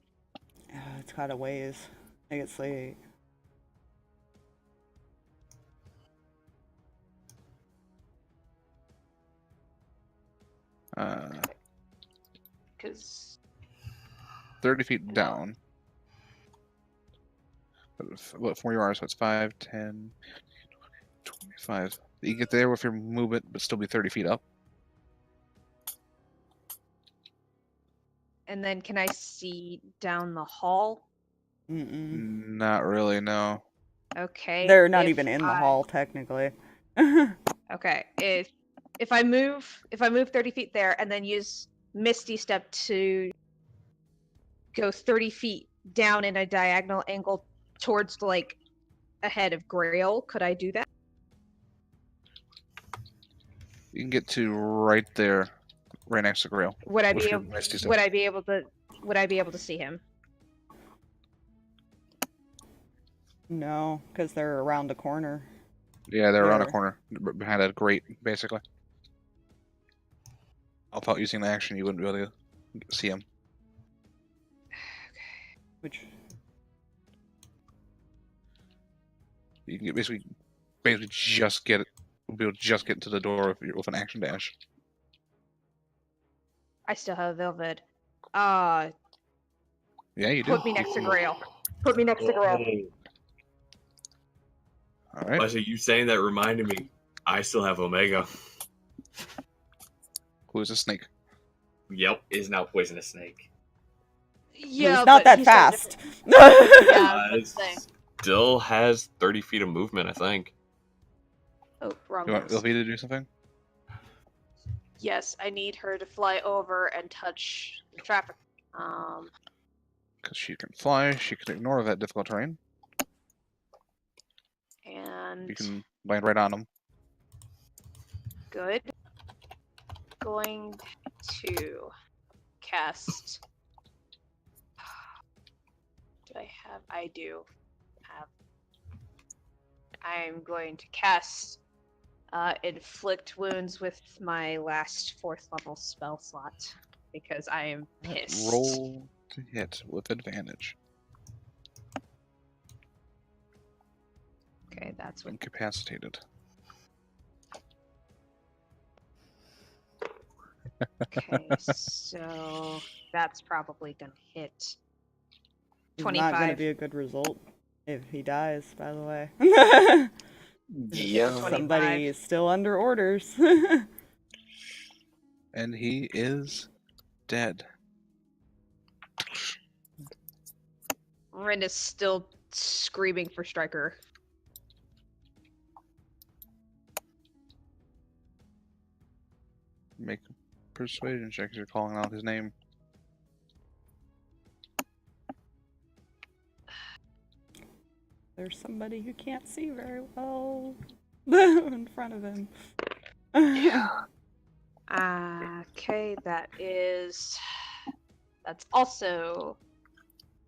It's got a ways. I think it's like... Because 30 feet down. But from where you are, so it's 5, 10, 25. You get there with your movement, but still be 30 feet up. And then can I see down the hall? Not really, no. Okay. They're not even in the hall, technically. Okay. If I move 30 feet there and then use Misty Step to go 30 feet down in a diagonal angle towards, like, ahead of Grail, could I do that? You can get to right there, right next to Grail. Would I With be your able? Misty Step. Would I be able to? Would I be able to see him? No, because they're around the corner. Yeah, they're around a There. corner, behind that grate, basically. Without using the action, you wouldn't be able to see him. Which You can basically just get it. Be able to just get to the door with an action dash. I still have Velvet. Yeah, you do. Put me next to Grail. Put me next to Grail. All right. Leslie, you saying that reminded me. I still have Omega. Who is a snake? Yep, is now poisonous snake. Yeah, he's not but that he's got a fast. Yeah, I was It gonna say. still has 30 feet of movement, I think. Oh, wrong You want mouse. Ilfi to do something? Yes, I need her to fly over and touch the traffic. Because she can fly, she can ignore that difficult terrain. And You can land right on them. good. Going to cast. Do I have? I do have. I'm going to cast inflict wounds with my last 4th level spell slot because I am pissed. Roll to hit with advantage. Okay, that's what. Incapacitated. Okay, so that's probably gonna hit. It's not going to 25. be a good result if he dies, by the way. Yeah. 25. Somebody is still under orders. And he is dead. Rinn is still screaming for Striker. Make a persuasion check as you're calling out his name. There's somebody who can't see very well in front of him. Okay, that is. That's also.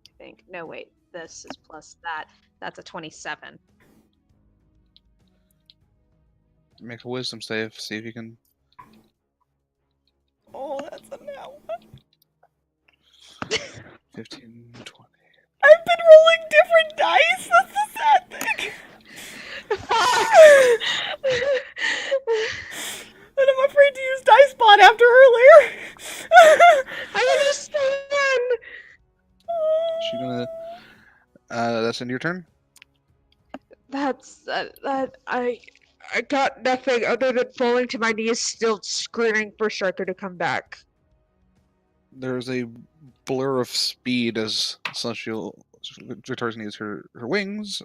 I think. No, wait. This is plus that. That's a 27. Make a wisdom save, see if you can. Oh, that's a now. 15, 20. I've been rolling different dice. That's the sad thing. And I'm afraid to use dice bot after earlier. I understand. She gonna. That's in your turn? That's that. I got nothing other than falling to my knees, still screaming for Striker to come back. There's a blur of speed as Celestial returns to use her wings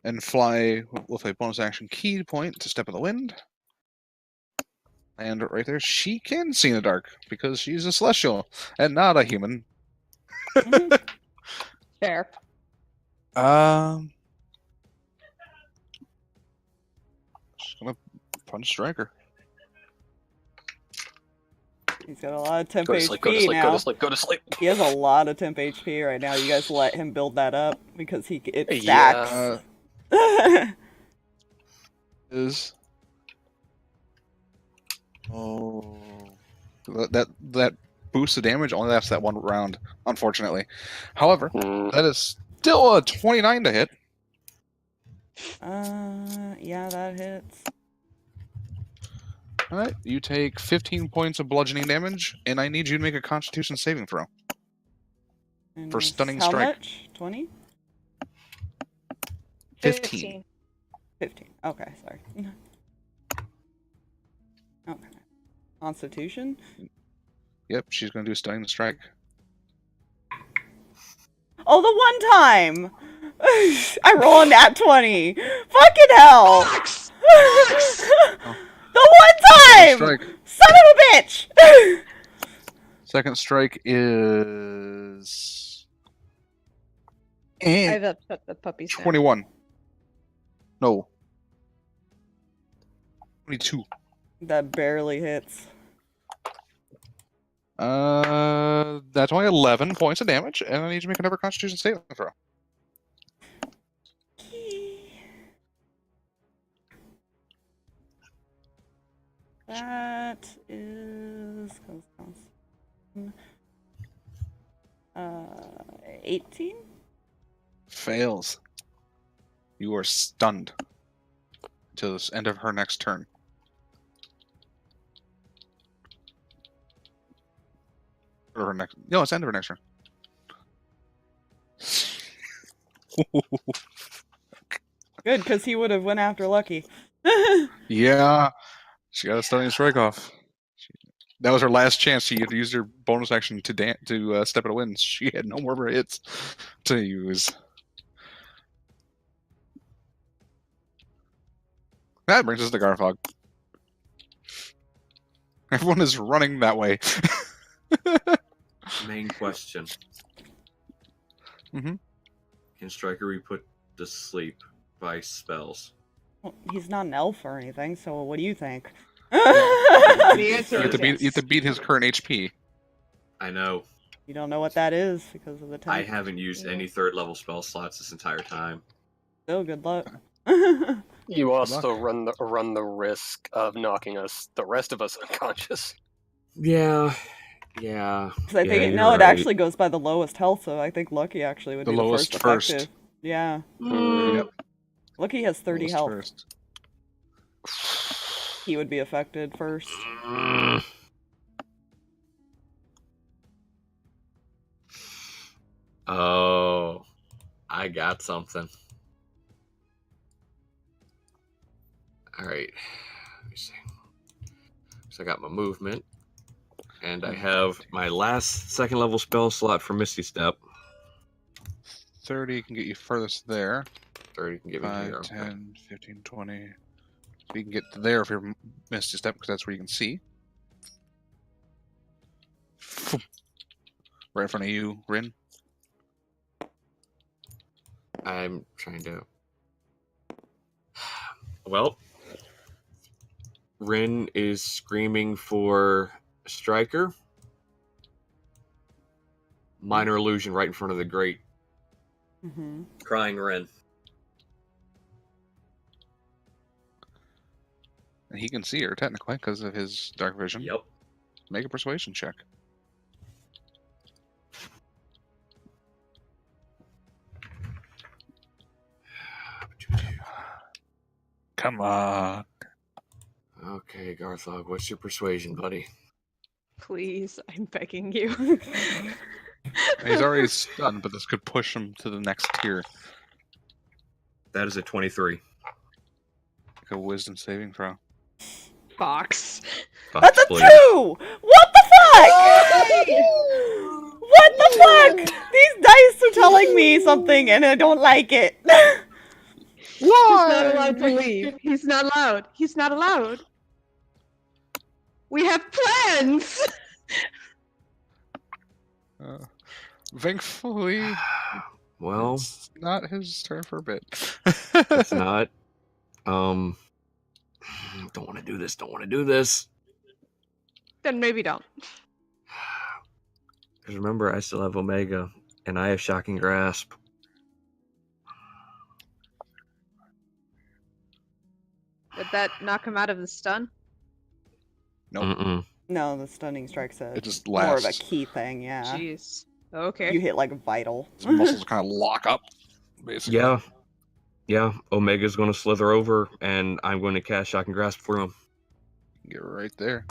and fly with a bonus action key point to step in the wind. And right there, she can see in the dark because she's a Celestial and not a human. Fair. Just gonna punch Striker. He's got a lot of temp Go to HP sleep, go to sleep, now. go to sleep, go to sleep. He has a lot of temp HP right now. You guys let him build that up because it Yeah. stacks. Is that boost of damage only lasts that one round, unfortunately. However, that is still a 29 to hit. Yeah, that hits. Alright, you take 15 points of bludgeoning damage, and I need you to make a Constitution saving throw. And For it's stunning how strike. Much? 20? 15. 15. Okay, sorry. Okay. Constitution? Yep, she's gonna do stunning strike. Oh, the one time! I roll a nat 20! Fucking hell! The one time! Strike. Son of a bitch! Second strike is I've upset the puppies. 21. No. 22. That barely hits. That's only 11 points of damage, and I need you to make another Constitution saving throw. That is 18. Fails. You are stunned until the end of her next turn. Or her next. No, it's the end of her next turn. Good, because he would have went after Lucky. Yeah, she got a stunning strike off. That was her last chance. She had used her bonus action to step out of wind. She had no more of her hits to use. That brings us to Garthag. Everyone is running that way. Main question. Mm-hmm. Can Striker be put to sleep by spells? Well, he's not an elf or anything, so what do you think? The answer You have, is you have to beat his current HP. I know. You don't know what that is because of the time. I haven't used any 3rd level spell slots this entire time. Still, good luck. You also run the risk of knocking the rest of us unconscious. Yeah. Yeah. Because I think you're it right. actually goes by the lowest health, so I think Lucky actually would The be lowest the first. first effective. Yeah. Yep. Lucky has 30 Lowest health. first. He would be affected first. Oh, I got something. All right. Let me see. So I got my movement, and I have my last 2nd level spell slot for Misty Step. 30 can get you furthest there. 30 can get me 5, here. 10, 15, 20. So you can get to there if you're Misty Step, because that's where you can see. Right in front of you, Rinn. I'm trying to. Well, Rinn is screaming for Striker. Minor illusion right in front of the grate. Mm-hmm. Crying Rinn. And he can see her, technically, because of his dark vision. Yep. Make a persuasion check. Come on. Okay, Garthag, what's your persuasion, buddy? Please, I'm begging you. He's already stunned, but this could push him to the next tier. That is a 23. Like a wisdom saving throw. Fox. That's a please. 2! What the fuck? What the fuck? These dice are telling me something and I don't like it. He's not allowed to leave. He's not allowed. He's not allowed. We have plans! Thankfully, Well, it's not his turn for a bit. it's not. Don't want to do this. Don't want to do this. Then maybe don't. Because remember, I still have Omega, and I have Shocking Grasp. Did that knock him out of the stun? Nope. Mm-mm. No, the stunning strike's It just more of a lasts. key thing, yeah. Jeez. Okay. You hit like vital. His muscles kind of lock up, basically. Yeah. Yeah, Omega's going to slither over, and I'm going to cast Shocking Grasp for him. Get right there.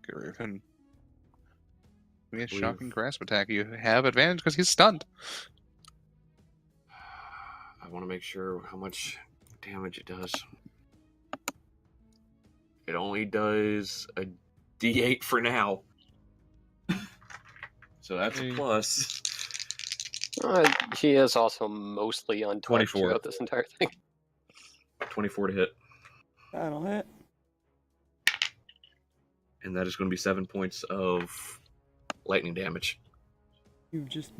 Get right in. Give me a shocking grasp attack. You have advantage because he's stunned. I want to make sure how much damage it does. It only does a D8 for now. So that's a plus. He is also mostly untouched 24. throughout this entire thing. 24 to hit. That'll hit. And that is going to be 7 points of lightning damage. You've just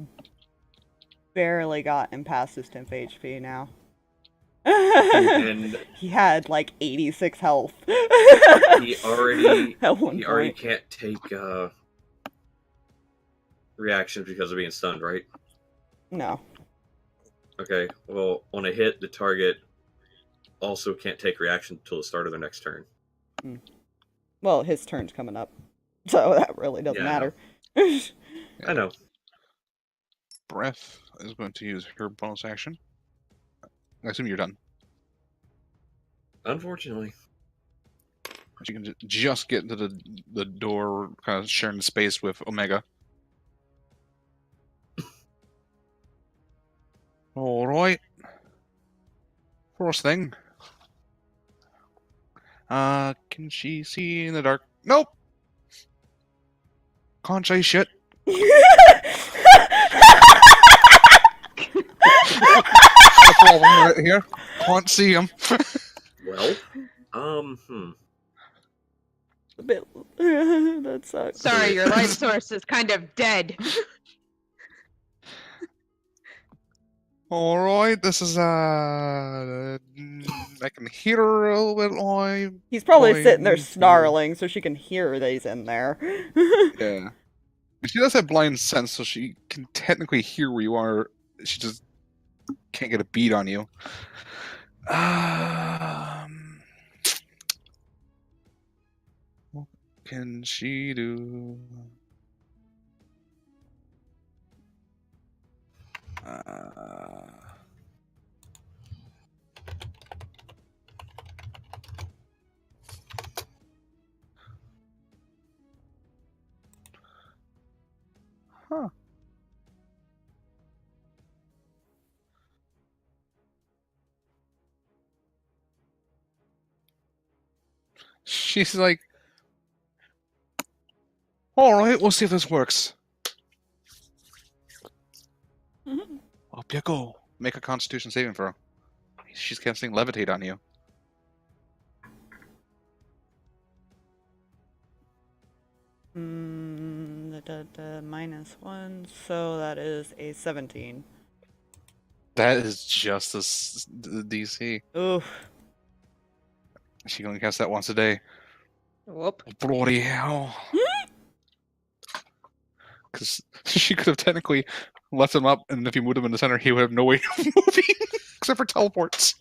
barely gotten past his 10 HP now. And he had like 86 health. he already At one he already point. can't take reactions because of being stunned, right? No. Okay. Well, on a hit, the target also can't take reaction until the start of their next turn. Well, his turn's coming up, so that really doesn't Yeah, I know. matter. I know. Breath is going to use her bonus action. I assume you're done. Unfortunately. She can just get into the door, kind of sharing the space with Omega. All right. First thing. Can she see in the dark? Nope. Can't say shit. No problem right here. Can't see him. Well, A bit. That sucks. Sorry, your light source is kind of dead. All right, this is I can hear her a little bit. He's probably Boing. sitting there snarling so she can hear that he's in there. Yeah. But she does have blind sense, so she can technically hear where you are. She just can't get a beat on you. What can she do? Huh. She's like, all right, we'll see if this works. Up you go. Make a Constitution saving throw. She's casting Levitate on you. -1, so that is a 17. That is just the DC. Oof. She can only cast that once a day. Whoop. Bloody hell. Because she could have technically left him up, and if you moved him in the center, he would have no way of moving, except for teleports.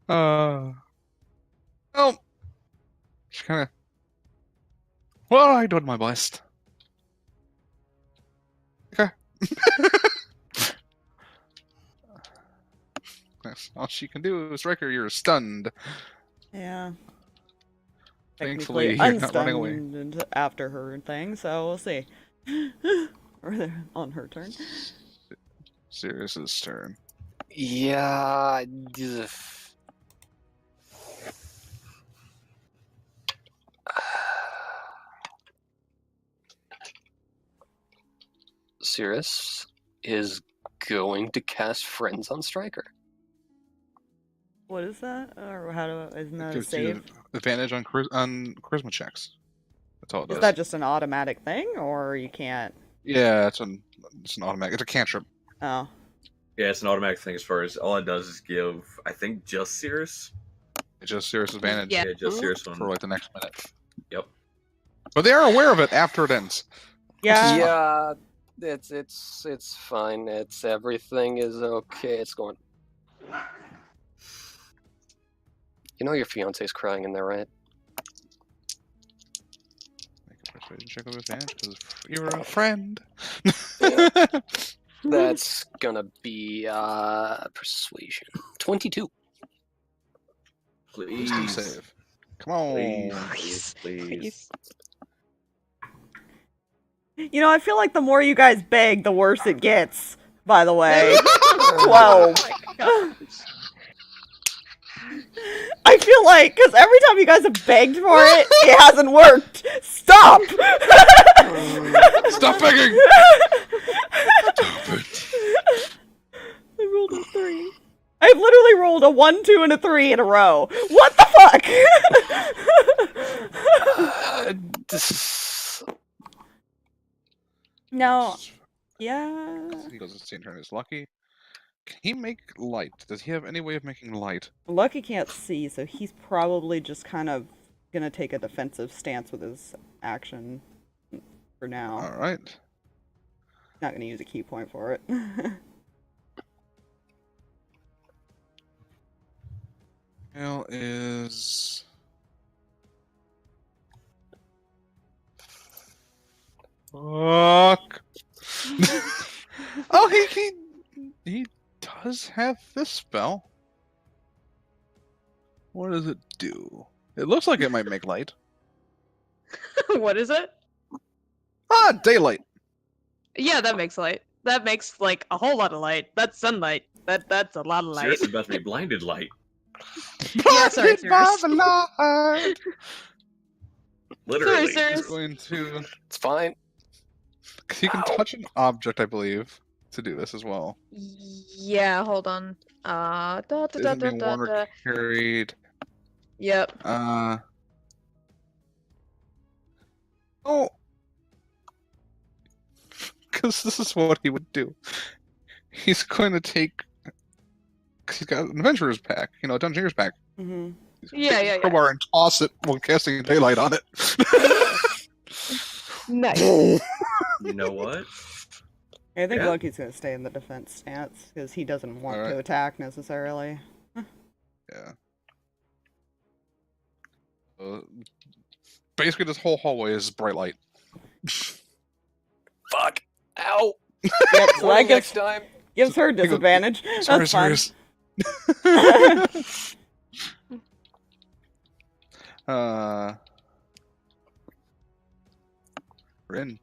Oh. She kind of... Well, I did my best. Okay. That's all she can do is Riker, you're stunned. Yeah. Thankfully, Technically you're not running away. unstunned after her thing, so we'll see. Or on her turn. Sirris's turn. Yeah. Sirris is going to cast Friends on Striker. What is that? Or isn't that a Gives you save? advantage on charisma checks. That's all it does. Is that just an automatic thing, or you can't? Yeah, it's an automatic. It's a cantrip. Oh. yeah, it's an automatic thing as far as all it does is give, I think, just Sirris. It's just Sirris advantage Yeah. Yeah, just Sirris for one. like the next minute. Yep. But they are aware of it after it ends. Yeah. Yeah, it's fine. It's everything is okay. It's going. You know your fiance's crying in there, right? Make a persuasion check with advantage because you're a friend. That's gonna be persuasion. 22. Please. Wisdom save. Come on. Please. You know, I feel like the more you guys beg, the worse it gets, by the way. 12. I feel like, because every time you guys have begged for it, it hasn't worked. Stop! Stop begging! I rolled a 3. I've literally rolled a 1, 2, and a 3 in a row. What the fuck? No. Yeah. He goes to the same turn as Lucky. Can he make light? Does he have any way of making light? Lucky can't see, so he's probably just kind of gonna take a defensive stance with his action for now. Alright. Not gonna use a key point for it. Hell is... Fuck! Oh, he does have this spell. What does it do? It looks like it might make light. What is it? Ah, daylight! Yeah, that makes light. That makes, like, a whole lot of light. That's sunlight. That's a lot of light. Sirris is about to be blinded light. Yeah, sorry, Blinded by Sirris. the light! Literally. Sorry, He's Sirris. going to... It's fine. Cause he can Ow. touch an object, I believe, to do this as well. Yeah, hold on. Isn't being worn or carried. Yep. Oh! Because this is what he would do. He's going to take... Because he's got an adventurer's pack, you know, a dungeoneer's pack. hmm He's gonna Yeah, take yeah, his crowbar and toss it while casting daylight on it. Nice. You know what? I think Yeah. Lucky's gonna stay in the defense stance because he doesn't want Alright. to attack necessarily. Yeah. Basically, this whole hallway is bright light. Fuck. Ow. Yep, so that Well, gives, next time. gives her disadvantage. Sorry, That's fine. Sirris. Rinn.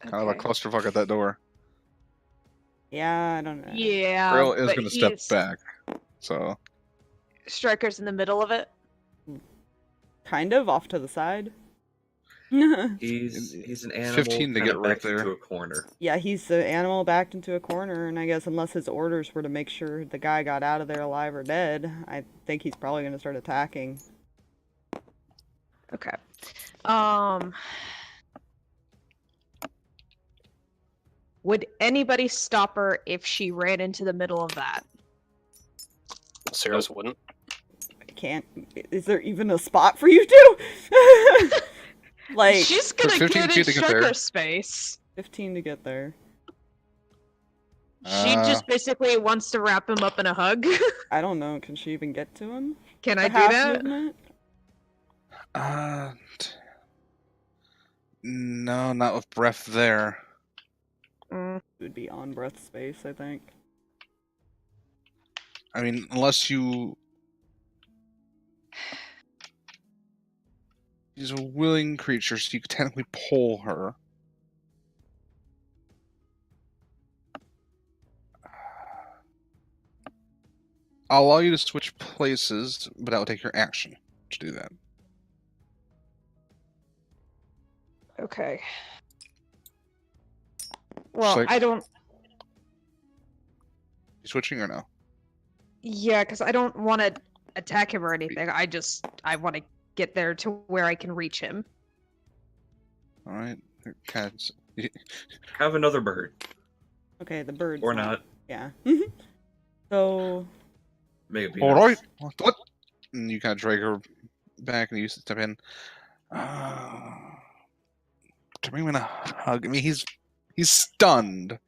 Kind of a Okay. clusterfuck at that door. Yeah, I don't know. Yeah. Grill is but going to step he's- back. So, Striker's in the middle of it. Kind of off to the side. He's an animal 15 to kinda get right backed there. into a corner. Yeah, he's the animal backed into a corner, and I guess unless his orders were to make sure the guy got out of there alive or dead, I think he's probably going to start attacking. Okay. Would anybody stop her if she ran into the middle of that? Sirris wouldn't. I can't. Is there even a spot for you two? Like, She's gonna 15 get in feet to get there. Striker space. 15 to get there. She just basically wants to wrap him up in a hug. I don't know. Can she even get to him? Can I The do half that? movement? No, not with breath there. It would be on breath space, I think. I mean, unless you... She's a willing creature, so you could technically pull her. I'll allow you to switch places, but that will take your action to do that. Okay. Well, like- I don't. You switching or no? Yeah, because I don't want to attack him or anything. I want to get there to where I can reach him. Alright. Kind of... Have another bird. Okay, the bird. Or not. Yeah. So, Make it be Alright. What? And you kind of drag her back and you step in. To bring him in a hug. I mean, he's stunned.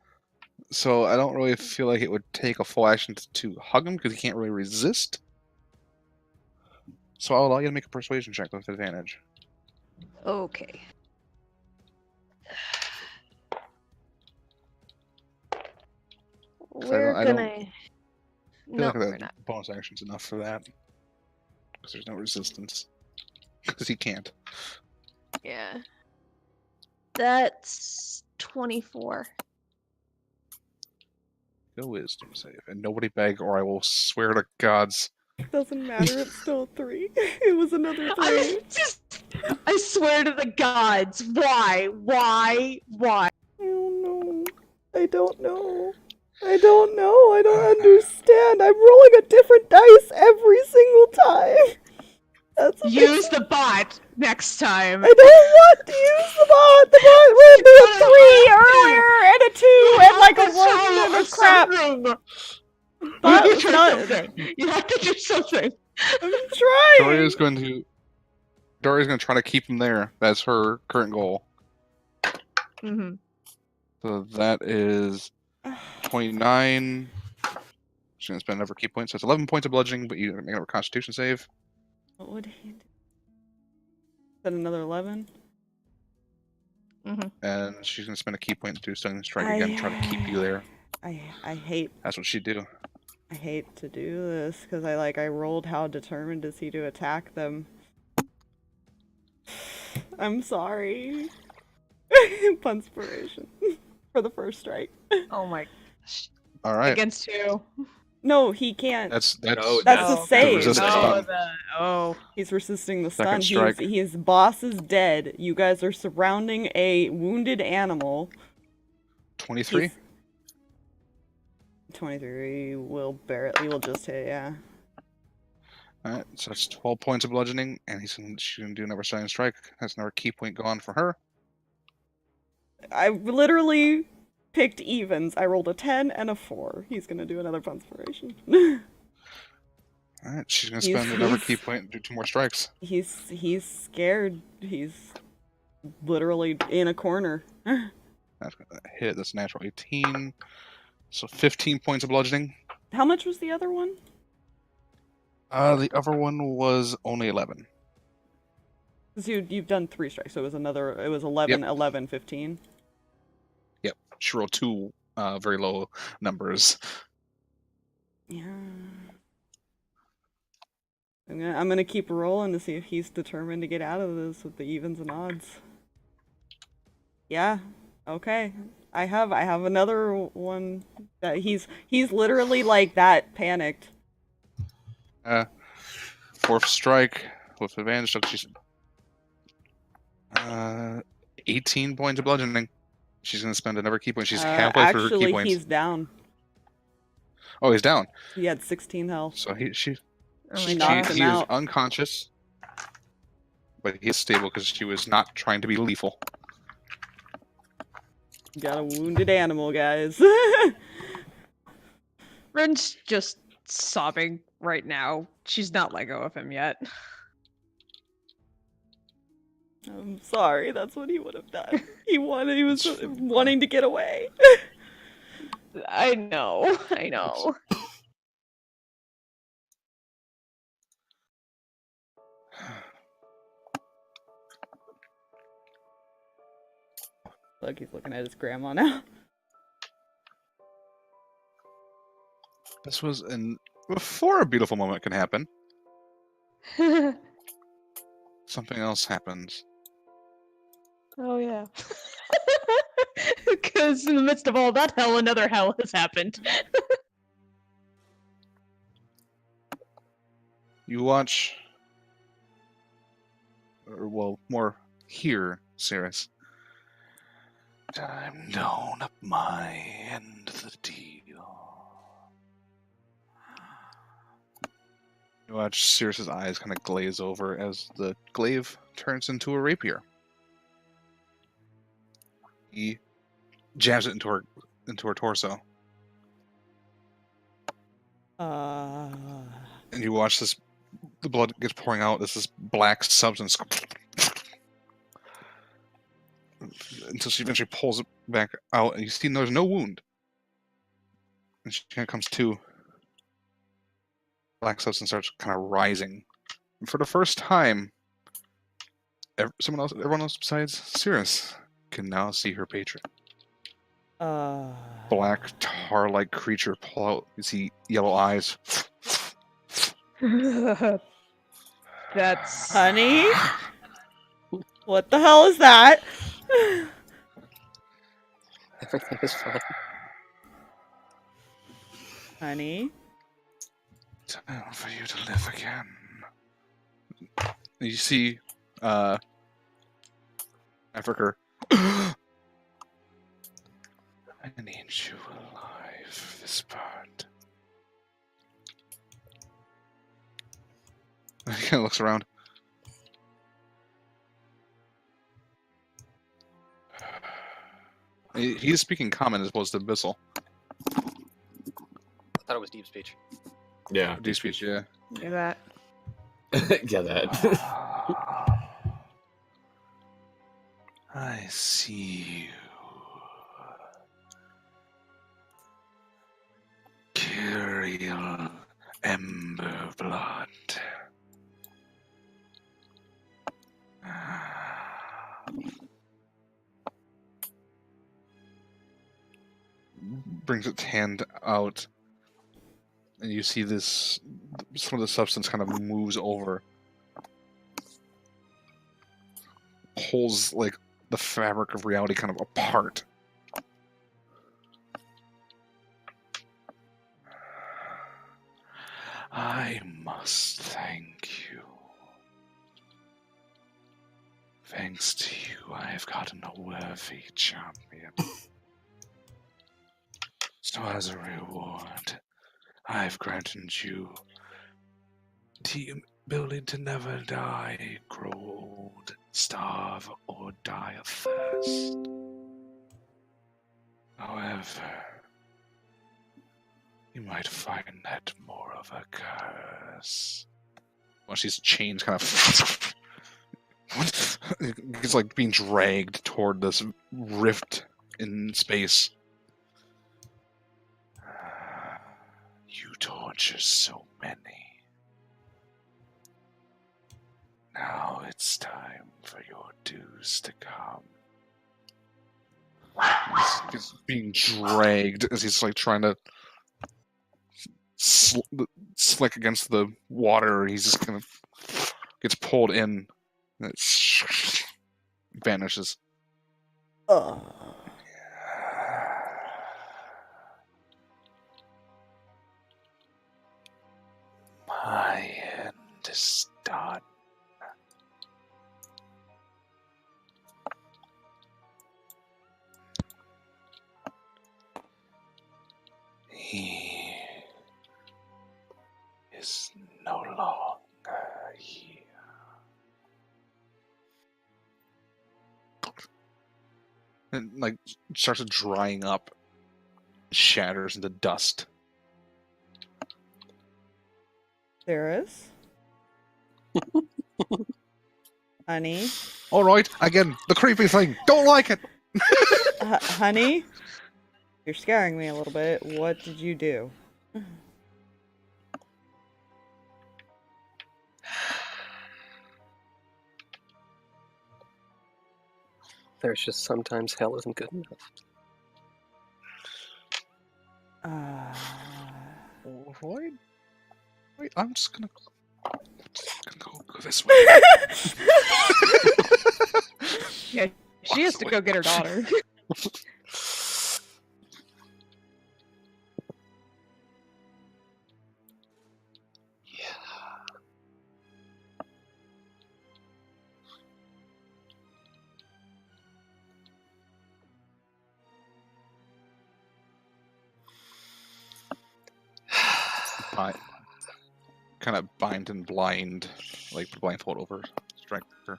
So I don't really feel like it would take a full action to hug him because he can't really resist. So I'll allow you to make a persuasion check with advantage. Okay. We're I don't gonna. feel No, like we're that not. bonus action's enough for that. Because there's no resistance. Because he can't. Yeah. That's 24. No wisdom save. And nobody beg or I will swear to gods. doesn't matter. It's still 3. It was another 3. I swear to the gods. Why? Why? Why? I don't know. I don't know. I don't know. I don't understand. I'm rolling a different dice every single time. That's Use the bot next time. I don't want to use the bot. The bot rolled me a 3 earlier and a 2 and like a one and a crap. That was not. You have to do something. I'm trying. Doria's going to try to keep him there. That's her current goal. Mm-hmm. So that is 29. She's going to spend another key point. So it's 11 points of bludgeoning, but you make another Constitution save. What would he do? Is that another 11? Mm-hmm. And she's going to spend a key point to do Stunning Strike again, try to keep you there. I hate. That's what she'd do. I hate to do this because I rolled how determined is he to attack them. I'm sorry. Punspiration for the first strike. Oh my gosh. All right. Against who? No, he can't. That's the save. resist the stun. He's resisting the Second stun. strike. His boss is dead. You guys are surrounding a wounded animal. 23. 23 will barely. Will just hit. Yeah. All right, so that's 12 points of bludgeoning, and she's gonna do another Stunning Strike. That's another key point gone for her. I literally picked evens. I rolled a 10 and a 4. He's gonna do another punspiration. All right, she's gonna spend another key point and do 2 more strikes. He's scared. He's literally in a corner. That's gonna hit. That's a natural 18. So 15 points of bludgeoning. How much was the other one? The other one was only 11. Because you've done 3 strikes, so it was 11, Yep. 11, 15. Yep, she rolled 2 very low numbers. Yeah. I'm gonna keep rolling to see if he's determined to get out of this with the evens and odds. Yeah. Okay. I have another one that he's literally like that panicked. 4th strike with advantage. So she's 18 points of bludgeoning. She's gonna spend another key point. She's halfway through her key Actually, points. he's down. Oh, he's down. He had 16 health. So he knocked him is out. unconscious, but he is stable because she was not trying to be lethal. Got a wounded animal, guys. Rinn's just sobbing right now. She's not let go of him yet. I'm sorry, that's what he would have done. He was wanting to get away. I know. Look, he's looking at his grandma now. This was before a beautiful moment can happen. Something else happens. Oh yeah. Because in the midst of all that hell, another hell has happened. You watch, or well, more hear Sirris. Time down up my end of the deal. You watch Sirris's eyes kind of glaze over as the glaive turns into a rapier. He jabs it into her torso. And you watch the blood gets pouring out. This black substance until she eventually pulls it back out, and you see there's no wound. And she kind of comes to. Black substance starts kind of rising. And for the first time, everyone else besides Sirris can now see her patron. Black tar-like creature pull out. You see yellow eyes. That's Honey? What the hell is that? Everything is fine. Honey? Time for you to live again. You see, Africa. I need you alive, this part. He kind of looks around. He's speaking common as opposed to abyssal. I thought it was deep speech. Yeah. Deep speech, yeah. Do that. Yeah, that. I see you. Curial ember blood. Brings its hand out, and you see this. Some of the substance kind of moves over, pulls like the fabric of reality kind of apart. I must thank you. Thanks to you, I have gotten a worthy champion. So as a reward, I have granted you the ability to never die, grow old, starve, or die of thirst. However, you might find that more of a curse. Once these chains kind of... It's like being dragged toward this rift in space. You torture so many. Now it's time for your dues to come. He's being dragged as he's like trying to slick against the water. He's just kind of gets pulled in and it vanishes. My end is done. He is no longer here. And like starts drying up, shatters into dust. Sirris? Honey? Alright, again, the creepy thing. Don't like it! Honey? You're scaring me a little bit. What did you do? There's just sometimes hell isn't good enough. Wait, I'm just gonna go this way. Yeah, she has to go get her daughter. Kind of bind and blind, like blindfold over Striker.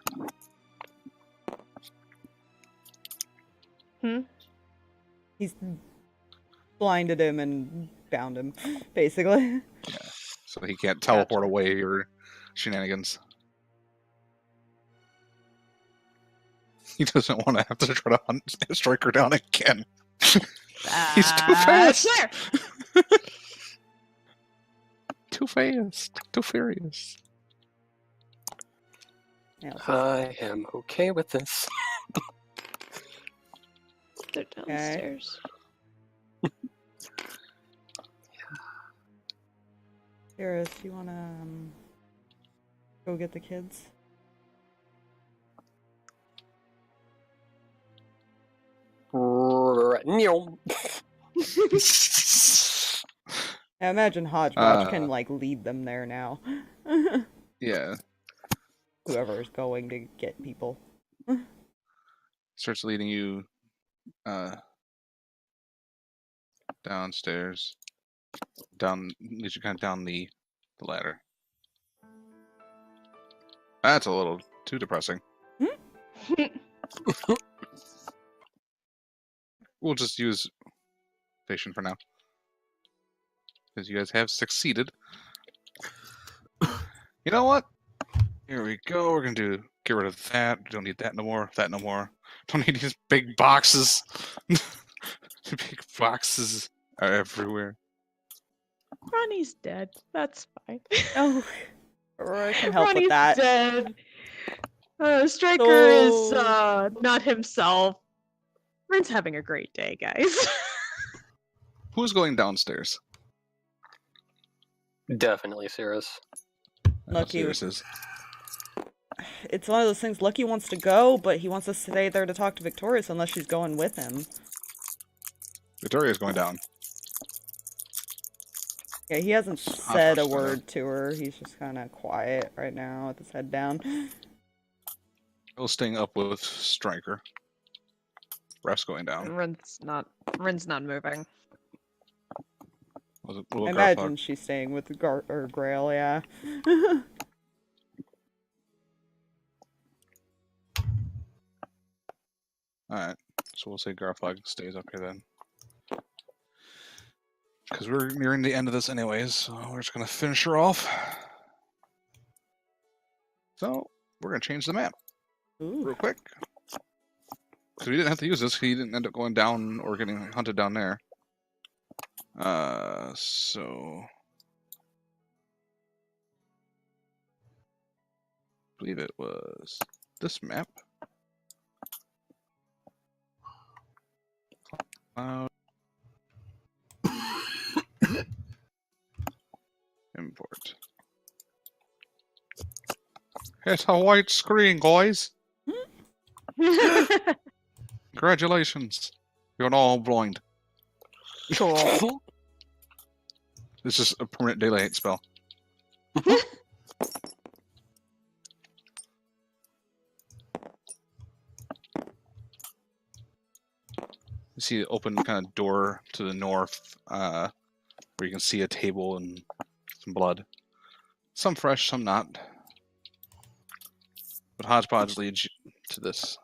He's blinded him and bound him, basically. Yeah, so he can't teleport away your shenanigans. He doesn't want to have to try to hunt Striker down again. He's too fast. Too fast. Too furious. I am okay with this. They're downstairs. Sirris, you wanna go get the kids? I imagine Hodgepodge can like lead them there now. Yeah. Whoever's going to get people. Starts leading you downstairs. Leads you kind of down the ladder. That's a little too depressing. We'll just use station for now. Because you guys have succeeded. You know what? Here we go. We're gonna get rid of that. Don't need that no more. That no more. Don't need these big boxes. Big boxes are everywhere. Ronnie's dead. That's fine. Oh, Aurora can help Ronnie's with that. dead. Striker is So- not himself. Rinn's having a great day, guys. Who's going downstairs? Definitely Sirris. Lucky. Sirris is. It's one of those things. Lucky wants to go, but he wants to stay there to talk to Victorious unless she's going with him. Victoria's going down. Yeah, he hasn't said a first, word to her. He's just kind of quiet right now with his head down. He'll staying up with Striker. Ref's going down. Rinn's not moving. Was it I little imagine Garthag? she's staying with Grail, yeah. Alright, so we'll say Garthag stays up here then. Because we're nearing the end of this anyways, so we're just going to finish her off. So, we're going to change the map Ooh. real quick. Because we didn't have to use this, he didn't end up going down or getting hunted down there. So... I believe it was this map. Import. It's a white screen, guys. Congratulations. You're all blind. This is a permanent daylight spell. You see an open kind of door to the north, where you can see a table and some blood. Some fresh, some not. But Hodgepodge leads you to this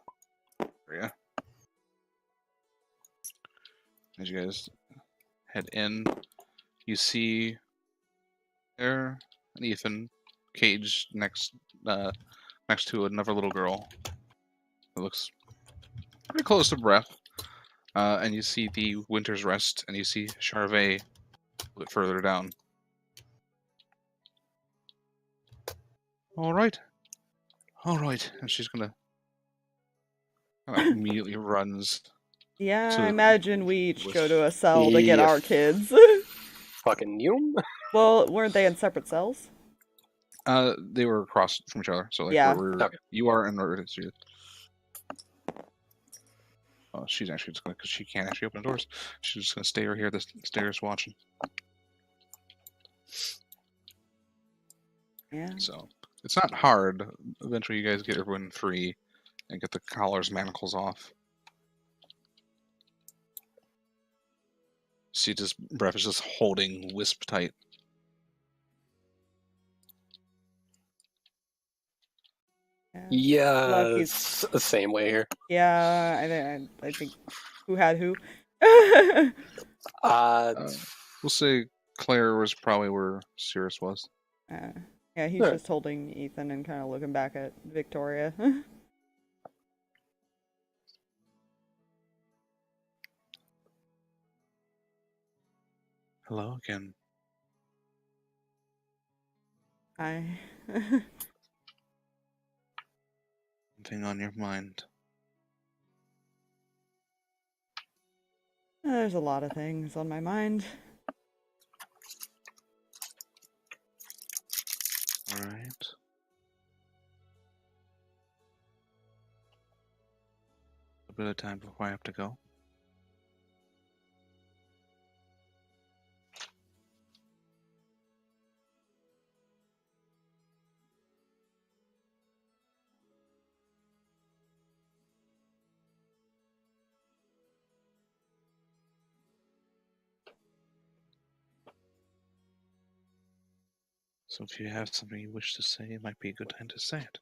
area. As you guys head in, you see there and Ethan caged next to another little girl. It looks pretty close to breath. And you see the Winter's Rest, and you see Charvet a bit further down. All right. And she's gonna immediately runs. Yeah, So- I imagine we each go was- to a cell to get Yeah. our kids. Fucking you? Well, weren't they in separate cells? They were across from each other, so like Yeah. where Okay. you are and where she is. Oh, she's actually just gonna, because she can't actually open the doors. She's just gonna stay over here, the stairs, watching. Yeah. So it's not hard. Eventually, you guys get everyone free and get the collars, manacles off. See, just breath is just holding Wisp tight. Yeah. Yeah, Lucky's- it's the same way here. Yeah, I think who had who? We'll say Claire was probably where Sirris was. Yeah, he's Sure. just holding Ethan and kind of looking back at Victoria. Hello again. I. Anything on your mind? There's a lot of things on my mind. All right. A bit of time before I have to go. So if you have something you wish to say, it might be a good time to say it.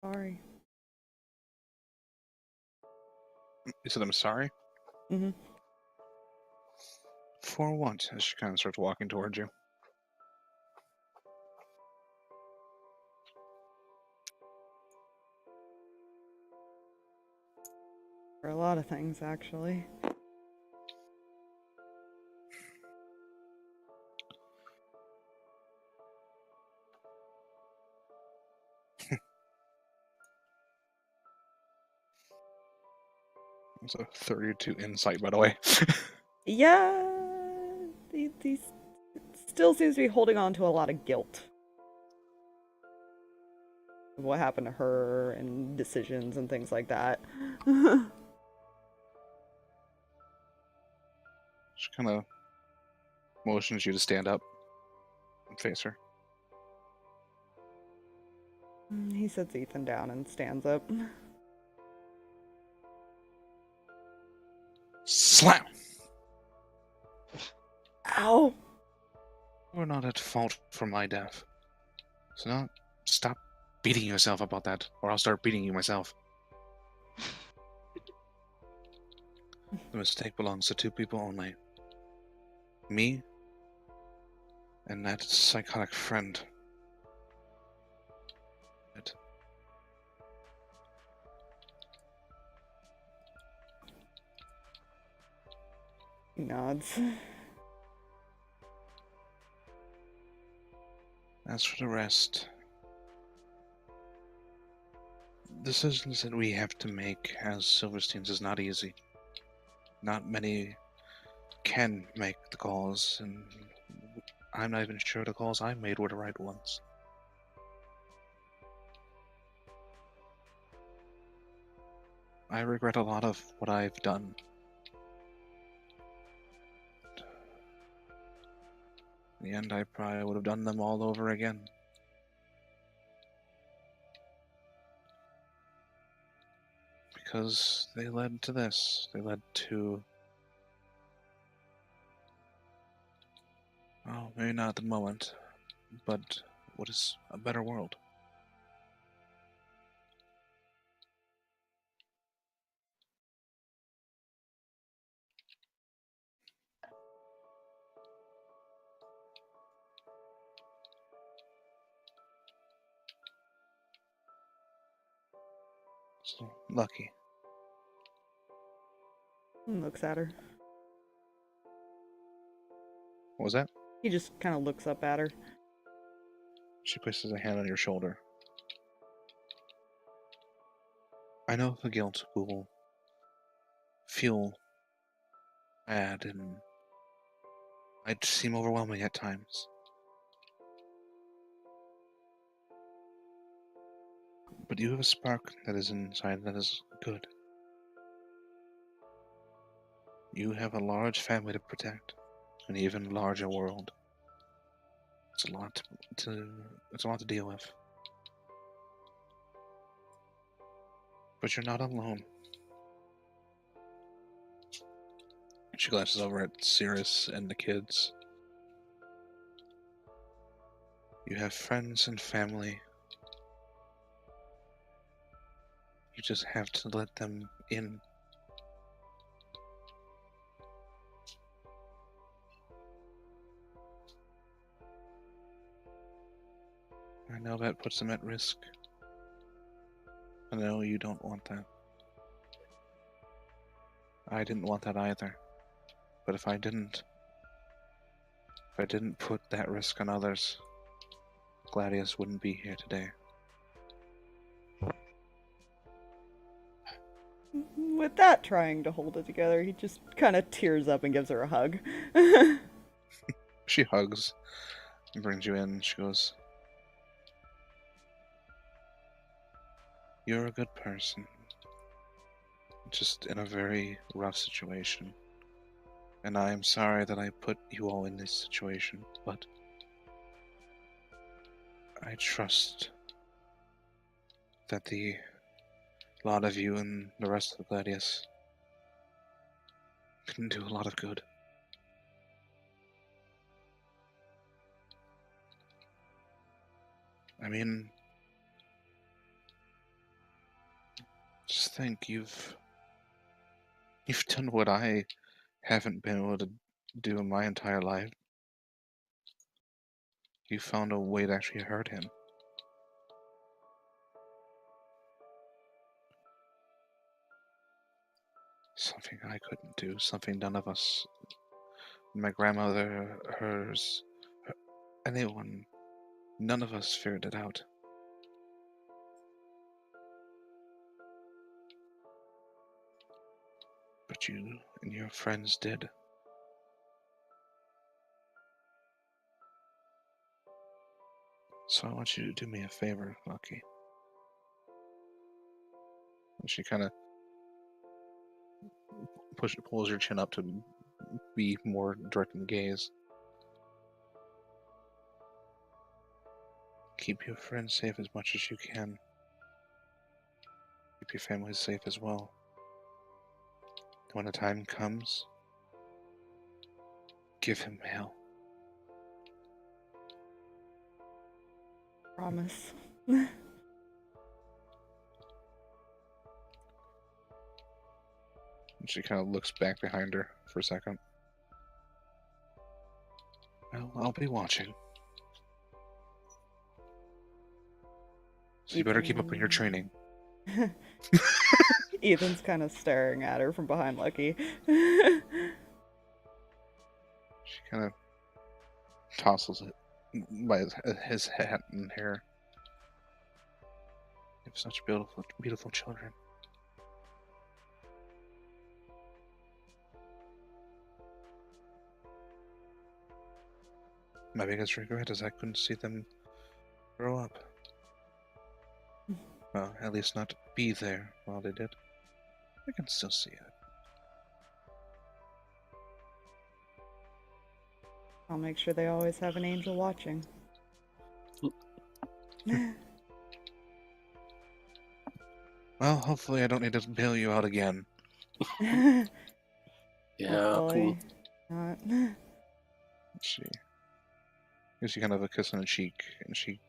Sorry. You said I'm sorry? Mm-hmm. For what? As she kind of starts walking towards you. For a lot of things, actually. It's a 32 insight, by the way. Yeah, he still seems to be holding on to a lot of guilt. Of what happened to her and decisions and things like that. She kind of motions you to stand up and face her. He sets Ethan down and stands up. Slam! Ow! You're not at fault for my death. So stop beating yourself about that, or I'll start beating you myself. The mistake belongs to two people only. Me and that psychotic friend. He nods. As for the rest, decisions that we have to make as Silversteins is not easy. Not many can make the calls, and I'm not even sure the calls I made were the right ones. I regret a lot of what I've done. In the end, I probably would have done them all over again. Because they led to this. They led to... Oh, maybe not at the moment, but what is a better world? So, lucky. Looks at her. What was that? He just kind of looks up at her. She places a hand on your shoulder. I know the guilt will feel bad and might seem overwhelming at times. But you have a spark that is inside that is good. You have a large family to protect, an even larger world. It's a lot to deal with. But you're not alone. She glances over at Sirris and the kids. You have friends and family. You just have to let them in. I know that puts them at risk. I know you don't want that. I didn't want that either. But if I didn't put that risk on others, Gladius wouldn't be here today. With that trying to hold it together, he just kind of tears up and gives her a hug. She hugs and brings you in. She goes, "You're a good person. Just in a very rough situation. And I am sorry that I put you all in this situation, but I trust that the lot of you and the rest of the Gladius can do a lot of good. I mean, Just think, you've done what I haven't been able to do in my entire life. You found a way to actually hurt him. Something I couldn't do, something none of us, my grandmother, hers, anyone, none of us figured it out. But you and your friends did. So I want you to do me a favor, Lucky. And she kind of pulls your chin up to be more direct in the gaze. Keep your friends safe as much as you can. Keep your family safe as well. When the time comes, give him hell. Promise. And she kind of looks back behind her for a second. Well, I'll be watching. So you better keep up with your training. Ethan's kind of staring at her from behind Lucky. She kind of tousles it by his hat and hair. You have such beautiful, beautiful children. My biggest regret is I couldn't see them grow up. Well, at least not be there while they did. I can still see it. I'll make sure they always have an angel watching. Well, hopefully I don't need to bail you out again. Yeah. Hopefully not. She gives you kind of a kiss on the cheek, and she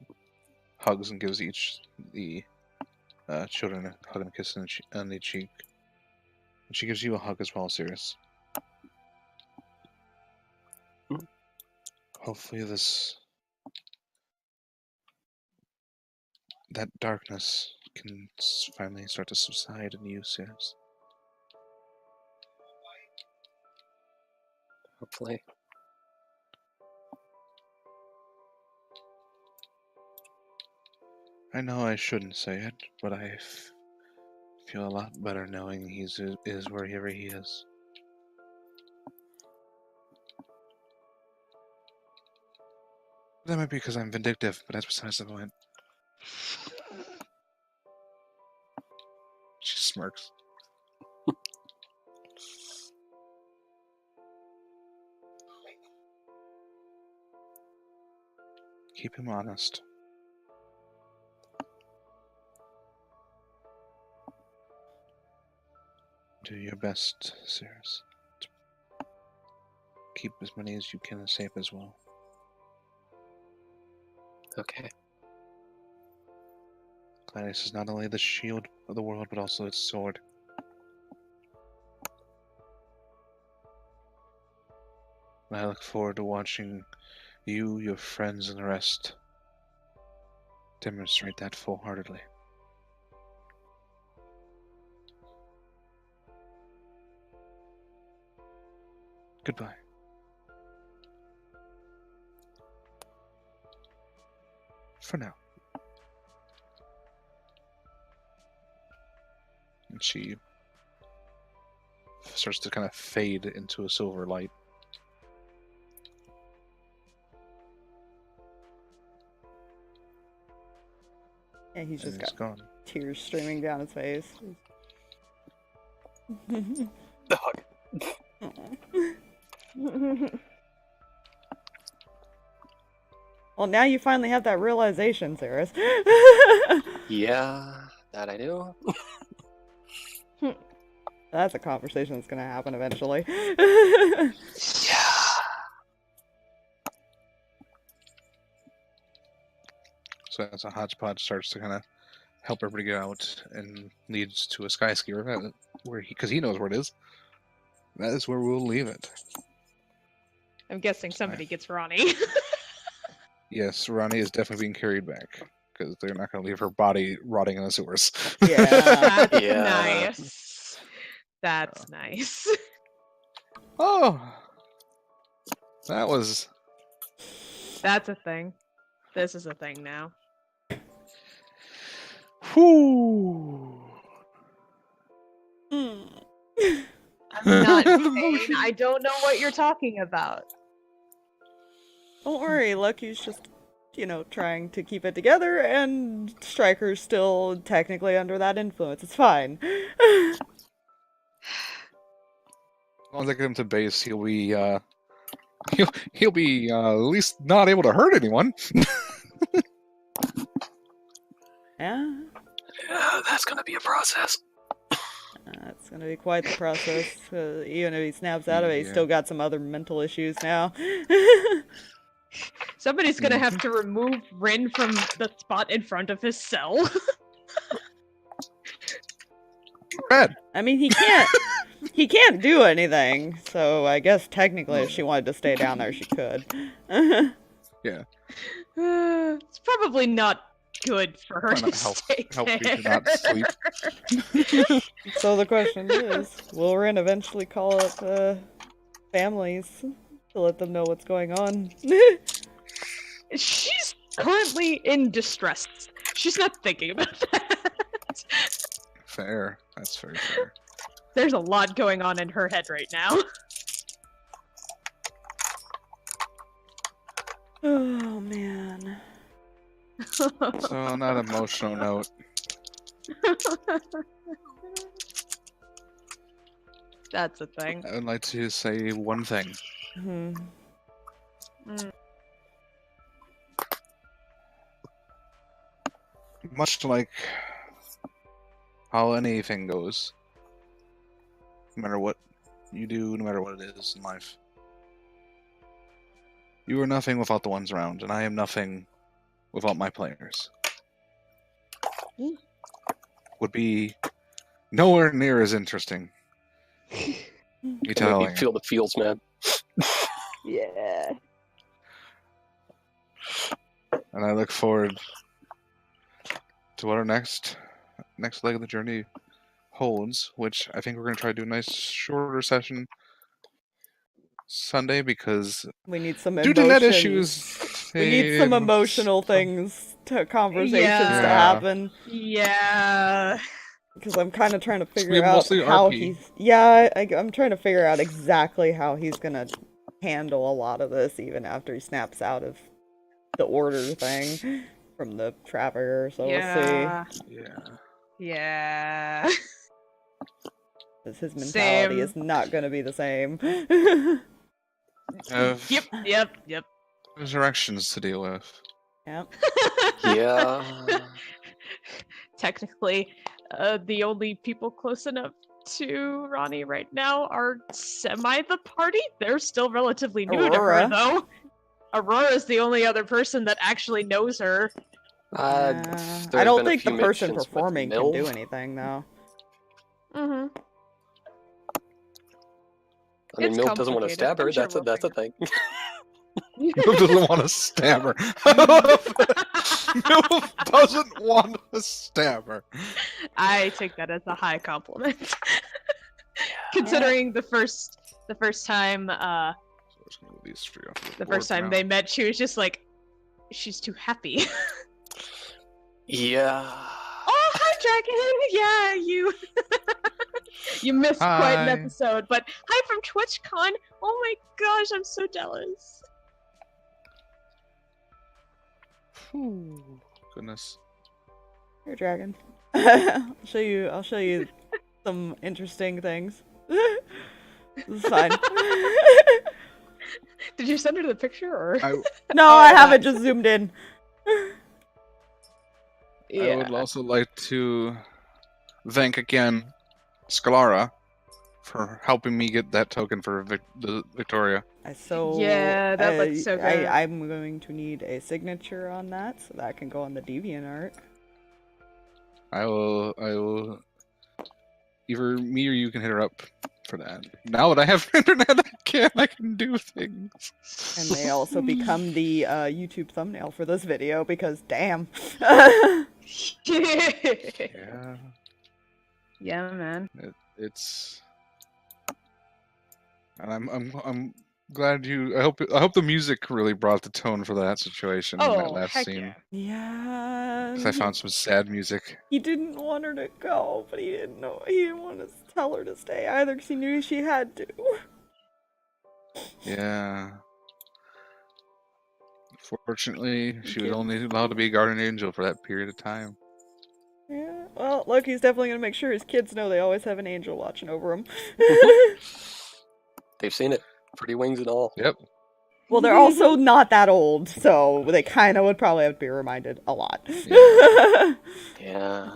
hugs and gives each the children a hug and a kiss on the cheek. And she gives you a hug as well, Sirris. Hopefully that darkness can finally start to subside in you, Sirris. Hopefully. I know I shouldn't say it, but I feel a lot better knowing he is wherever he is. That might be because I'm vindictive, but that's besides the point. She smirks. Keep him honest. Do your best, Sirris. Keep as many as you can safe as well. Okay. Gladius is not only the shield of the world, but also its sword. And I look forward to watching you, your friends, and the rest demonstrate that full-heartedly. Goodbye. For now. And she starts to kind of fade into a silver light. Yeah, he's just And it's got gone. tears streaming down his face. The hug. Well, now you finally have that realization, Sirris. Yeah, that I do. That's a conversation that's gonna happen eventually. Yeah. So as a hodgepodge starts to kind of help everybody get out and leads to a sky skier, because he knows where it is. That is where we'll leave it. I'm guessing somebody gets Ronnie. Yes, Ronnie is definitely being carried back because they're not going to leave her body rotting in the sewers. Yeah. That's Yeah. nice. That's nice. Oh, that was. That's a thing. This is a thing now. Whew. Hmm. I'm not saying I don't know what you're talking about. Don't worry, Lucky's just, trying to keep it together, and Striker's still technically under that influence. It's fine. As long as I get him to base, he'll be at least not able to hurt anyone. Yeah. Yeah, that's gonna be a process. It's gonna be quite the process. Even if he snaps out of it, he's Yeah. still got some other mental issues now. Somebody's gonna have to remove Rinn from the spot in front of his cell. Red. I mean, he can't do anything, so I guess technically if she wanted to stay down there, she could. Yeah. It's probably not good for her Why to not help stay creature there. not sleep? So the question is, will Rinn eventually call up families to let them know what's going on? She's currently in distress. She's not thinking about that. Fair. That's very fair. There's a lot going on in her head right now. Oh man. So on that emotional note, That's a thing. I would like to say one thing. Hmm. Much like how anything goes, no matter what you do, no matter what it is in life, you are nothing without the ones around, and I am nothing without my players. Would be nowhere near as interesting. You Make telling me feel the feels, man. Yeah. and I look forward to what our next leg of the journey holds, which I think we're going to try to do a nice shorter session Sunday because We need some due to net emotions. issues, We need some emotional things conversations to happen. Yeah. Because I'm kind of trying to be figure out mostly how RP. he's... Yeah, I'm trying to figure out exactly how he's gonna handle a lot of this, even after he snaps out of the order thing from the trafficker, so we'll Yeah. Yeah. Yeah. see. Because his mentality Same. is not gonna be the same. Have Yep. resurrections to deal with. Yep. Yeah. Technically, the only people close enough to Ronnie right now are semi the party. They're still relatively new to Aurora. her, though. Aurora's the only other person that actually knows her. I there's don't been a think the few person mentions with performing can do Mylv. anything, though. Mm-hmm. I mean, It's Mylv doesn't want to complicated. stab her. I'm sure That's a we'll that's a figure thing. Milf doesn't want to stab her. Milf doesn't want to stab her. I take that as a high compliment. Considering the first time So we're just gonna move these three off the board first for time now. they met, she was just like, she's too happy. Yeah. Oh, hi, Dragon! Yeah, you you missed quite an Hi. episode, but hi from TwitchCon! Oh my gosh, I'm so jealous. Whew, goodness. Here, dragon. I'll show you some interesting things. This is fine. Did you send her the picture, or? No, I haven't just zoomed in. I would also like to thank again Scalara for helping me get that token for Victoria. Yeah, that looks so good. I'm going to need a signature on that, so that can go on the DeviantArt. I will. Either me or you can hit her up for that. Now that I have internet, I can do things. And they also become the YouTube thumbnail for this video because damn. Yeah. Yeah, man. It's. And I'm glad you. I hope the music really brought the tone for that situation in that last heck scene. Yeah. 'Cause I found some sad music. He didn't want her to go, but he didn't know. He didn't want to tell her to stay either because he knew she had to. Yeah. Fortunately, she was only allowed to be a guardian angel for that period of time. Yeah. Well, Loki's definitely gonna make sure his kids know they always have an angel watching over them. They've seen it. Pretty wings and all. Yep. Well, they're also not that old, so they kind of would probably have to be reminded a lot. Yeah.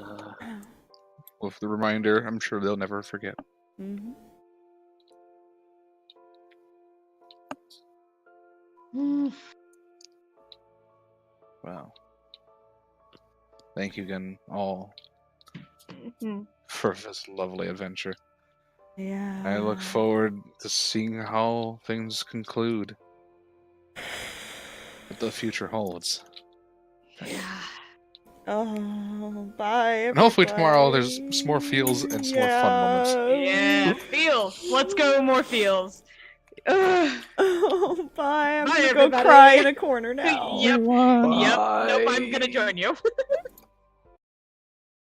With the reminder, I'm sure they'll never forget. Mm-hmm. Wow. Thank you again, all, Mm-hmm. for this lovely adventure. Yeah. I look forward to seeing how things conclude. What the future holds. Yeah. Oh, bye. And hopefully tomorrow everybody. there's some more feels and some more fun moments. Yeah, feels. Let's go more feels. Ugh. Oh, bye. I'm Bye, gonna everybody. go cry in a corner now. Yep. Bye. Yep. Nope, I'm gonna join you.